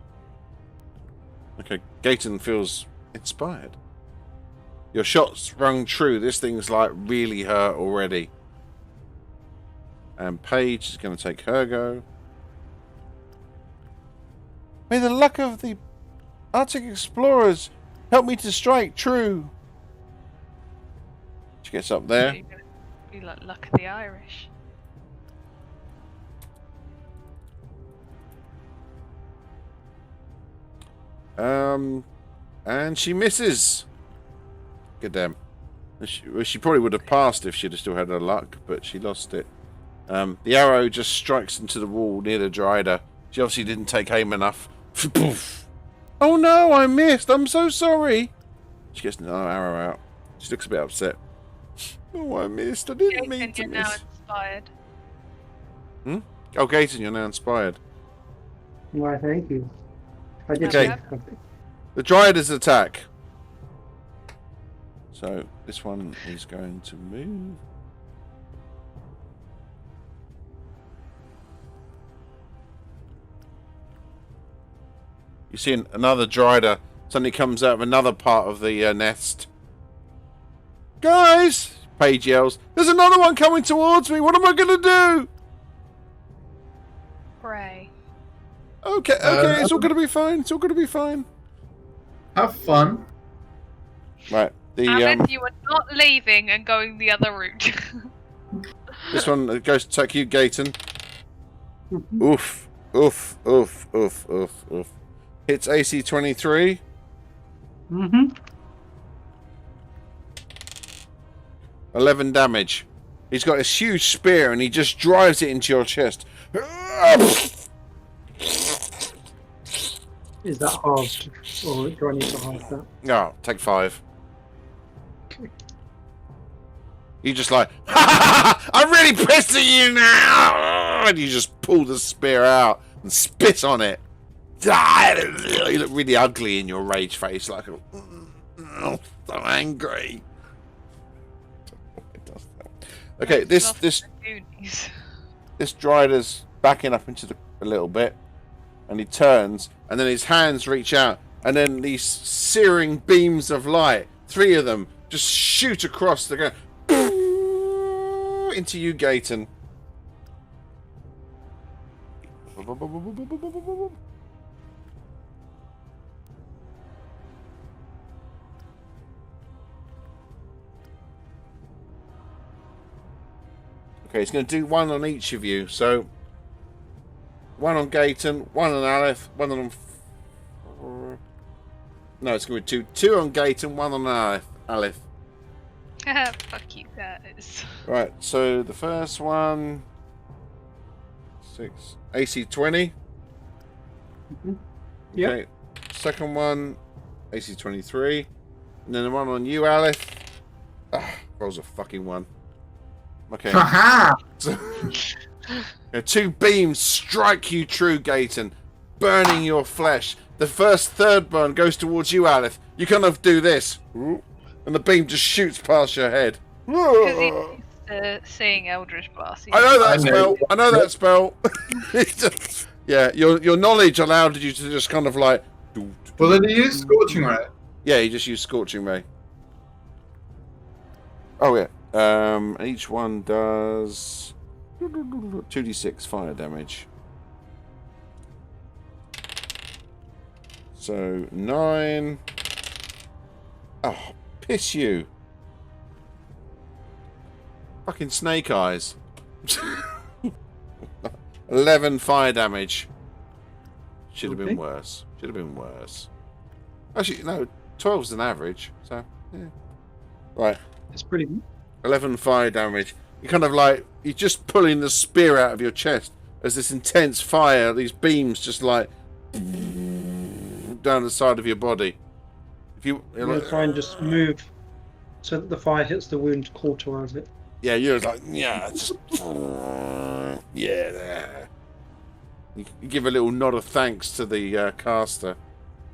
Okay, Gaten feels inspired. Your shot's rung true. This thing's like really hurt already. And Paige is going to take her go. May the luck of the Arctic explorers help me to strike true. She gets up there. You're gonna be like luck of the Irish. And she misses. Good damn. She probably would have passed if she'd have still had her luck, but she lost it. The arrow just strikes into the wall near the Dryder. She obviously didn't take aim enough. Poof. Oh no, I missed. I'm so sorry. She gets another arrow out. She looks a bit upset. Oh, I missed. I didn't mean Gaten, to you're now miss. inspired. Oh, Gaten, you're now inspired. Why, thank you. I did Okay. say something. The Dryder's attack. So this one is going to move. You see another Dryder suddenly comes out of another part of the nest. Guys! Paige yells. There's another one coming towards me. What am I going to do? Pray. Okay, it's all gonna be fine. It's all gonna be fine. Have fun. Right. The Alan, you are not leaving and going the other route. this one goes to take you, Gaten. Oof. Oof. Oof. Oof. Oof. Oof. Hits AC 23. Mm-hmm. 11 damage. He's got this huge spear and he just drives it into your chest. Is that halved, or do I need to halve that? No, take 5. Okay. You just like, I'm really pissed at you now, and you just pull the spear out and spit on it. You look really ugly in your rage face, like, oh, so angry. Okay, this Drider's backing up into a little bit, and he turns, and then his hands reach out, and then these searing beams of light, 3 of them, just shoot across the ground into you, Gaten. Okay, he's going to do 1 on each of you. So, 1 on Gaten, 1 on Aleph, 1 on... No, it's going to be 2. 2 on Gaten, 1 on Aleph. Fuck you guys. Right, so the first one... 6. AC 20. Mm-hmm. Yep. Okay. Second one, AC 23. And then the one on you, Aleph. Rolls a fucking 1. Okay. Haha! 2 beams strike you true, Gaten, burning your flesh. The third burn goes towards you, Aleph. You kind of do this, and the beam just shoots past your head. Because he's used to seeing Eldritch Blast. I know that spell. I know that spell. Yeah, your knowledge allowed you to just kind of like. Well, did he use Scorching Ray? Yeah, you just use Scorching Ray. Oh yeah. And each one does 2d6 fire damage. So 9. Oh, piss you! Fucking snake eyes. 11 fire damage. Should have been worse. Should have been worse. Actually, no. 12's an average. So yeah. Right. It's pretty. 11 fire damage. You're kind of like, you're just pulling the spear out of your chest as this intense fire, these beams just like down the side of your body. If you're I'm going to try and just move so that the fire hits the wound, cauterize it. Yeah, you're like, yeah, just, yeah. You give a little nod of thanks to the caster,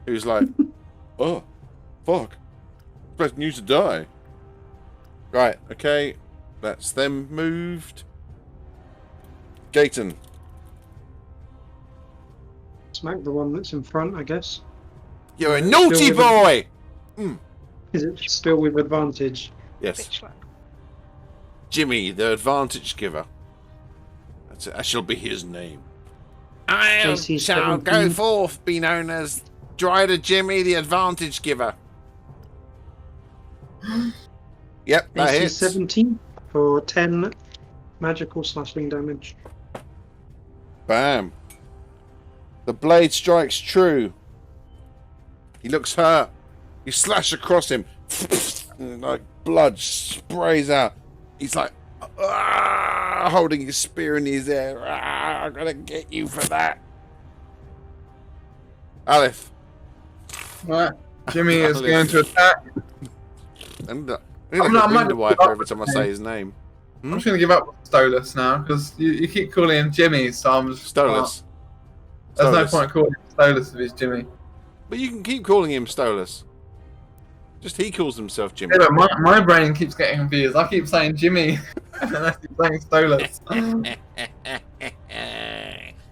who's like, oh, fuck, expecting you to die. Right, okay, that's them moved. Gaten. Smack the one that's in front, I guess. You're a naughty Still with boy! Is it still with advantage? Yes. Which one? Jimmy, the advantage giver. That shall be his name. I JC shall go 17. forth, be known as Drider Jimmy, the advantage giver. Yep, that AC hits. 17 for 10 magical slashing damage. Bam. The blade strikes true. He looks hurt. You slash across him. Like blood sprays out. He's like, holding his spear in his air. I'm gonna get you for that. Aleph. Right. Jimmy is going to attack. I'm like I'm a not- window wiper every time I say his name. I'm just going to give up with Stolas now, because you keep calling him Jimmy, so I'm just... Stolas. There's no Stolas. point calling him Stolas if he's Jimmy. But you can keep calling him Stolas. Just he calls himself Jimmy. Yeah, but my brain keeps getting confused. I keep saying Jimmy, and then I keep saying Stolas.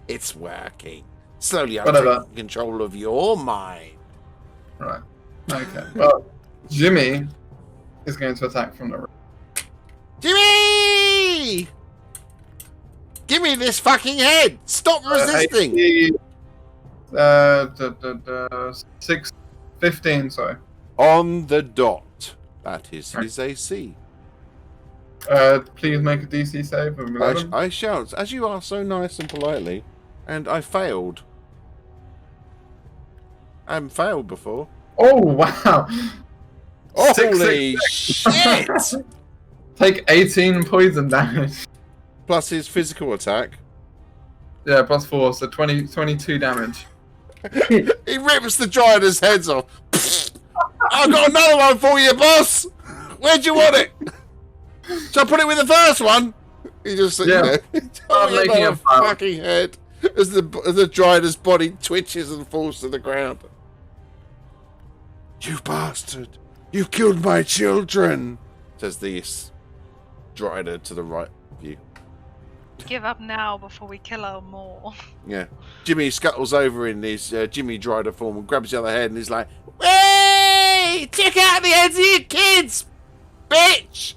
It's working. Slowly I'm Whatever. taking control of your mind. Right. Okay. Well, Jimmy is going to attack from the right. Jimmy! Give me this fucking head! Stop resisting! AC 15, sorry. On the dot. That is his AC. Please make a DC save of 11. I shout, as you are so nice and politely, and I failed. I haven't failed before. Oh, wow. Holy shit! Take 18 poison damage. Plus his physical attack. Yeah, plus 4, so 22 damage. He rips the Dryder's heads off. I've got another one for you, boss! Where'd you want it? Shall I put it with the first one? He just sitting there. I'm making a a pile. fucking head as the Dryder's body twitches and falls to the ground. You bastard! You killed my children! Says the Dryder to the right of you. Give up now before we kill her more. Yeah. Jimmy scuttles over in his Jimmy Dryder form and grabs the other head and he's like, "Hey! Check out the heads of your kids! Bitch!"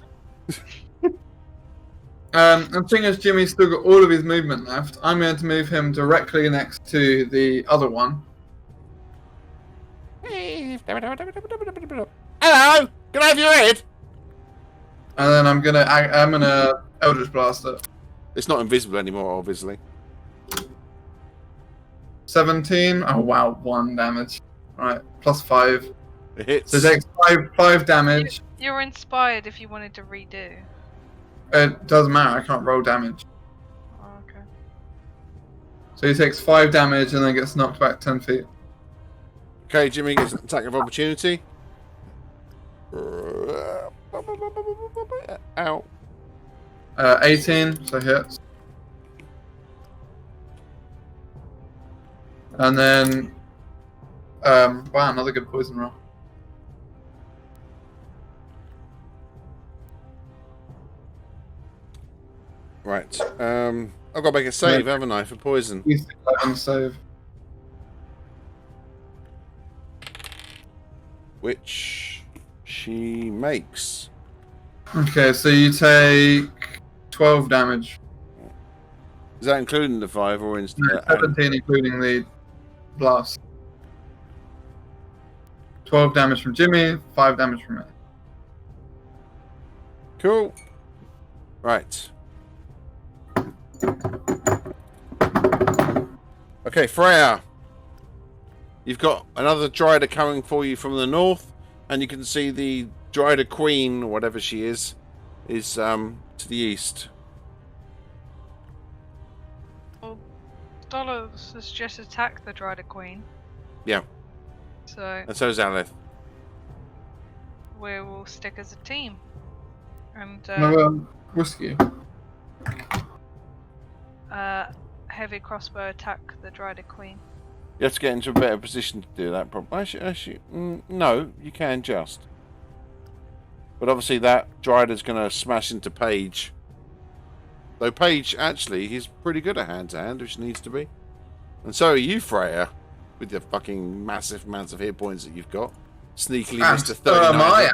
And seeing as Jimmy's still got all of his movement left, I'm going to move him directly next to the other one. Hello! Can I have your head? And then I'm gonna Eldritch Blast it. It's not invisible anymore, obviously. 17. Oh wow, 1 damage. Right, plus 5. It hits. So it takes 5 damage. You're inspired if you wanted to redo. It doesn't matter, I can't roll damage. Oh, okay. So he takes 5 damage and then gets knocked back 10 feet. Okay, Jimmy gets an attack of opportunity. Ow. 18, so hits. And then, wow, another good poison roll. Right. I've got to make a save, haven't I, for poison? DC 11 save. Which she makes. Okay, so you take 12 damage. Is that including the 5 or instead? 17 including the blast. 12 damage from Jimmy, 5 damage from me. Cool. Right. Okay, Freya. You've got another Dryder coming for you from the north, and you can see the Dryder Queen, or whatever she is to the east. Dollars has just attacked the Dryder Queen. Yeah. So And so is Aleth. we will stick as a team. And Whiskey. heavy crossbow attack the Dryder Queen. You have to get into a better position to do that. Actually, no, you can just. But obviously that Dryder's going to smash into Paige. Though Paige, actually, he's pretty good at hand-to-hand, which needs to be. And so are you, Freya, with your fucking massive amounts of hit points that you've got. Sneakily missed a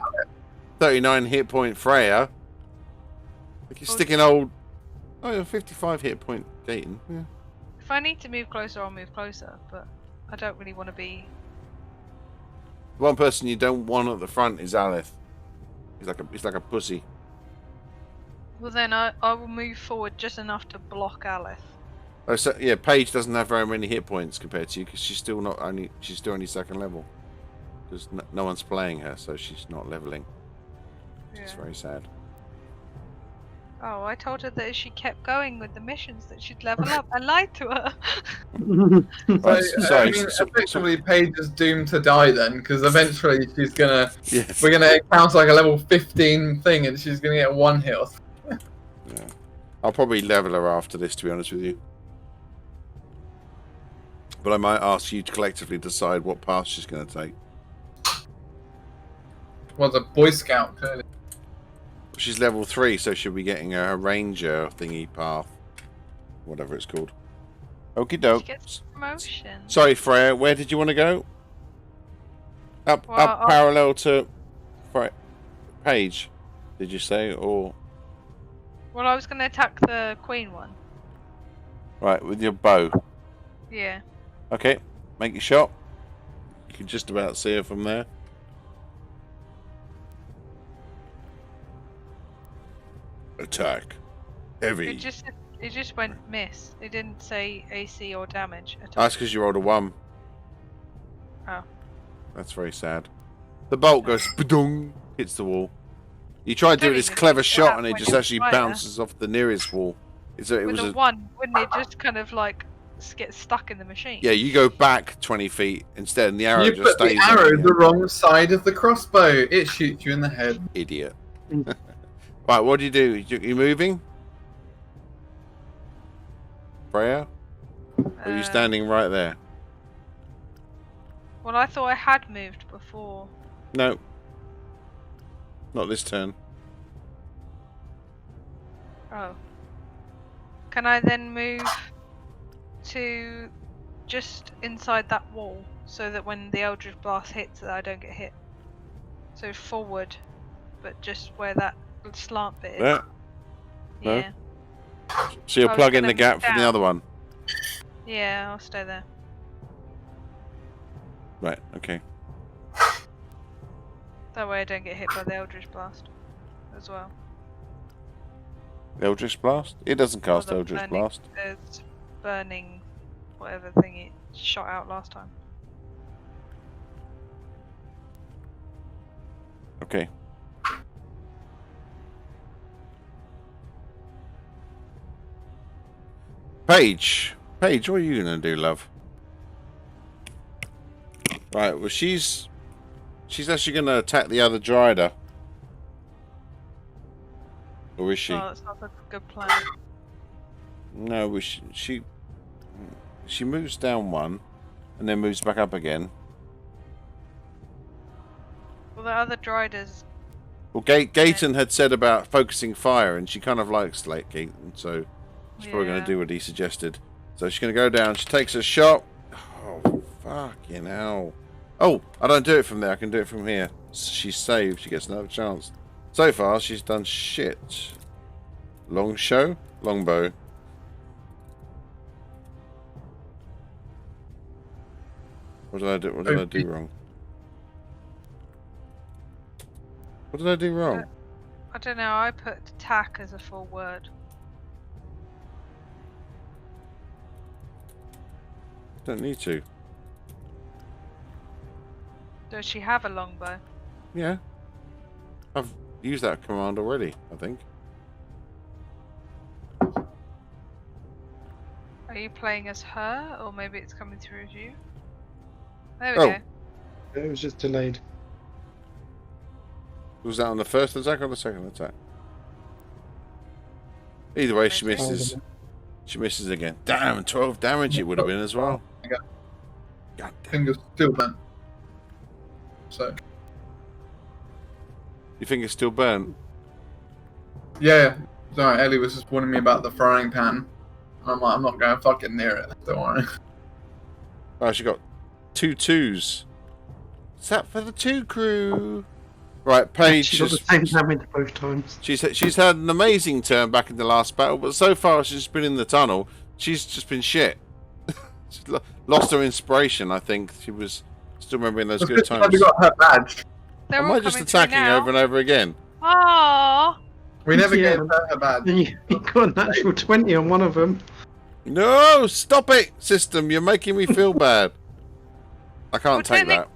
39 hit point Freya. Like you're sticking old... Oh, you're 55 hit point Gaten. Yeah. If I need to move closer, I'll move closer, but I don't really want to be... One person you don't want at the front is Aleth. He's like a pussy. Well then, I will move forward just enough to block Aleth. Oh, so yeah, Paige doesn't have very many hit points compared to you because she's still only second level. Because no one's playing her, so she's not leveling. It's Yeah. very sad. Oh, I told her that if she kept going with the missions that she'd level up. I lied to her. Right, I mean, effectively, Paige is doomed to die then, because eventually she's gonna. Yes. We're gonna encounter like a level 15 thing, and she's gonna get 1 health. Yeah. I'll probably level her after this, to be honest with you. But I might ask you to collectively decide what path she's going to take. Was a Boy Scout, clearly. She's level 3, so she'll be getting a ranger thingy path. Whatever it's called. Okie She doke. gets promotion. Sorry, Freya, where did you want to go? Up Well, parallel to Paige, did you say? Or Well, I was going to attack the Queen one. right, with your bow. Yeah. Okay. Make your shot. You can just about see her from there. Attack. Heavy. It just went miss. It didn't say AC or damage at all. That's because you rolled a 1. Oh. That's very sad. The bolt goes ba-dung, hits the wall. You try doing this clever shot and it just actually bounces off the nearest wall. It With was a 1, wouldn't it just kind of like get stuck in the machine? yeah, you go back 20 feet instead and the arrow You just put stays the arrow in the wrong side of the crossbow. It shoots you in the head. Idiot. Right, what do? You moving? Freya? Or are you standing right there? Well, I thought I had moved before. No. Not this turn. Oh. Can I then move to just inside that wall so that when the Eldritch Blast hits that I don't get hit? So forward, but just where that slant bit is. Yeah. No. Yeah. So you'll I was plug in gonna the gap move from the down. other one. Yeah, I'll stay there. Right, okay. That way I don't get hit by the Eldritch Blast as well. Eldritch Blast? It doesn't cast Or the Eldritch burning- Blast. It's burning whatever thing it shot out last time. Okay. Paige, what are you gonna do, love? Right, well she's actually gonna attack the other Dryder. Or is she? Oh, that sounds like a good plan. No, she moves down 1 and then moves back up again. Well, the other Driders. Well, Gaten had said about focusing fire, and she kind of likes Lake Gaten, so she's probably going to do what he suggested. So she's going to go down. She takes a shot. Oh, fucking hell. Oh, I don't do it from there. I can do it from here. She's saved. She gets another chance. So far, she's done shit. Longbow. What did I do? What did I do wrong? What did I do wrong? I don't know, I put attack as a full word. Don't need to. Does she have a longbow? Yeah. I've used that command already, I think. Are you playing as her, or maybe it's coming through as you? There we Oh. go. It was just delayed. Was that on the first attack or the second attack? Either way, she misses. She misses again. Damn, 12 damage it would have been as well. Okay. God damn. Fingers still bent. So You think it's still burnt? yeah. Sorry, Ellie was just warning me about the frying pan. And I'm like, I'm not going fucking near it. Don't worry. Oh, she got 2 2s. What's that for the 2 crew? Right, Paige. She got the same damage both times. She's had an amazing turn back in the last battle, but so far she's just been in the tunnel. She's just been shit. She's lost her inspiration. I think she was still remembering those good times. We got her badge. They're Am all I just coming through attacking now. over and over again? Aww! We never Yeah. gave her badge. And you got a natural 20 on one of them. No, stop it, system. You're making me feel bad. I can't Well, take that.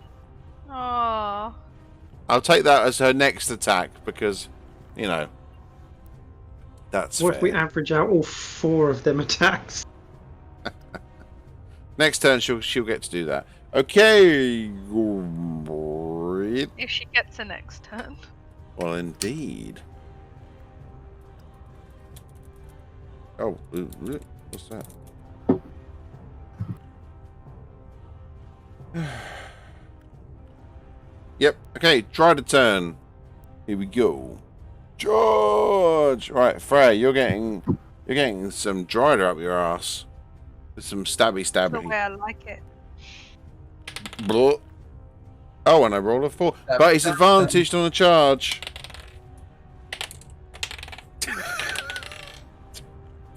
Aww. I'll take that as her next attack because, you know, that's What if we fair. average out all 4 of them attacks? Next turn, she'll get to do that. Okay. If she gets a next turn. Well, indeed. Oh, what's that? Yep. Okay, try to turn. Here we go. George. Right, Freya, you're getting some Dryder up your ass with some stabby That's the way stabby. I like it. Blah. Oh, and I rolled a 4, but it's advantaged on a charge.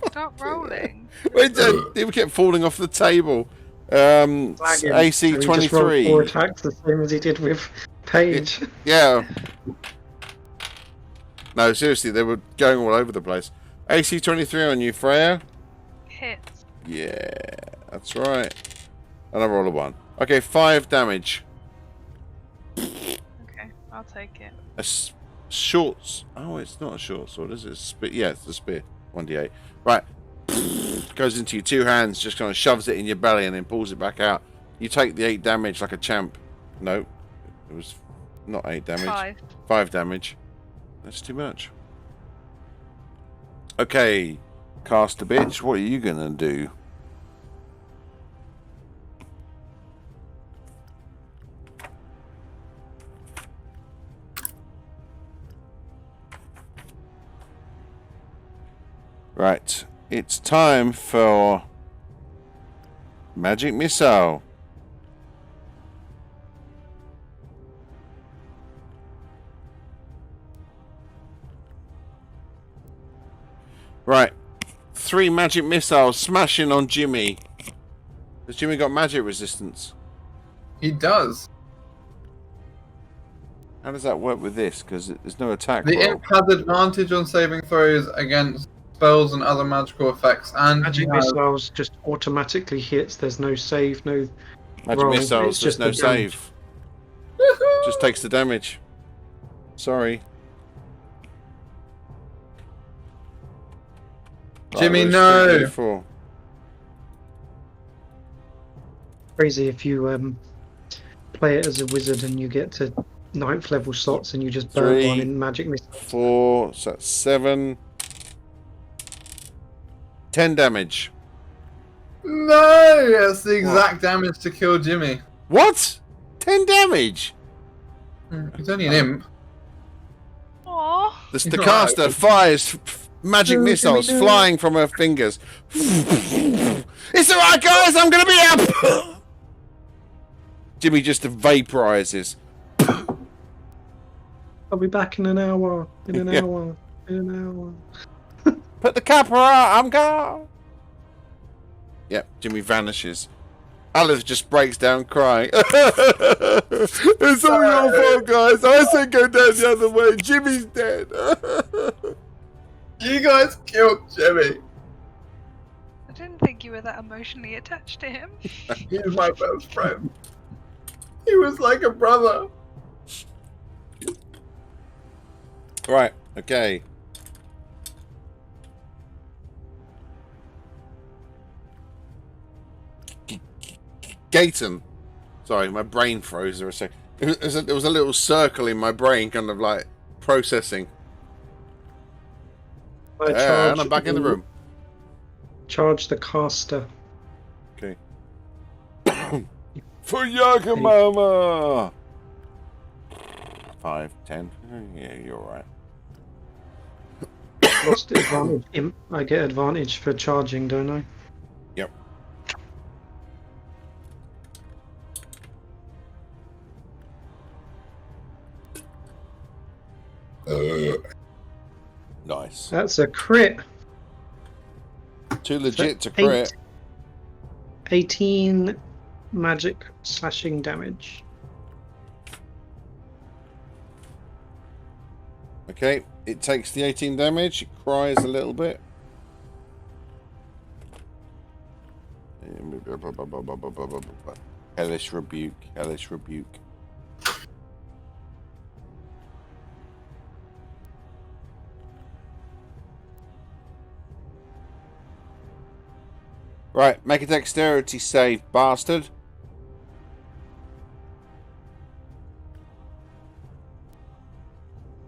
Stop rolling. It kept falling off the table. Flag him. AC So he just rolled 4 23. attacks, the same as he did with Paige. Yeah. No, seriously, they were going all over the place. AC 23 on you, Freya. Hits. Yeah, that's right. And I roll a 1. Okay, 5 damage. Okay, I'll take it. Short. Oh, it's not a short sword, is it? Yeah, it's a spear. 1d8. Right. Goes into your 2 hands, just kind of shoves it in your belly and then pulls it back out. You take the 8 damage like a champ. No, it was not 8 damage. 5. 5 damage. That's too much. Okay, Caster bitch, what are you gonna do? Right, it's time for Magic Missile. Right, 3 magic missiles smashing on Jimmy. Has Jimmy got magic resistance? He does. How does that work with this? Because there's no attack The roll. imp has advantage on saving throws against spells and other magical effects, and Magic he has- missiles just automatically hits. There's no save, no. Magic roll. missiles, It's there's just no the damage. save. Woohoo! Just takes the damage. Sorry. Jimmy, Right, no. there's 3d4. Crazy if you play it as a wizard and you get to 9th level slots and you just burn 3, one in magic missiles. 4, so that's 7. 10 damage. No, that's the exact damage to kill Jimmy. What? 10 damage? He's only an imp. Aww. The He's caster alright. fires magic No, missiles Jimmy, no. flying from her fingers. It's alright, guys, I'm gonna be up! Jimmy just vaporizes. I'll be back in an hour. In an Yeah. hour. In an hour. Put the capper out, I'm gone. Yep, Jimmy vanishes. Alice just breaks down crying. It's all your fault, guys. I said go down the other way. Jimmy's dead. You guys killed Jimmy. I didn't think you were that emotionally attached to him. He's my best friend. He was like a brother. Right, okay. Gayton. Sorry, my brain froze there a second. There was a little circle in my brain, kind of like processing. And I'm back in the room. Charge the caster. Okay. For Yagamama! 5, 10. Yeah, you're right. Lost advantage. I get advantage for charging, don't I? Yep. Nice. That's a crit. Too legit to Eight. crit. 18 magic slashing damage. Okay, it takes the 18 damage. It cries a little bit. Hellish rebuke. Hellish rebuke. Right, make a dexterity save, bastard.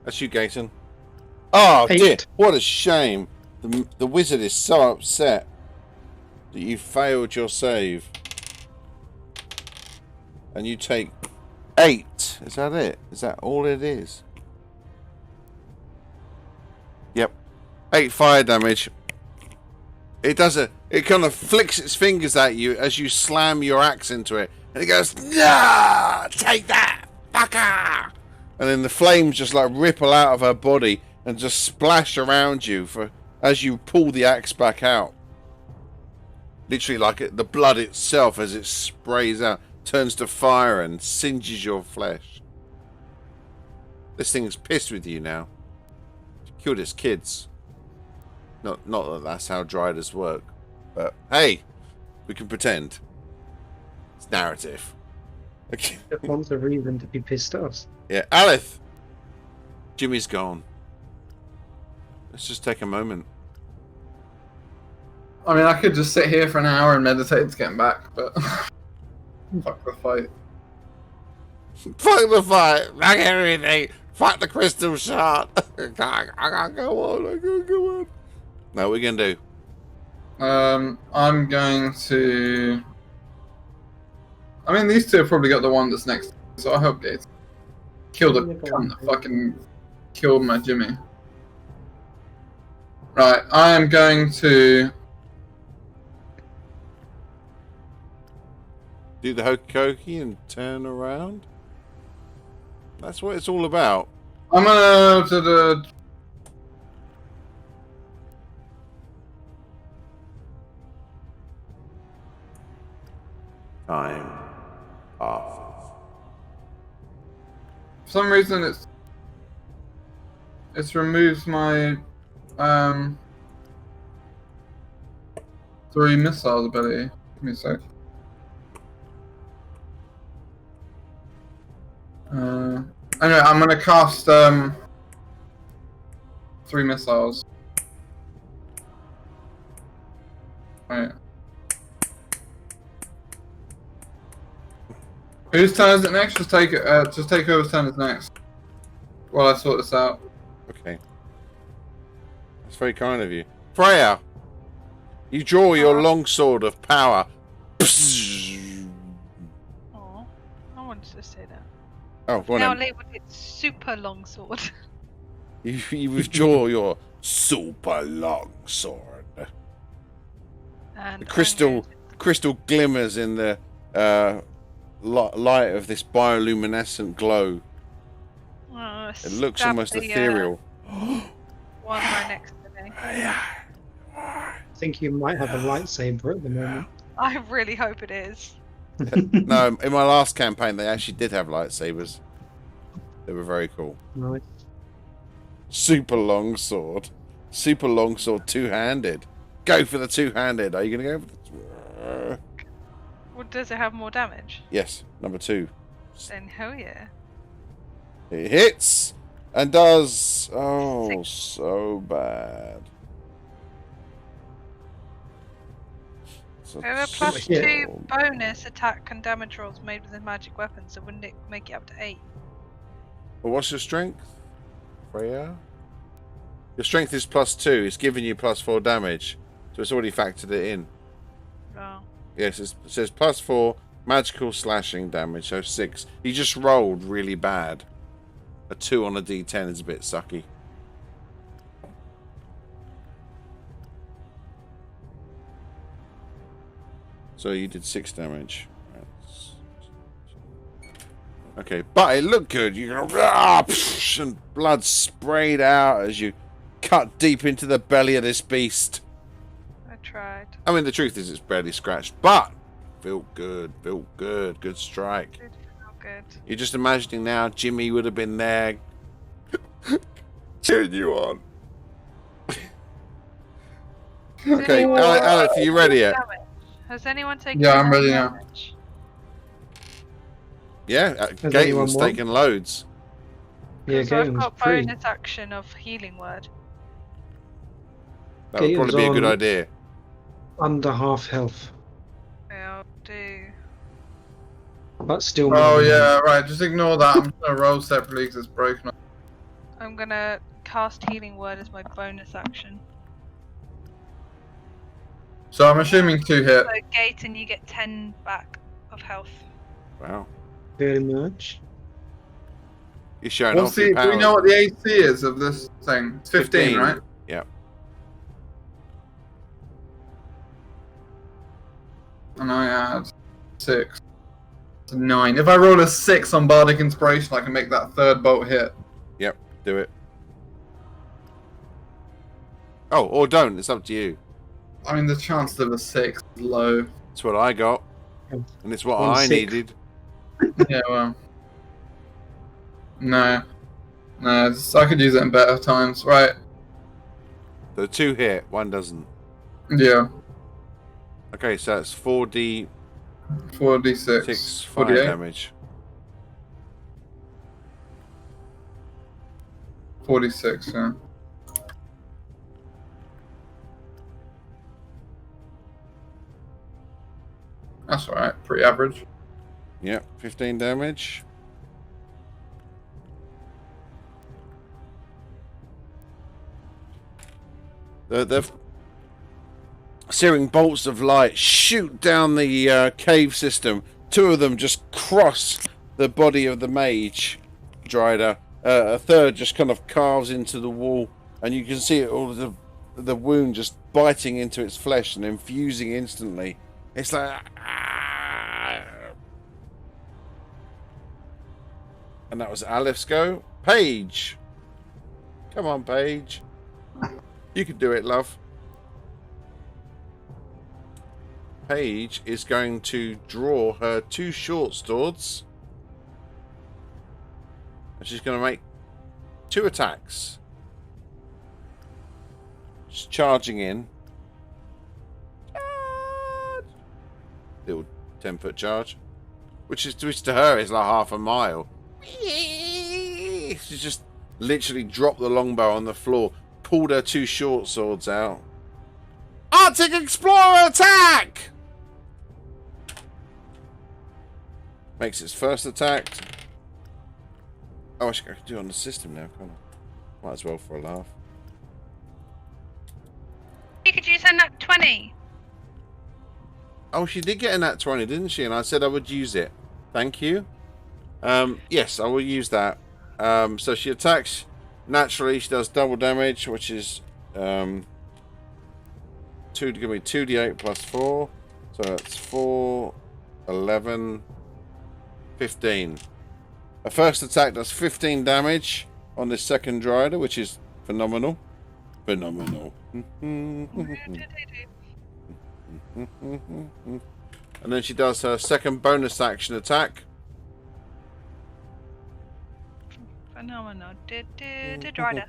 That's you, Gayton. Oh, 8. dear. What a shame. The wizard is so upset that you failed your save. And you take 8. Is that it? Is that all it is? Yep. 8 fire damage. It does it kind of flicks its fingers at you as you slam your axe into it. And it goes, "No! Take that! Fucker!" And then the flames just like ripple out of her body and just splash around you as you pull the axe back out. Literally, like the blood itself, as it sprays out, turns to fire and singes your flesh. This thing's pissed with you now. Killed its kids. Not that that's how Driders work, but hey, we can pretend. It's narrative. Okay. It wants a reason to be pissed at us. Yeah, Alith. Jimmy's gone. Let's just take a moment. I mean, I could just sit here for an hour and meditate to get him back, but fuck the fight. Fuck the fight. Fuck everything. Fuck the crystal shard. I can't go on. I can't go on. No, what are we going to do? I'm going to... I mean, these two have probably got the one that's next, so I hope Gates killed the cunt that fucking killed my Jimmy. Right, I am going to... Do the hokey cokey and turn around? That's what it's all about. I'm gonna do the... Time off. For some reason, it's removed my 3 missiles ability. Give me a sec. Anyway, I'm gonna cast 3 missiles. Right. Whose turn is it next? Just take whoever's turn is next. While I sort this out. Okay. That's very kind of you. Freya! You draw your longsword of power. Oh, I wanted to say that. Oh, go on Now then. labelled it super long sword. You withdraw your super long sword. And The crystal glimmers in the light of this bioluminescent glow. It looks almost ethereal. One right next to me. I think you might have a lightsaber at the moment. I really hope it is. No, in my last campaign, they actually did have lightsabers. They were very cool. Right. Super long sword. Super long sword, two-handed. Go for the two-handed. Are you going to go for the... Well, does it have more damage? Yes, number 2. Then hell yeah. It hits and does... Oh, 6. so bad. So We have a plus Yeah. 2 bonus attack and damage rolls made with a magic weapon, so wouldn't it make it up to 8? Well, what's your strength, Freya? Your strength is plus 2. It's giving you plus 4 damage. So it's already factored it in. Oh. Yes, it says plus 4 magical slashing damage, so 6. He just rolled really bad. A 2 on a d10 is a bit sucky. So you did 6 damage. Okay, but it looked good. You go, and blood sprayed out as you cut deep into the belly of this beast. I tried. I mean, the truth is it's barely scratched, but felt good, good strike. Did feel good. You're just imagining now Jimmy would have been there cheering you on. Okay, Alex, are you ready yet? Damage. Has anyone taken Yeah, I'm any ready now. damage? Yeah, anyone Gaten's won? taken loads. Yeah, Because I've Gaten's got pretty. bonus action of healing word. That would Gaten's probably be a good on- idea. Under half health, Yeah, I'll do. but still. more Oh than yeah, right. Just ignore that. I'm just gonna roll separately because it's broken. I'm gonna cast healing word as my bonus action. So I'm assuming 2 hit. So Gaten, you get 10 back of health. Wow. very much. You're showing We'll off see. your Do we power. know what the AC is of this thing? It's 15, right? Yeah. And I add 6. So 9. If I roll a 6 on Bardic Inspiration, I can make that 3rd bolt hit. Yep, do it. Oh, or don't. It's up to you. I mean, the chances of a 6 Low. That's what I got, and it's what 1 I 6. needed. Yeah, well. No. No, I could use it in better times. Right. The 2 hit, 1 doesn't. Yeah. Okay, so that's 4d 4d6. 6 fire 48. damage. 46, yeah. That's alright. Pretty average. Yep, 15 damage. The searing bolts of light shoot down the cave system. 2 of them just cross the body of the mage Dryder. A third just kind of carves into the wall, and you can see it, all of the wound just biting into its flesh and infusing instantly. It's like, and that was Alepht's go. Paige, come on, Paige, you can do it, love. Paige is going to draw her 2 short swords. And she's going to make 2 attacks. She's charging in. Charge! Little 10-foot charge. Which to her is like half a mile. She's just literally dropped the longbow on the floor, pulled her 2 short swords out. Arctic Explorer attack! Makes its first attack. Oh, I should do it on the system now, can't I? Might as well for a laugh. Could you send that 20? Oh, she did get a nat 20, didn't she? And I said I would use it. Thank you. Yes, I will use that. So she attacks naturally. She does double damage, which is give me 2d8 plus 4. So that's 4, 11, 15. A first attack does 15 damage on this second Dryder, which is phenomenal. Phenomenal. And then she does her second bonus action attack. Phenomenal. Dryder.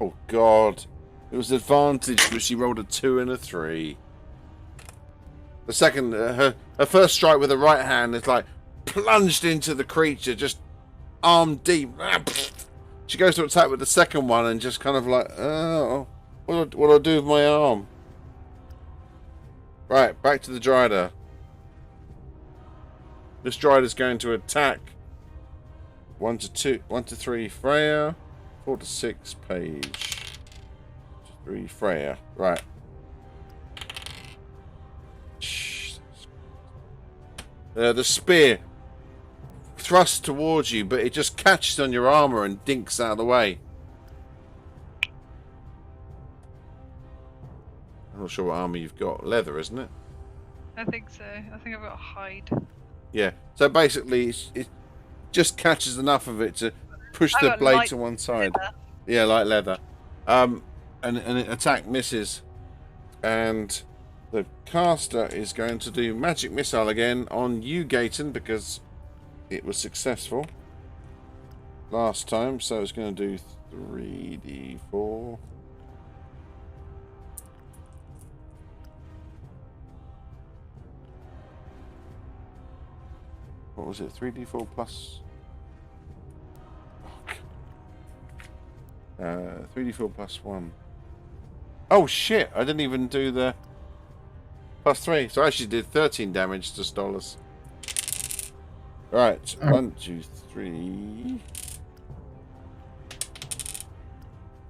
Oh god. It was advantage, but she rolled a 2 and a 3. The second, her first strike with the right hand is like plunged into the creature, just arm deep. She goes to attack with the second one and just kind of like, oh, what do I do with my arm? Right, back to the Dryder. This Dryder's going to attack 1 to 3 Freya, 4 to 6 Paige, 3 Freya. Right. The spear thrusts towards you, but it just catches on your armor and dinks out of the way. I'm not sure what armor you've got. Leather, isn't it? I think so. I think I've got a hide. Yeah. So basically, it just catches enough of it to push I the got blade light to one side. leather. Yeah, like leather. And an attack misses, and the caster is going to do magic missile again on you, Gaten, because it was successful last time. So it's going to do 3d4. What was it? 3d4 plus 3d4 plus 1. Oh shit, I didn't even do the plus 3. So I actually did 13 damage to Stolas. Right, 1, 2, 3,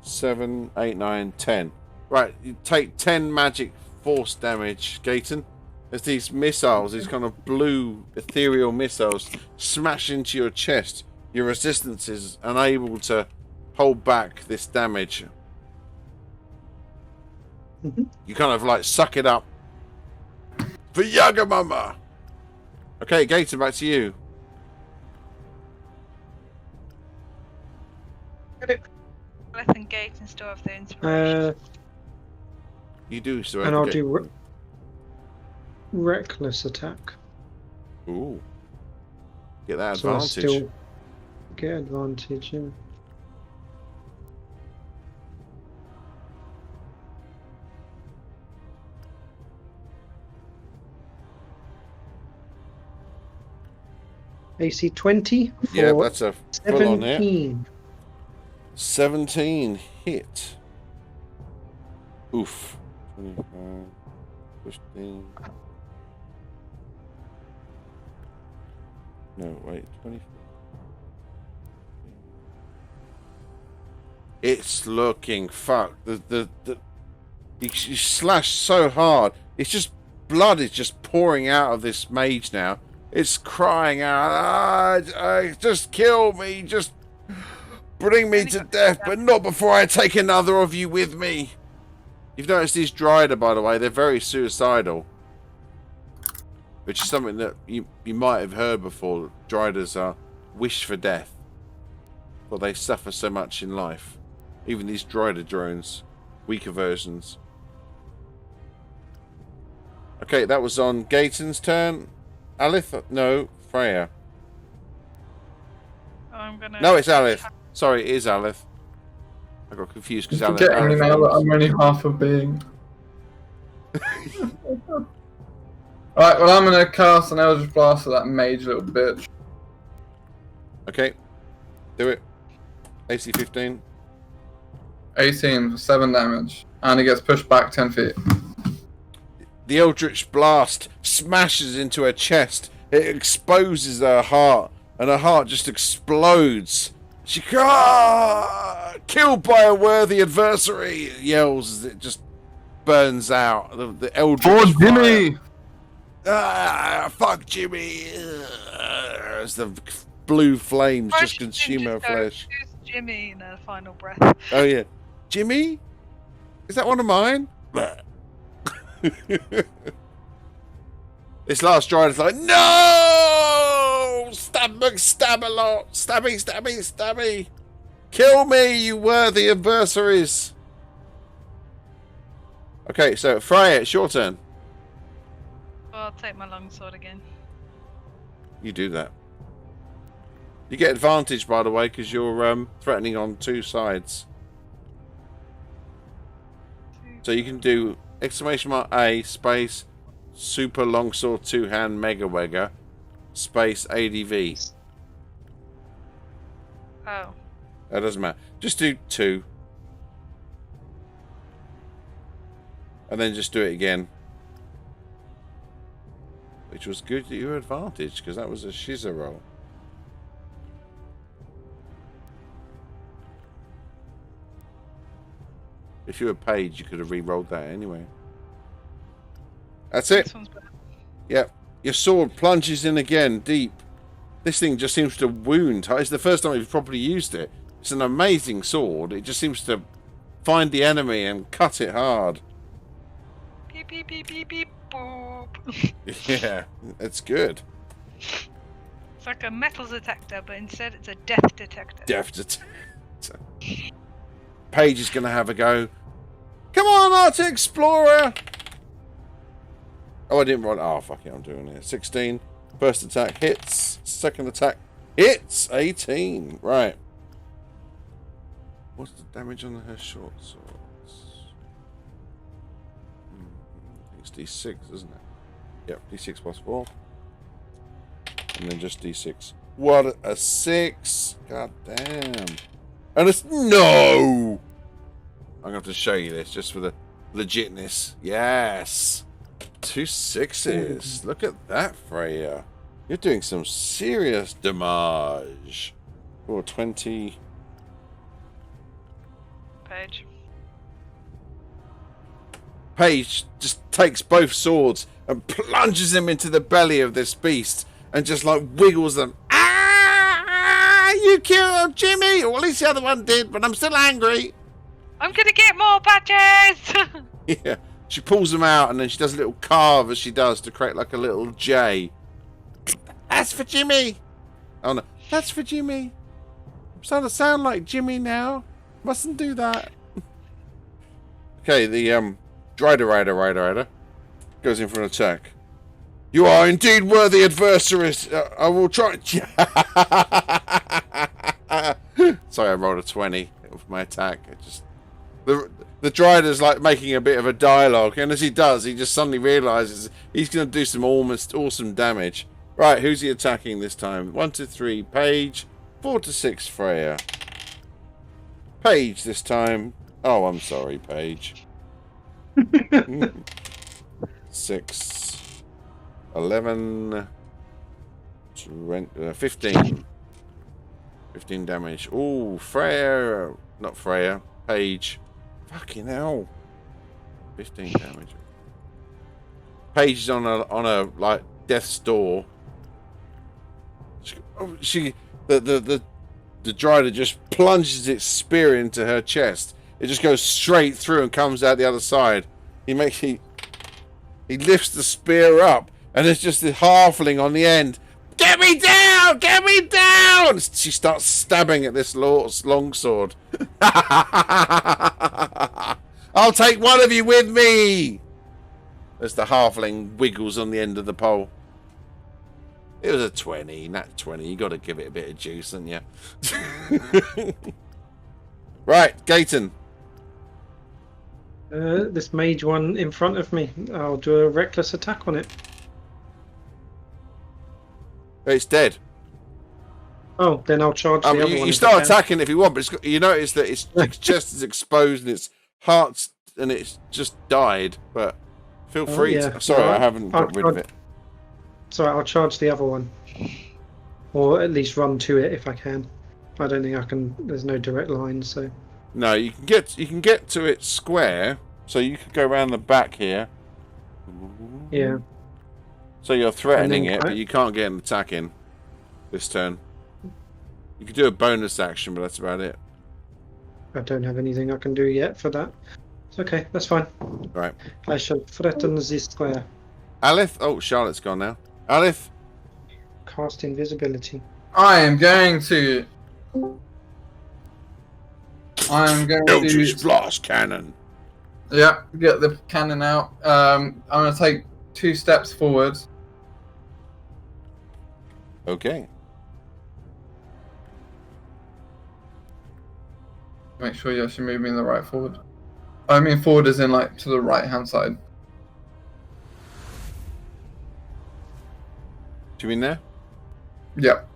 7, 8, 9, 10. Right, you take 10 magic force damage, Gaten, as these missiles, these kind of blue ethereal missiles, smash into your chest. Your resistance is unable to hold back this damage. You kind of like suck it up. For Yagamama! Okay, Gaten, back to you. Aleth and Gaten still have the inspiration. You do, so And I'll do reckless attack. Ooh. Get that So I advantage. still get advantage, yeah. AC 20 for Yeah, that's a full on hit. 17. 17 hit. Oof. 25, 15. No, wait, 24. It's looking fucked. You slash so hard. It's just blood is just pouring out of this mage now. It's crying out, just kill me, just bring me to death, but not before I take another of you with me. You've noticed these Dryder, by the way, they're very suicidal. Which is something that you might have heard before. Dryders are wish for death. Well, they suffer so much in life. Even these Dryder drones. Weaker versions. Okay, that was on Gaten's turn. Alith? No, Freya. I'm gonna. No, it's Alith. Sorry, it is Alith. I got confused because I'm forgetting me now that I'm only half a being. Alright, well I'm gonna cast an Eldritch Blast at that mage little bitch. Okay, do it. AC 15. 18 for 7 damage. And he gets pushed back 10 feet. The Eldritch Blast smashes into her chest. It exposes her heart, and her heart just explodes. She killed by a worthy adversary, yells as it just burns out. The Eldritch For Jimmy! Fuck Jimmy! As the blue flames Why just should consume Jim her just go, flesh. "Who's Jimmy" in her final breath. Oh yeah, Jimmy? Is that one of mine? This last Dryder's like, no! Stab a lot! Stabby! Kill me, you worthy adversaries! Okay, so Freya, it's your turn. Well, I'll take my longsword again. You do that. You get advantage, by the way, because you're threatening on two sides. So you can do !A space super longsword two-hand mega wegger space ADV. Oh. That doesn't matter. Just do 2. And then just do it again. Which was good at your advantage, because that was a Shiza roll. If you were Paige, you could have re-rolled that anyway. That's it. This one's better. Yep. Your sword plunges in again, deep. This thing just seems to wound. It's the first time you've properly used it. It's an amazing sword. It just seems to find the enemy and cut it hard. Beep beep beep beep beep boop. Yeah, it's good. It's like a metals detector, but instead it's a death detector. Death detector. Paige is going to have a go. Come on, Arctic Explorer! Oh, I didn't roll. Oh, fuck it, I'm doing it. 16. First attack hits. Second attack hits. 18. Right. What's the damage on her short swords? I think it's D6, isn't it? Yep, D6 plus 4. And then just D6. What a 6. God damn. And it's... No! I'm going to have to show you this just for the legitness. Yes! 2 6s. Look at that, Freya. You're doing some serious damage. Or 20. Page. Paige just takes both swords and plunges them into the belly of this beast and just like wiggles them. Ah! You killed Jimmy! Or at least the other one did, but I'm still angry. I'm gonna get more patches! Yeah. She pulls them out and then she does a little carve as she does to create like a little J. That's for Jimmy! Oh no. That's for Jimmy. I'm starting to sound like Jimmy now. Mustn't do that. Okay, the Rider goes in for an attack. You are indeed worthy adversaries. I will try. Sorry, I rolled a 20 with my attack. It just the Drider's like making a bit of a dialogue, and as he does, he just suddenly realizes he's going to do some almost awesome damage. Right, who's he attacking this time? 1 to 3, Paige. 4 to 6, Freya. Paige this time. Oh, I'm sorry, Paige. 6, 11, 20, 15. 15 damage. Ooh, Freya. Not Freya. Paige. Fucking hell. 15 damage. Paige is on a like death's door. The Drider just plunges its spear into her chest. It just goes straight through and comes out the other side. He lifts the spear up, and there's just the halfling on the end. Get me down! Get me down! She starts stabbing at this longsword. I'll take one of you with me! As the halfling wiggles on the end of the pole. It was a 20, not 20. You got to give it a bit of juice, haven't you? Right, Gaten. This mage one in front of me. I'll do a reckless attack on it. It's dead. Oh, then I'll charge the other one. You if start I can. attacking if you want, but you notice that its chest is exposed and its heart's and it's just died. But feel free. yeah. To, sorry, Well, I haven't got rid of it. Sorry, I'll charge the other one, or at least run to it if I can. I don't think I can. There's no direct line, so. No, you can get to it square, so you could go around the back here. Yeah. So you're threatening And then it, but you can't get an attack in this turn. You could do a bonus action, but that's about it. I don't have anything I can do yet for that. It's okay, that's fine. Right. I shall threaten the square. Alith? Oh, Charlotte's gone now. Alith? Cast invisibility. I am going to. Eldritch Blast Cannon. Yeah, get the cannon out. I'm going to take 2 steps forward. Okay. Make sure you actually move me in the right forward. I mean forward as in like to the right hand side. Do you mean there? Yep.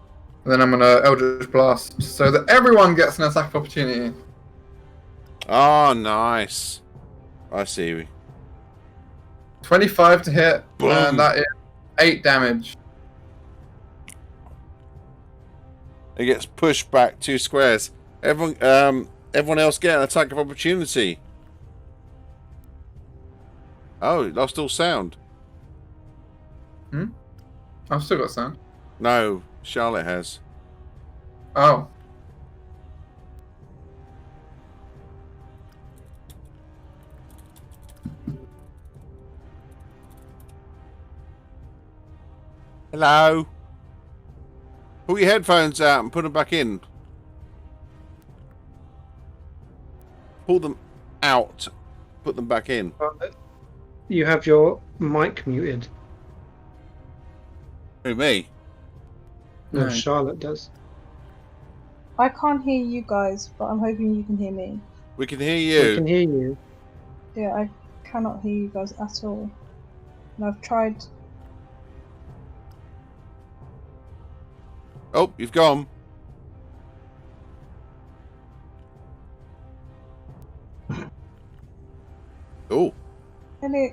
And then I'm gonna Eldritch Blast so that everyone gets an attack opportunity. Oh, nice. I see. 25 to hit, Boom. and that is 8 damage. It gets pushed back 2 squares. Everyone else get an attack of opportunity. Oh, it lost all sound. I've still got sound. No, Charlotte has. Oh. Hello. Pull your headphones out and put them back in. Pull them out. Put them back in. You have your mic muted. Who, me? No, No. Charlotte does. I can't hear you guys, but I'm hoping you can hear me. We can hear We you. can hear you. Yeah, I cannot hear you guys at all. And I've tried. Oh, you've gone. Oh. Hello.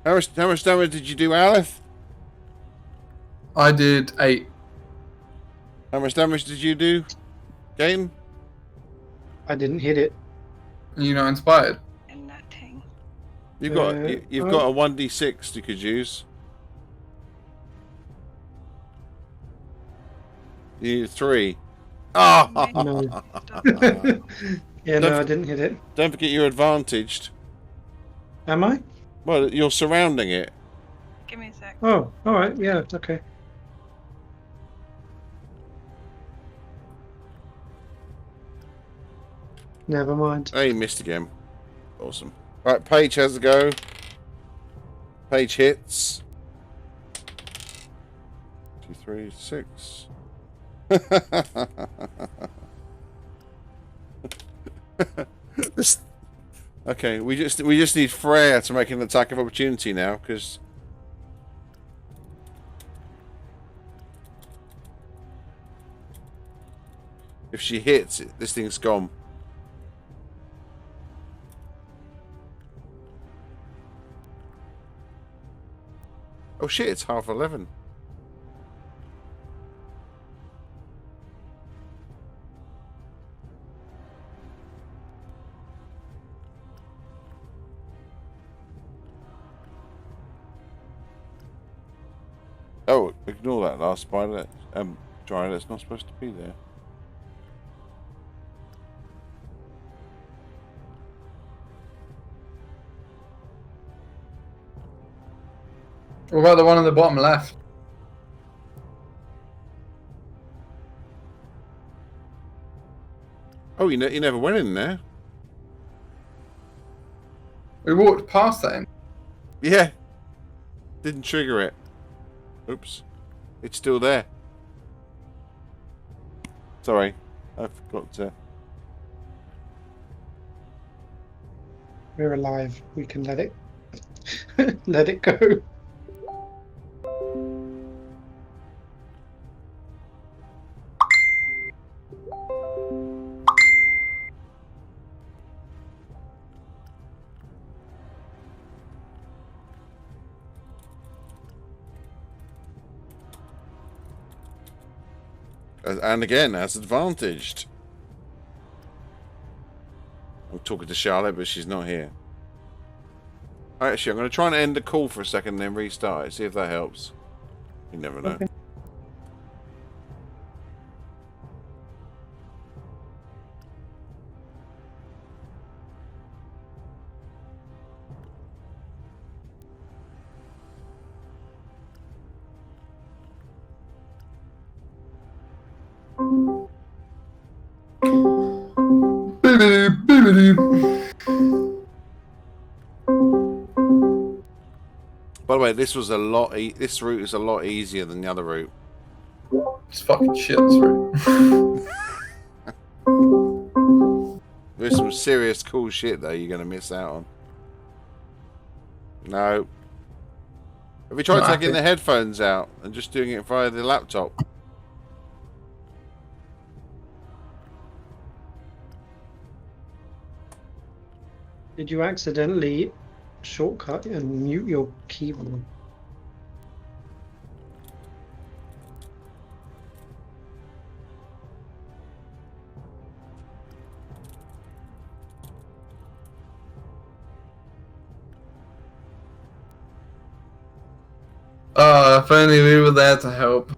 How much damage did you do, Alith? I did 8. How much damage did you do, Gaten? I didn't hit it. You're not inspired. In that thing. You've got Uh, you've got a 1d6 you could use. You need 3. Oh! No. Yeah, no, I didn't hit it. Don't forget you're advantaged. Am I? Well, you're surrounding it. Give me a sec. Oh, all right. Yeah. Okay. Never mind. Oh, you missed again. Awesome. Right, Paige has a go. Paige hits. 2, 3, 6. This, okay, we just need Freya to make an attack of opportunity now, because if she hits, this thing's gone. Oh shit! It's 11:30. Oh, ignore that last spider. Dry. That's not supposed to be there. What about the one on the bottom left? Oh, you never went in there. We walked past that. Yeah. Didn't trigger it. Oops. It's still there. Sorry. I forgot to... We're alive. We can let it let it go. And again, as advantaged. I'm talking to Charlotte, but she's not here. Actually, I'm going to try and end the call for a second and then restart it. See if that helps. You never know. Okay. By the way, this was a lot. This route is a lot easier than the other route. It's fucking shit, this route. There's some serious cool shit though. You're going to miss out on. No. Have you tried taking the headphones out and just doing it via the laptop? Did you accidentally shortcut and mute your keyboard? Oh, if only we were there to help.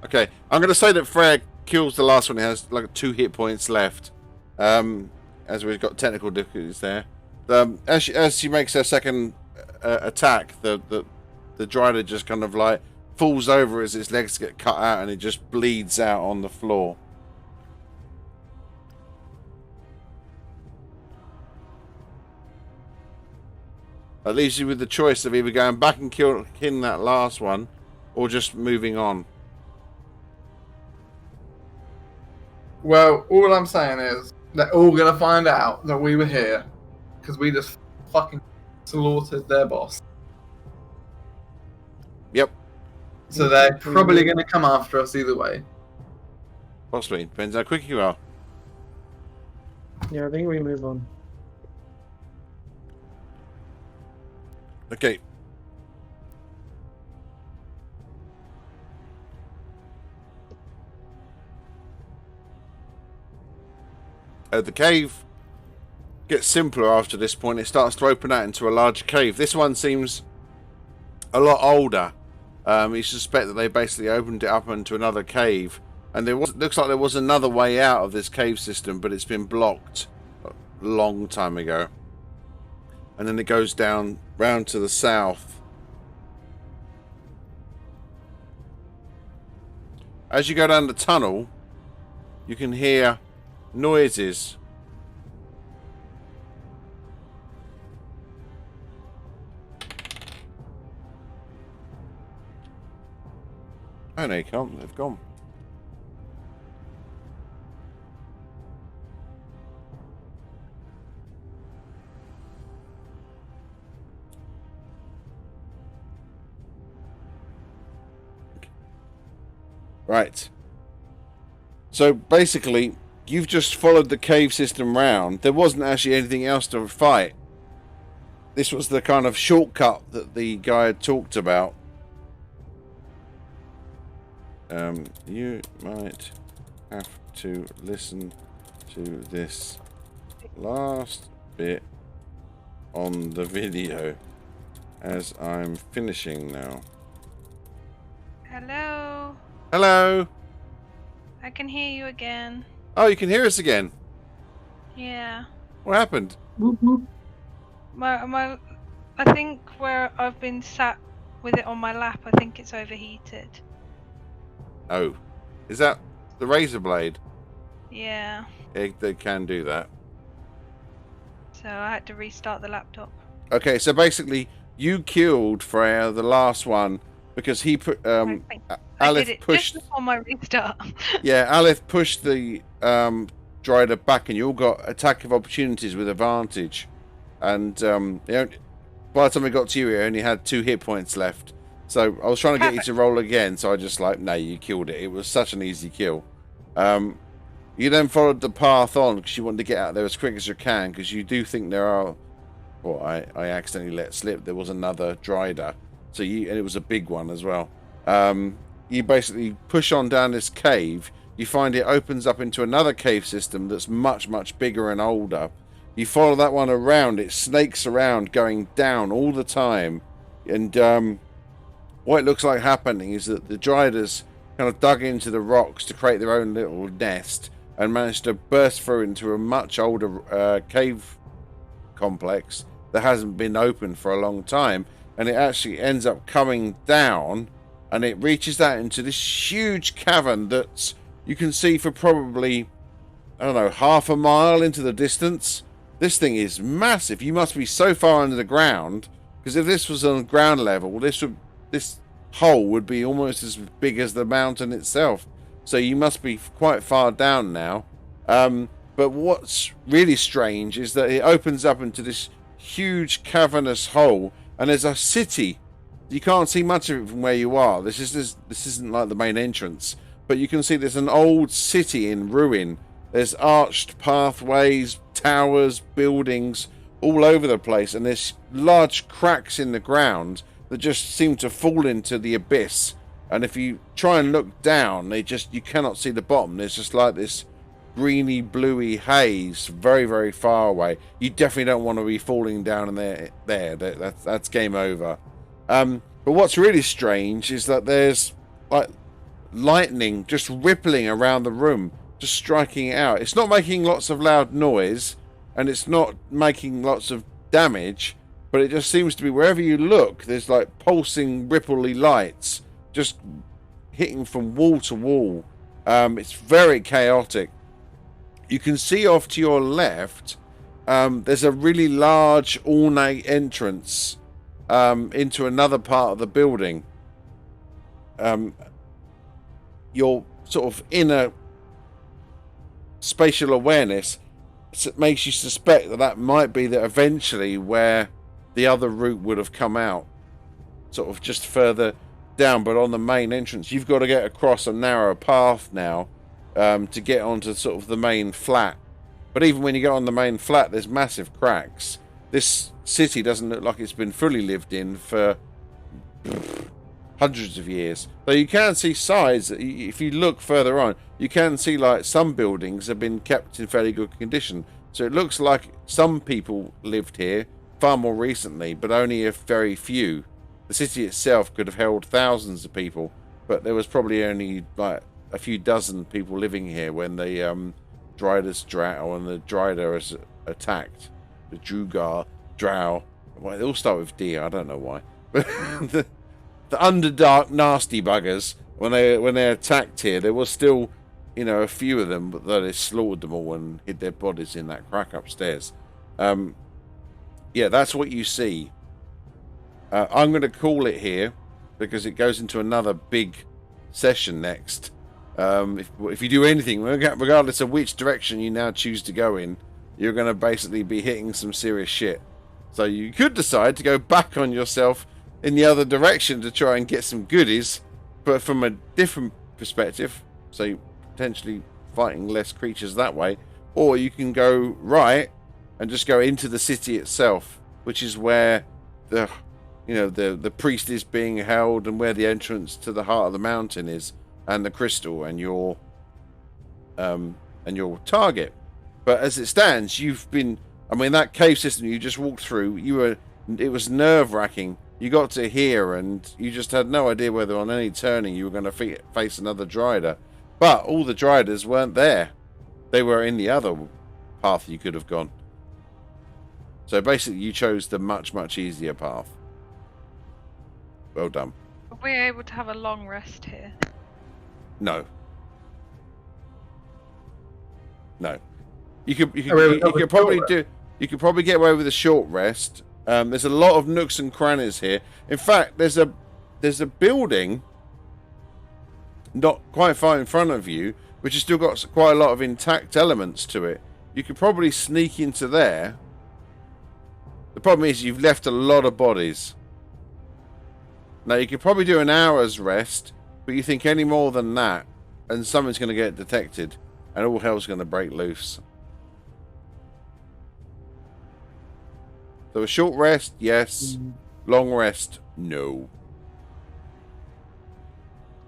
Okay, I'm going to say that Freya kills the last one. He has like 2 hit points left. As we've got technical difficulties there. As she makes her second attack, the Dryder just kind of like falls over as its legs get cut out and it just bleeds out on the floor. That leaves you with the choice of either going back and killing that last one or just moving on. Well, all I'm saying is they're all gonna find out that we were here because we just fucking slaughtered their boss. Yep. So they're probably gonna come after us either way. Possibly. Depends how quick you are. Yeah, I think we move on. Okay. The cave. gets simpler after this point. It starts to open out into a larger cave. This one seems a lot older. You suspect that they basically opened it up into another cave, and looks like there was another way out of this cave system, but it's been blocked a long time ago. And then it goes down round to the south. As you go down the tunnel, you can hear noises. Oh no, you can't. They've gone. Right. So basically, you've just followed the cave system round. There wasn't actually anything else to fight. This was the kind of shortcut that the guy had talked about. You might have to listen to this last bit on the video as I'm finishing now. Hello. Hello. I can hear you again. Oh, you can hear us again. Yeah. What happened? My I think where I've been sat with it on my lap, I think it's overheated. Oh, is that the razor blade? Yeah. They can do that. So I had to restart the laptop. Okay, so basically, you killed Freya, the last one, because he put I Aleph did it pushed. just before my restart. Yeah, Aleph pushed the Drider back, and you all got attack of opportunities with advantage. And by the time we got to you, he only had 2 hit points left. So I was trying to get you to roll again, so I just no, you killed it. It was such an easy kill. You then followed the path on because you wanted to get out there as quick as you can, because you do think there are. Well, I accidentally let slip. There was another Drider, and it was a big one as well. You basically push on down this cave. You find it opens up into another cave system that's much, much bigger and older. You follow that one around. It snakes around, going down all the time, and what it looks like happening is that the Driders kind of dug into the rocks to create their own little nest and managed to burst through into a much older cave complex that hasn't been open for a long time, and it actually ends up coming down, and it reaches out into this huge cavern that you can see for probably, I don't know, half a mile into the distance. This thing is massive. You must be so far under the ground, because if this was on ground level, this hole would be almost as big as the mountain itself. So you must be quite far down now. But what's really strange is that it opens up into this huge cavernous hole, and there's a city. You can't see much of it from where you are. This isn't like the main entrance, but you can see there's an old city in ruin. There's arched pathways, towers, buildings all over the place, and there's large cracks in the ground that just seem to fall into the abyss. And if you try and look down, you cannot see the bottom. There's just like this greeny, bluey haze very, very far away. You definitely don't want to be falling down in there. That's game over. But what's really strange is that there's like lightning just rippling around the room, just striking it out. It's not making lots of loud noise, and it's not making lots of damage, but it just seems to be wherever you look, there's like pulsing, rippley lights just hitting from wall to wall. It's very chaotic. You can see off to your left, there's a really large, ornate entrance into another part of the building. Your sort of inner spatial awareness makes you suspect that might be that eventually where the other route would have come out, sort of just further down. But on the main entrance, you've got to get across a narrow path now to get onto sort of the main flat. But even when you get on the main flat, there's massive cracks. This city doesn't look like it's been fully lived in for hundreds of years. Though you can see sides. If you look further on, you can see like some buildings have been kept in fairly good condition. So it looks like some people lived here far more recently, but only a very few. The city itself could have held thousands of people, but there was probably only like a few dozen people living here when the Dryaders attacked. The Drow. Well, they all start with D. I don't know why. But the Underdark nasty buggers, when they attacked here, there was still, a few of them, but they slaughtered them all and hid their bodies in that crack upstairs. Yeah, that's what you see. I'm going to call it here because it goes into another big session next. If you do anything, regardless of which direction you now choose to go in, you're going to basically be hitting some serious shit. So you could decide to go back on yourself in the other direction to try and get some goodies, but from a different perspective, so potentially fighting less creatures that way. Or you can go right and just go into the city itself, which is where the priest is being held and where the entrance to the heart of the mountain is, and the crystal and your target. But as it stands, that cave system you just walked through, it was nerve-wracking. You got to here and you just had no idea whether on any turning you were going to face another Dryder. But all the Dryders weren't there. They were in the other path you could have gone. So basically you chose the much, much easier path. Well done. Are we able to have a long rest here? No. You could probably get away with a short rest. There's a lot of nooks and crannies here. In fact, there's a building not quite far in front of you, which has still got quite a lot of intact elements to it. You could probably sneak into there. The problem is you've left a lot of bodies. Now, you could probably do an hour's rest, but you think any more than that, and something's going to get detected, and all hell's going to break loose. So a short rest, yes. Long rest, no.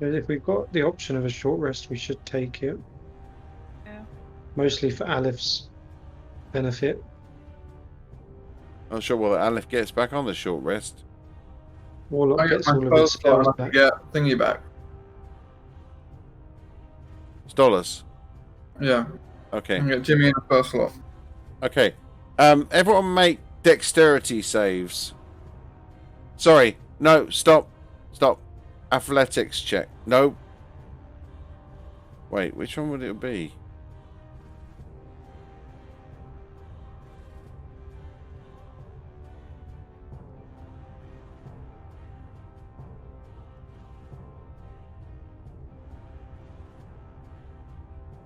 If we've got the option of a short rest, we should take it. Yeah. Mostly for Alif's benefit. I'm sure whether Alif gets back on the short rest. Warlock I get gets my all of his first spells one, I back. get thingy back. Stolas. Yeah. Okay. I can get Jimmy in the first slot. Okay. Everyone make dexterity saves. Sorry. No, stop. Athletics check. No. Wait, which one would it be?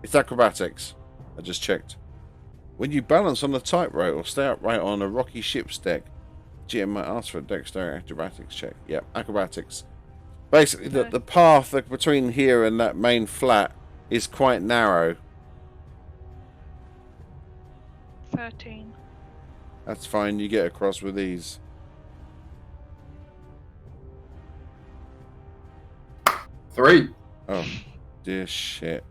It's acrobatics. I just checked. When you balance on a tightrope or stay upright on a rocky ship's deck, GM might ask for a dexterity acrobatics check. Yeah, acrobatics. Basically, the path between here and that main flat is quite narrow. 13. That's fine. You get across with ease. 3. Oh, dear shit.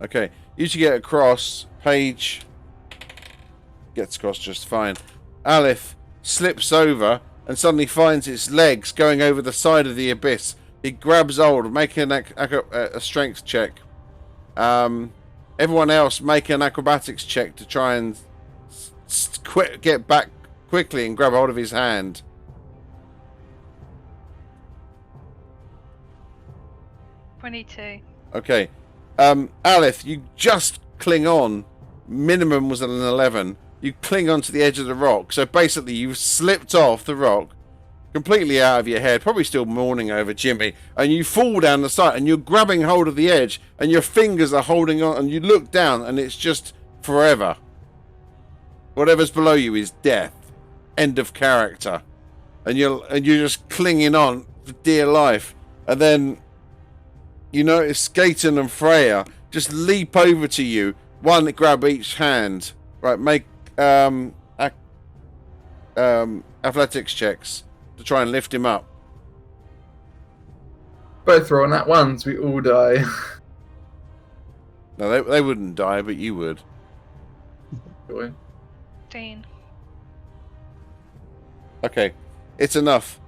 Okay, you should get across. Paige gets across just fine. Alif slips over and suddenly finds its legs going over the side of the abyss. He grabs hold, making a strength check. Everyone else make an acrobatics check to try and get back quickly and grab hold of his hand. $22. Okay. Alif, you just cling on. Minimum was an 11. You cling onto the edge of the rock. So basically, you've slipped off the rock, completely out of your head, probably still mourning over Jimmy, and you fall down the side, and you're grabbing hold of the edge, and your fingers are holding on, and you look down, and it's just forever. Whatever's below you is death. End of character. And you're just clinging on for dear life. And then you notice Gaten and Freya just leap over to you. One grab each hand. Right, make athletics checks to try and lift him up. Both rolling at once, we all die. No, they wouldn't die, but you would. Joy. 15. Okay, it's enough.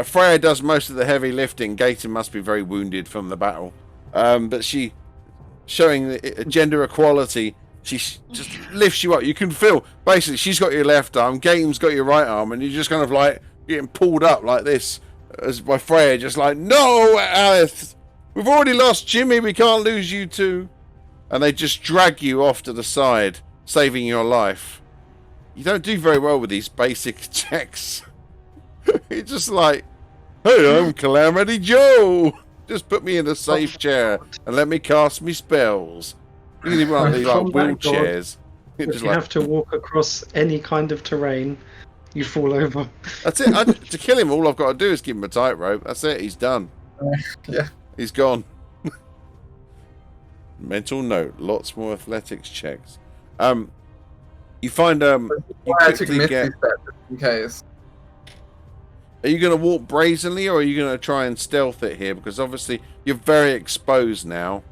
Freya does most of the heavy lifting. Gaten must be very wounded from the battle. But she, showing the gender equality, she just lifts you up. You can feel, basically, she's got your left arm, Gaten's got your right arm, and you're just kind of like getting pulled up like this. As by Freya, just like, no, Alice, we've already lost Jimmy, we can't lose you too. And they just drag you off to the side, saving your life. You don't do very well with these basic checks. You're just like, hey, I'm Calamity Joe. Just put me in a safe chair and let me cast me spells. You can even like these like From that wheelchairs. You're If just you like, have to walk across any kind of terrain, you fall over. that's it. To kill him, all I've got to do is give him a tightrope. That's it. He's done. Yeah. He's gone. Mental note: lots more athletics checks. You find you Why I took quickly Misty get. Step just in case. Are you going to walk brazenly, or are you going to try and stealth it here? Because obviously you're very exposed now.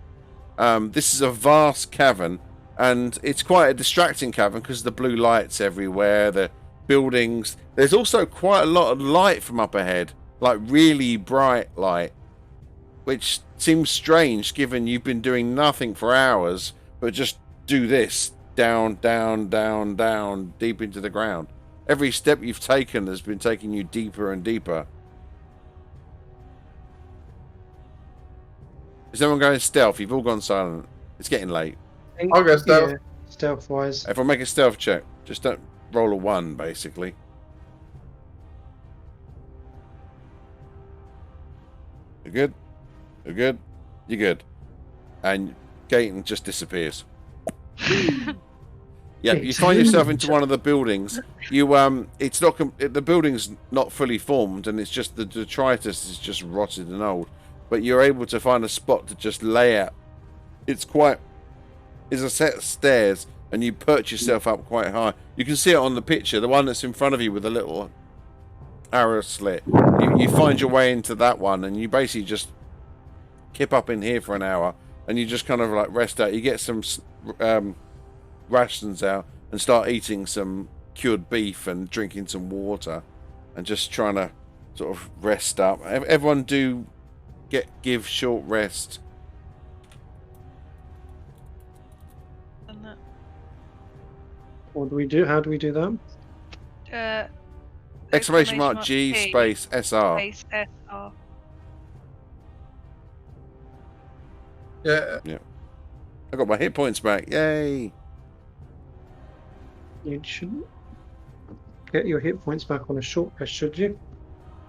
This is a vast cavern, and it's quite a distracting cavern because the blue lights everywhere, the buildings. There's also quite a lot of light from up ahead, like really bright light, which seems strange given you've been doing nothing for hours, but just do this down, down, down, down, deep into the ground. Every step you've taken has been taking you deeper and deeper. Is everyone going stealth? You've all gone silent. It's getting late. I'll go stealth. Yeah, stealth-wise. Everyone make a stealth check. Just don't roll a 1, basically. You're good? You're good? You're good. And Gaten just disappears. Yeah, you find yourself into one of the buildings. You it's not the building's not fully formed, and it's just the detritus is just rotted and old. But you're able to find a spot to just lay at. It's a set of stairs, and you perch yourself up quite high. You can see it on the picture, the one that's in front of you with a little arrow slit. You find your way into that one, and you basically just kip up in here for an hour, and you just kind of like rest out. You get some rations out and start eating some cured beef and drinking some water and just trying to sort of rest up. Everyone do give short rest. And that. What do we do? How do we do that? Exclamation mark G T, space SR. Space SR. Yeah. I got my hit points back. Yay! You shouldn't get your hit points back on a short rest, should you?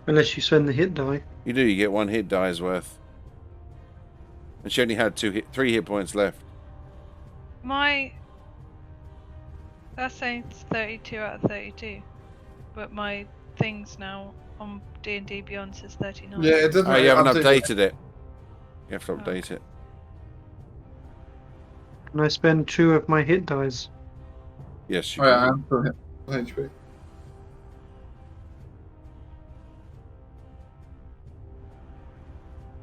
Unless you spend the hit die. You do. You get 1 hit die's worth. And she only had 3 hit points left. That's saying it's 32 out of 32, but my things now on D&D Beyond says 39. Yeah, it doesn't. Oh, you haven't update updated it. You have to update it. Can I spend 2 of my hit dies? Yes, you Oh, yeah, can. I'm still hit HP.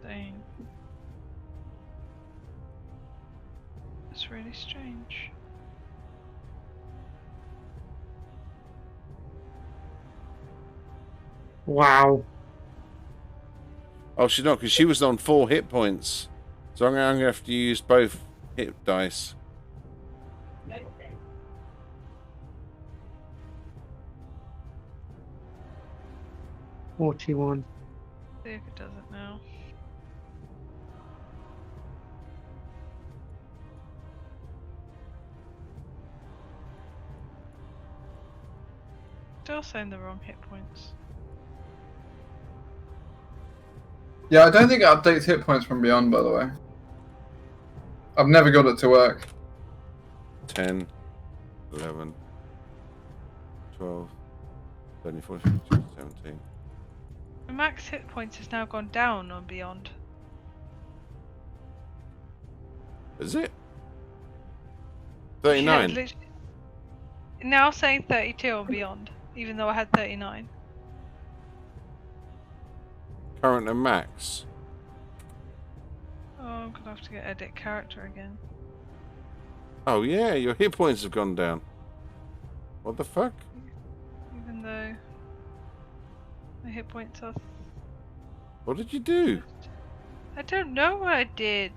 Dang. That's really strange. Wow. Oh, she's not, because she was on 4 hit points. So I'm going to have to use both hit dice. $41. See if it does it now. Still saying the wrong hit points. Yeah, I don't think it updates hit points from Beyond, by the way. I've never got it to work. 10, 11, 12, 13, 14, 15, 17. The max hit points has now gone down on Beyond. Is it? Yeah, 39. literally- now saying 32 on Beyond, even though I had 39. Current and max. Oh, I'm gonna have to get edit character again. Oh yeah, your hit points have gone down. What the fuck? Even though my hit points are. What did you do? I don't know what I did.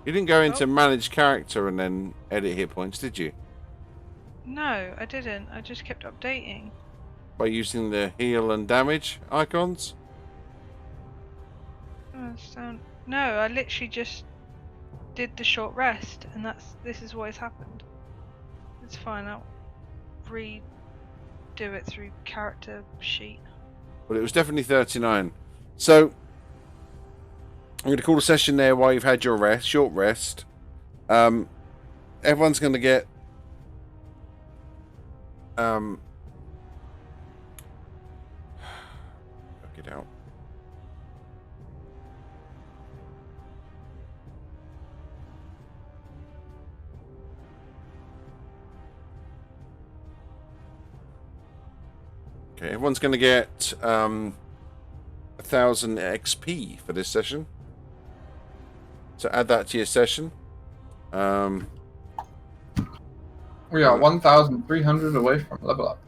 You didn't go into manage character and then edit hit points, did you? No, I didn't. I just kept updating. By using the heal and damage icons? No, I literally just did the short rest, and this is what has happened. It's fine. I'll redo it through character sheet. Well, it was definitely 39. So I'm going to call a session there while you've had your rest, short rest. Everyone's going to get work it out. Okay, everyone's going to get 1,000 XP for this session. So add that to your session. We are 1,300 away from level up.